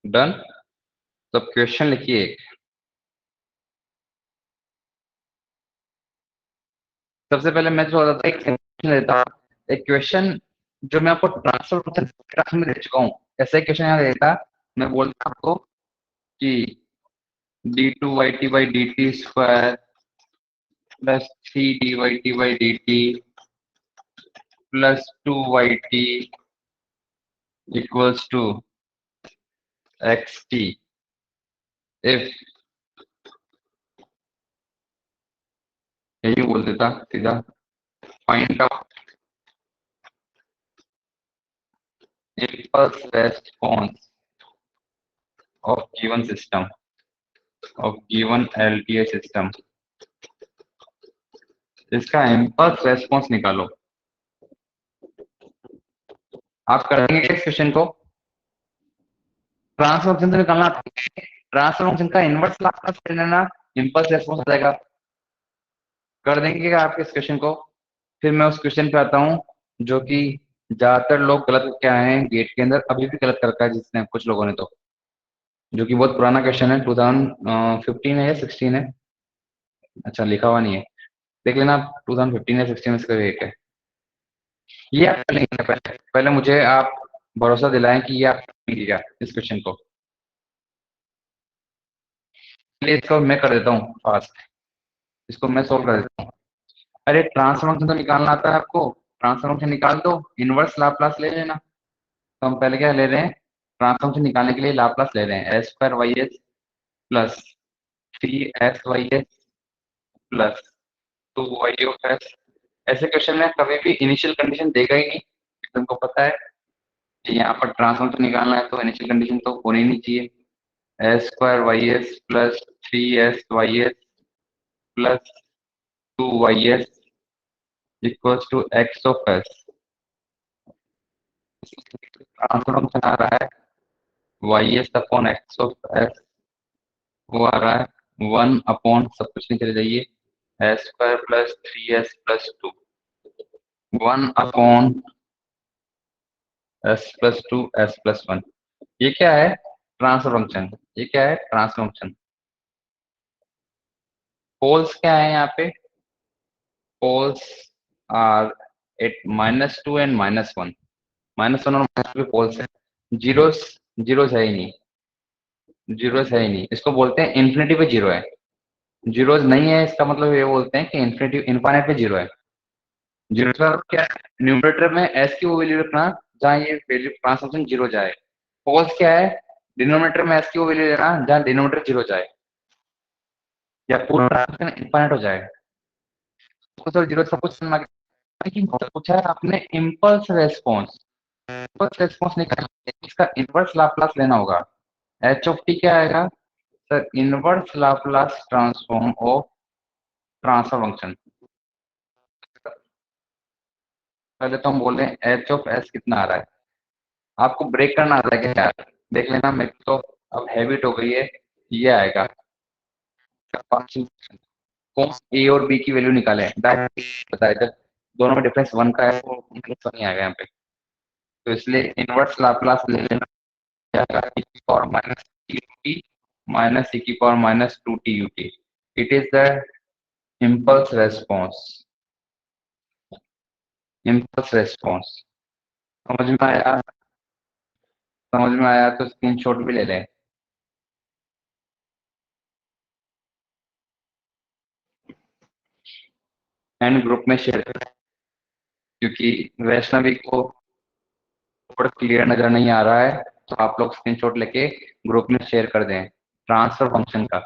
डन। तो क्वेश्चन लिखिए। सबसे पहले मैं जो होता था एक क्वेश्चन देता हूँ, एक क्वेश्चन जो मैं आपको ट्रांसफर फंक्शन में दे चुका हूँ, ऐसा एक क्वेश्चन यहाँ देता, मैं बोलता आपको कि d two y T by D t square plus three d Y T by D T plus two y t equals to x t if, यही बोल देता सीधा, find out impulse response of given system, of given LTI system, इसका impulse response निकालो। आप करेंगे इस question को, ट्रांसफर फंक्शन तो निकालना, ट्रांसफर फंक्शन का इनवर्स लाप्लास ले लेना, इम्पल्स रेस्पॉन्स आ जाएगा। कर देंगे क्या आप इस क्वेश्चन को? फिर मैं उस क्वेश्चन पे आता हूँ जो कि ज्यादातर लोग गलत क्या है गेट के अंदर अभी भी गलत कर रखा है, जिसने कुछ लोगों ने तो, जो कि बहुत पुराना क्वेश्चन है, 2015 है या 16 है, अच्छा लिखा हुआ नहीं है, देख लेना आप 2015 या 16 में इसका एक है। ये आप कर लेंगे, पहले पहले मुझे आप भरोसा दिलाएं कि ये आप कीजिएगा इस क्वेश्चन को। चलिए इसको मैं कर देता हूँ फास्ट, इसको मैं सोल्व कर देता हूँ। अरे ट्रांसफर फंक्शन तो निकालना आता है आपको, ट्रांसफर फंक्शन निकाल दो, इनवर्स लाप्लास ले लेना। तो हम पहले क्या ले रहे हैं, ट्रांसफर फंक्शन निकालने के लिए लाप्लास ले रहे हैं, s square Y S plus three s Y S plus 2y(x). ऐसे क्वेश्चन में कभी भी इनिशियल कंडीशन देगा ही नहीं, तुमको पता है कि यहाँ पर ट्रांसफॉर्म निकालना है तो इनिशियल कंडीशन तो होनी नहीं चाहिए। s² y(s) plus 3s(y(s) plus 2y(s) equals to x(s). Transform आ रहा है y(s) अपॉन x(s), वो आ रहा है 1 अपॉन सब कुछ नहीं, चले जाइए, s² plus 3s plus 2, 1 upon s plus 2 s plus 1। ये क्या है? Transfer function. ये क्या है? Transfer function. पोल्स क्या है यहाँ पे? Poles are eight -2 and -1। -1 और -2 पे पोल्स है। जीरोस, जीरोस है ही नहीं, जीरोस है ही नहीं। इसको बोलते हैं इन्फिनिटी पे जीरो है। जीरोस नहीं है इसका मतलब ये बोलते हैं कि इन्फिनिटी इनफाइनाइट पे जीरो है। जीरो का मतलब क्या है? न्यूमरेटर में एस की वो वैल्यू रखना जहाँ ये वैल्यू ट्रांस फंक्शन जीरो जाए। पोल्स क्या है? डिनोमिनेटर में एस की वो वैल्यू लेना जहाँ डिनोमिनेटर जीरो जाए या पूरा ट्रांसफर इनफाइनाइट हो जाए। तो जीरो सब कुछ समझ में आ गया। लेकिन पूछा है आपने इम्पल्स रेस्पॉन्स। इम्पल्स रेस्पॉन्स निकालना है, इसका इनवर्स लाप्लास लेना होगा। एच ऑफ टी क्या आएगा sir? Inverse Laplace transform of transfer function. पहले तो हम बोले एच ऑफ एस कितना आ रहा है, आपको ब्रेक करना आता है क्या यार? देख लेना, मेरे को तो अब हैबिट हो गई है। ये आएगा कौन ए और बी की वैल्यू निकाले डायरेक्ट बताया, जब दोनों में डिफरेंस 1 का है तो नहीं आएगा यहाँ पे। तो इसलिए इनवर्स लाप्लास ले लेना जाएगा e की power minus T minus e की power minus 2t ut। It is the impulse response. Impulse response समझ में आया? समझ में आया तो स्क्रीनशॉट भी ले लें एंड ग्रुप में शेयर करें, क्योंकि वैष्णवी को थोड़ा क्लियर नजर नहीं आ रहा है, तो आप लोग स्क्रीनशॉट लेके ग्रुप में शेयर कर दें ट्रांसफर फंक्शन का।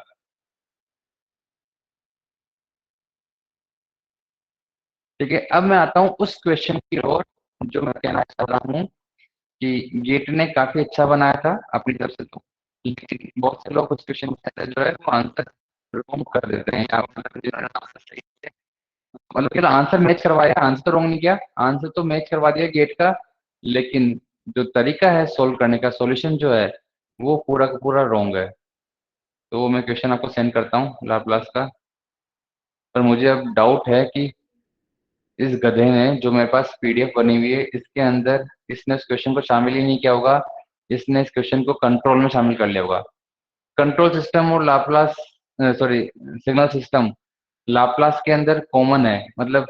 ठीक है, अब मैं आता हूँ उस क्वेश्चन की ओर जो मैं कहना चाह रहा हूँ कि गेट ने काफी अच्छा बनाया था अपनी तरफ से, तो लेकिन बहुत से लोग उस क्वेश्चन जो है वो आंसर रॉन्ग कर देते हैं, या मतलब जिन्होंने आंसर सही से मतलब कि आंसर मैच करवाया, आंसर रॉन्ग नहीं किया, आंसर तो मैच करवा दिया गेट का, लेकिन जो तरीका है सोल्व करने का, सॉल्यूशन जो है वो पूरा का पूरा रॉन्ग है। तो वो मैं क्वेश्चन आपको सेंड करता हूँ लाप्लास का। पर मुझे अब डाउट है कि इस गधे ने, जो मेरे पास पीडीएफ बनी हुई है इसके अंदर, इसने इस क्वेश्चन को शामिल ही नहीं किया होगा, इसने इस क्वेश्चन को कंट्रोल में शामिल कर लिया होगा। कंट्रोल सिस्टम और Laplace, sorry, signal system Laplace के अंदर कॉमन है। मतलब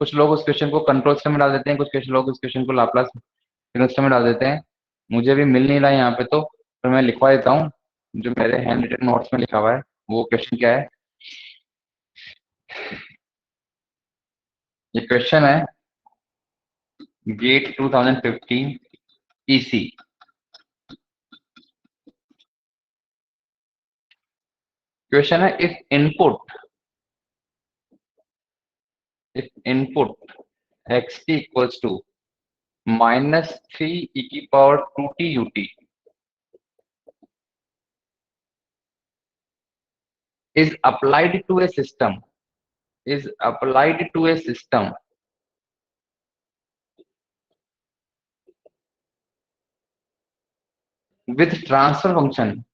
कुछ लोग उस क्वेश्चन को कंट्रोल सिस्टम में डाल देते हैं, कुछ लोग उस क्वेश्चन को लाप्लास सिग्नल सिस्टम में डाल देते हैं। मुझे भी मिल नहीं रहा है यहाँ पे, तो मैं लिखवा देता हूँ जो मेरे हैंड रिटन नोट्स में लिखा हुआ है। वो क्वेश्चन क्या है? ये क्वेश्चन है गेट 2015 ईसी। क्वेश्चन है if input xt equals to -3 e की power 2t ut is applied to a system, is applied to a system with transfer function,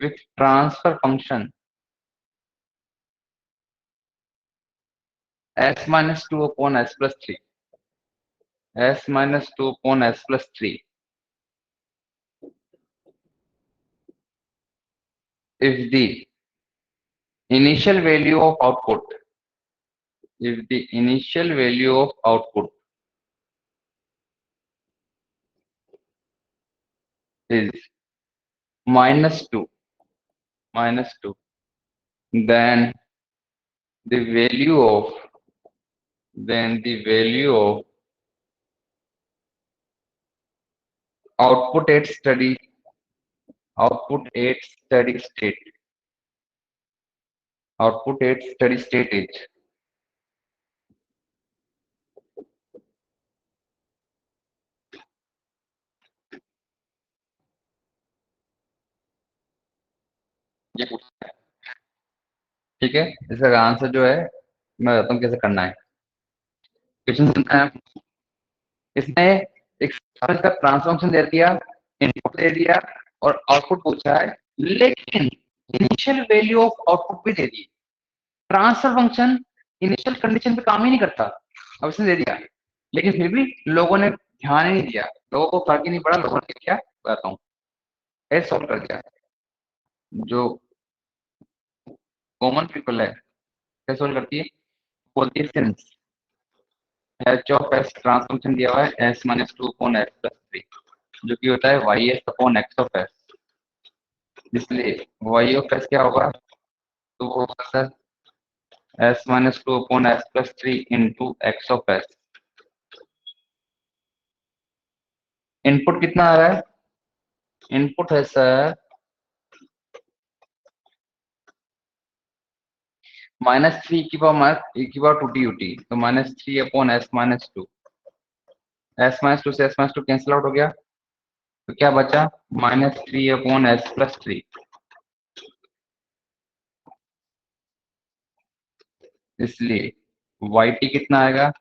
with transfer function s minus 2 upon s plus 3, s minus 2 upon s plus 3, if the initial value of output, if the initial value of output is -2, -2, then the value of, then the value of output at steady, output at steady state, output at steady state is, ये पूछा है। ठीक है, इसका answer जो है मैं बताता हूँ कैसे करना है। क्वेश्चन सुनना है। इसने एक का ट्रांसफॉर्मेशन दे दिया, इनपुट दे दिया और आउटपुट पूछा है, लेकिन इनिशियल वैल्यू ऑफ आउटपुट भी दे दी। ट्रांसफर फंक्शन इनिशियल कंडीशन पे काम ही नहीं करता। अब इसने दे दिया, लेकिन फिर भी लोगों ने ध्यान ही नहीं दिया, लोगों को फर्क ही नहीं पड़ा। लोगों ने क्या बताता हूँ, ऐसे सॉल्व कर दिया। जो कॉमन पीपल है कैसे सॉल्व करती है, बोलती है since h of s transformation दिया हुआ है s minus two upon S plus three, जो कि होता है y s upon x of S. इसलिए वाई ऑफ एस क्या होगा, तो वो होगा sir s minus two upon S plus three into x of s. Input कितना आ रहा है, इनपुट है सर माइनस थ्री की पावर ई की पावर टू टी यूटी, तो minus three upon S minus two. S minus two से S minus two cancel out हो गया, तो क्या बचा minus three upon S plus three. इसलिए वाई टी कितना आएगा,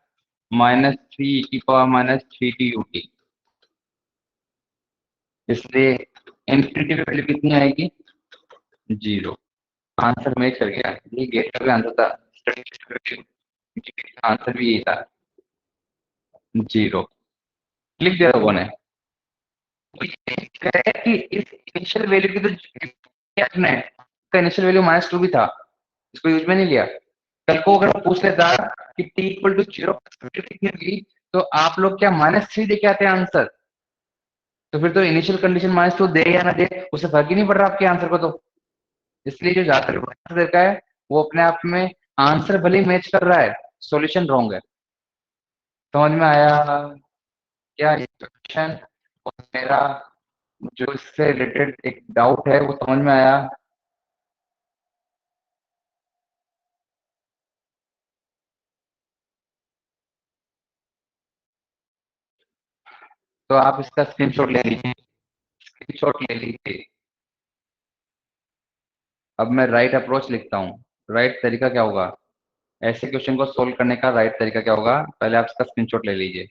माइनस थ्री की power minus three T you T. इसलिए इन्फिनिटी की वैल्यू कितनी आएगी, जीरो। आंसर मैच कर गया, ये गेट का भी आंसर था, आंसर भी यही था, जीरो। लिख दिया लोगों ने। कि इस इनिशियल वैल्यू की तो इनिशियल वैल्यू माइनस टू भी था, इसको यूज में नहीं लिया। कल को अगर पूछ लेता कि टी इक्वल टू जीरो कितनी होगी, तो आप लोग क्या माइनस थ्री देके आते हैं आंसर, तो फिर तो इनिशियल कंडीशन माइनस टू दे या ना दे उससे फर्क ही नहीं पड़ रहा आपके आंसर को। तो इसलिए जो ज्यादातर आंसर देता है वो अपने आप में आंसर भले मैच कर रहा है, सॉल्यूशन रॉन्ग है। समझ में आया क्या ये क्वेश्चन, और मेरा जो इससे रिलेटेड एक डाउट है वो समझ में आया। तो आप इसका स्क्रीनशॉट ले लीजिए, स्क्रीनशॉट ले लीजिए। अब मैं राइट अप्रोच लिखता हूँ। राइट तरीका क्या होगा, ऐसे क्वेश्चन को सोल्व करने का राइट तरीका क्या होगा, पहले आप इसका स्क्रीनशॉट ले लीजिए।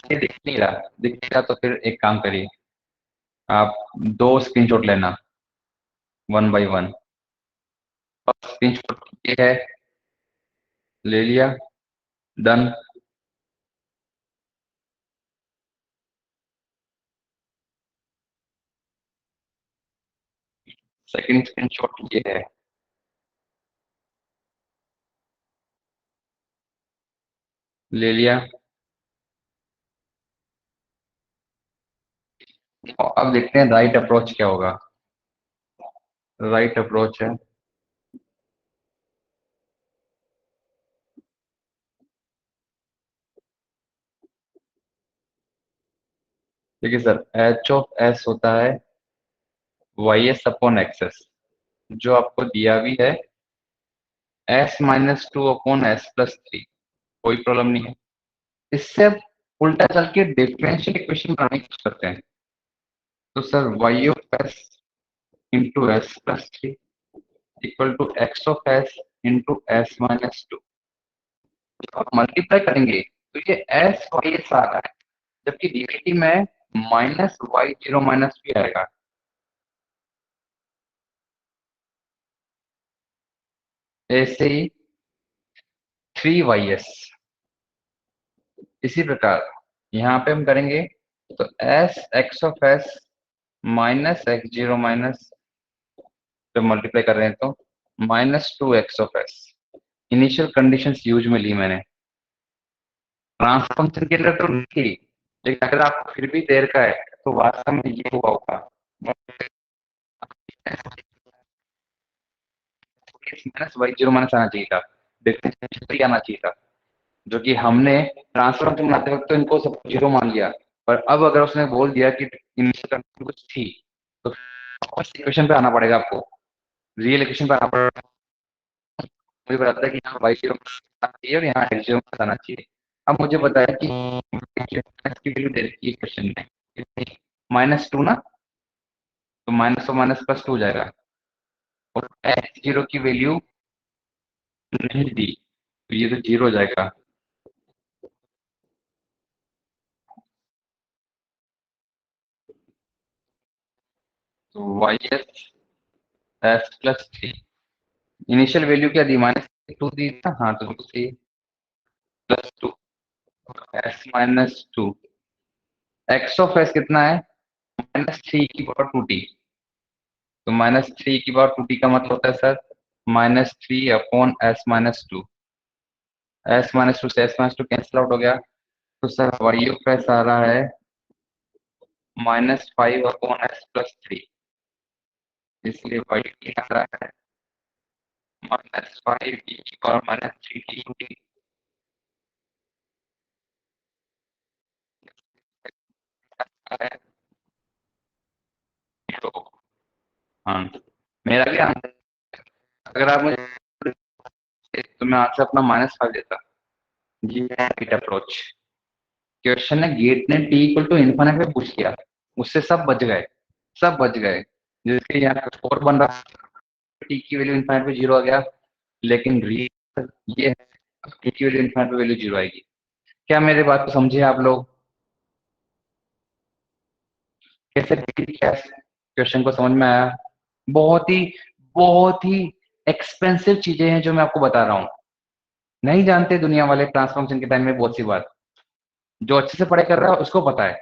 ये दिख नहीं रहा, दिखेगा तो फिर एक काम करिए, आप दो स्क्रीनशॉट लेना, one by one. First screenshot ये है, ले लिया, डन। सेकंड स्क्रीनशॉट ये है, ले लिया। और अब देखते हैं राइट अप्रोच क्या होगा। राइट अप्रोच है, देखिए सर एच ऑफ एस होता है y s upon x s, जो आपको दिया भी है s minus two upon S plus three, कोई प्रॉब्लम नहीं है। इससे अब उल्टा चल के डिफरेंशियल इक्वेशन बनाने की कोशिश करते हैं। तो sir y of S into S plus three equal to x of S into s minus two. आप मल्टीप्लाई करेंगे तो ये एस वाई एस आ रहा है, जबकि डीवीटी में माइनस वाई जीरो माइनस भी आएगा। ऐसे ही थ्री वाई एस, इसी प्रकार यहाँ पे हम करेंगे तो S X of S minus x zero minus, जब मल्टीप्लाई कर रहे हैं तो minus two x of S. Initial conditions use में ली मैंने, ट्रांसफर फंक्शन के अंदर तो लिखी, लेकिन अगर आपको फिर भी देर का है तो वास्तव में ये हुआ होगा, माइनस वाई जीरो माइनस आना चाहिए था, डिफरेंशियल आना चाहिए था। जो कि हमने ट्रांसफर फंक्शन बनाते वक्त तो इनको सब जीरो मान लिया, पर अब अगर उसने बोल दिया कि इनिशियल कंडीशन कुछ थी, तो फर्स्ट इक्वेशन पे आना पड़ेगा आपको, रियल इक्वेशन पे आना पड़ेगा। मुझे बताता है कि यहाँ वाई जीरो चाहिए और यहाँ एक्स जीरो आना चाहिए। अब मुझे बताया कि x की वैल्यू दे रखी है क्वेश्चन में, -2 ना, तो माइनस और माइनस प्लस टू हो जाएगा, और एक्स जीरो की वैल्यू नहीं दी, तो ये तो जीरो हो जाएगा। तो y S plus three, initial value क्या दी, -2 दी ना, हाँ तो c plus two, S-2, x of s कितना है, -3 की पावर 2t, तो -3 की पावर 2t का मतलब होता है सर -3/s-2, S-2 से S-2 कैंसिल आउट हो गया, तो सर वाई ऑफ एस आ रहा है -5/s+3, इसलिए वाई आ रहा है -5 e की पावर -3t। तो हाँ, मेरा भी आंसर, अगर आप मुझे तो मैं आंसर अपना -5 देता। ये है गेट अप्रोच। क्वेश्चन है गेट ने टी इक्वल टू इन्फिनिट में पुश किया, उससे सब बच गए, सब बच गए, जिसके यहाँ स्कोर बन रहा, टी की वैल्यू इन्फिनिट पे जीरो आ गया, लेकिन रियल ये है टी की वैल्यू इन्फिनिट पे वैल्यू जीरो आएगी। क्या मेरे बात को समझे आप लोग, कैसे क्वेश्चन को समझ में आया? बहुत ही बहुत ही एक्सपेंसिव चीजें हैं जो मैं आपको बता रहा हूँ, नहीं जानते दुनिया वाले ट्रांसफॉर्मेशन के टाइम में बहुत सी बात, जो अच्छे से पढ़ाई कर रहा है उसको पता है,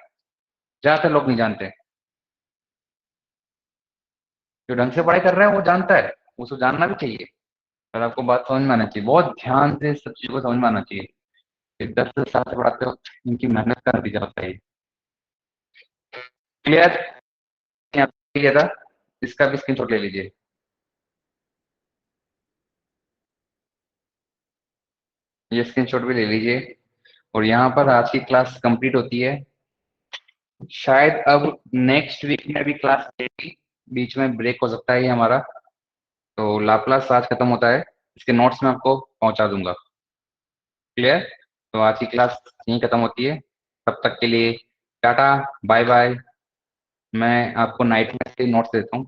ज्यादातर लोग नहीं जानते। जो ढंग से पढ़ाई कर रहा है वो जानता है, उसको जानना भी चाहिए, पर आपको बात समझ में आना चाहिए, बहुत ध्यान से सब चीजों को समझ में आना चाहिए कि 10 साल से पढ़ाते वक्त इनकी मेहनत का नतीजा होता है। क्लियर? किया था, इसका भी स्क्रीनशॉट ले लीजिए। ये स्क्रीनशॉट भी ले लीजिए, और यहाँ पर आज की क्लास कंप्लीट होती है। शायद अब नेक्स्ट वीक में भी क्लास रहेगी, बीच में ब्रेक हो सकता है ये हमारा, तो लाप्लास आज खत्म होता है, इसके नोट्स मैं आपको पहुंचा दूंगा। क्लियर? तो आज की क्लास यहीं खत्म होती है, तब तक के लिए टाटा, बाय बाय। मैं आपको नाइट में से नोट्स देता हूँ।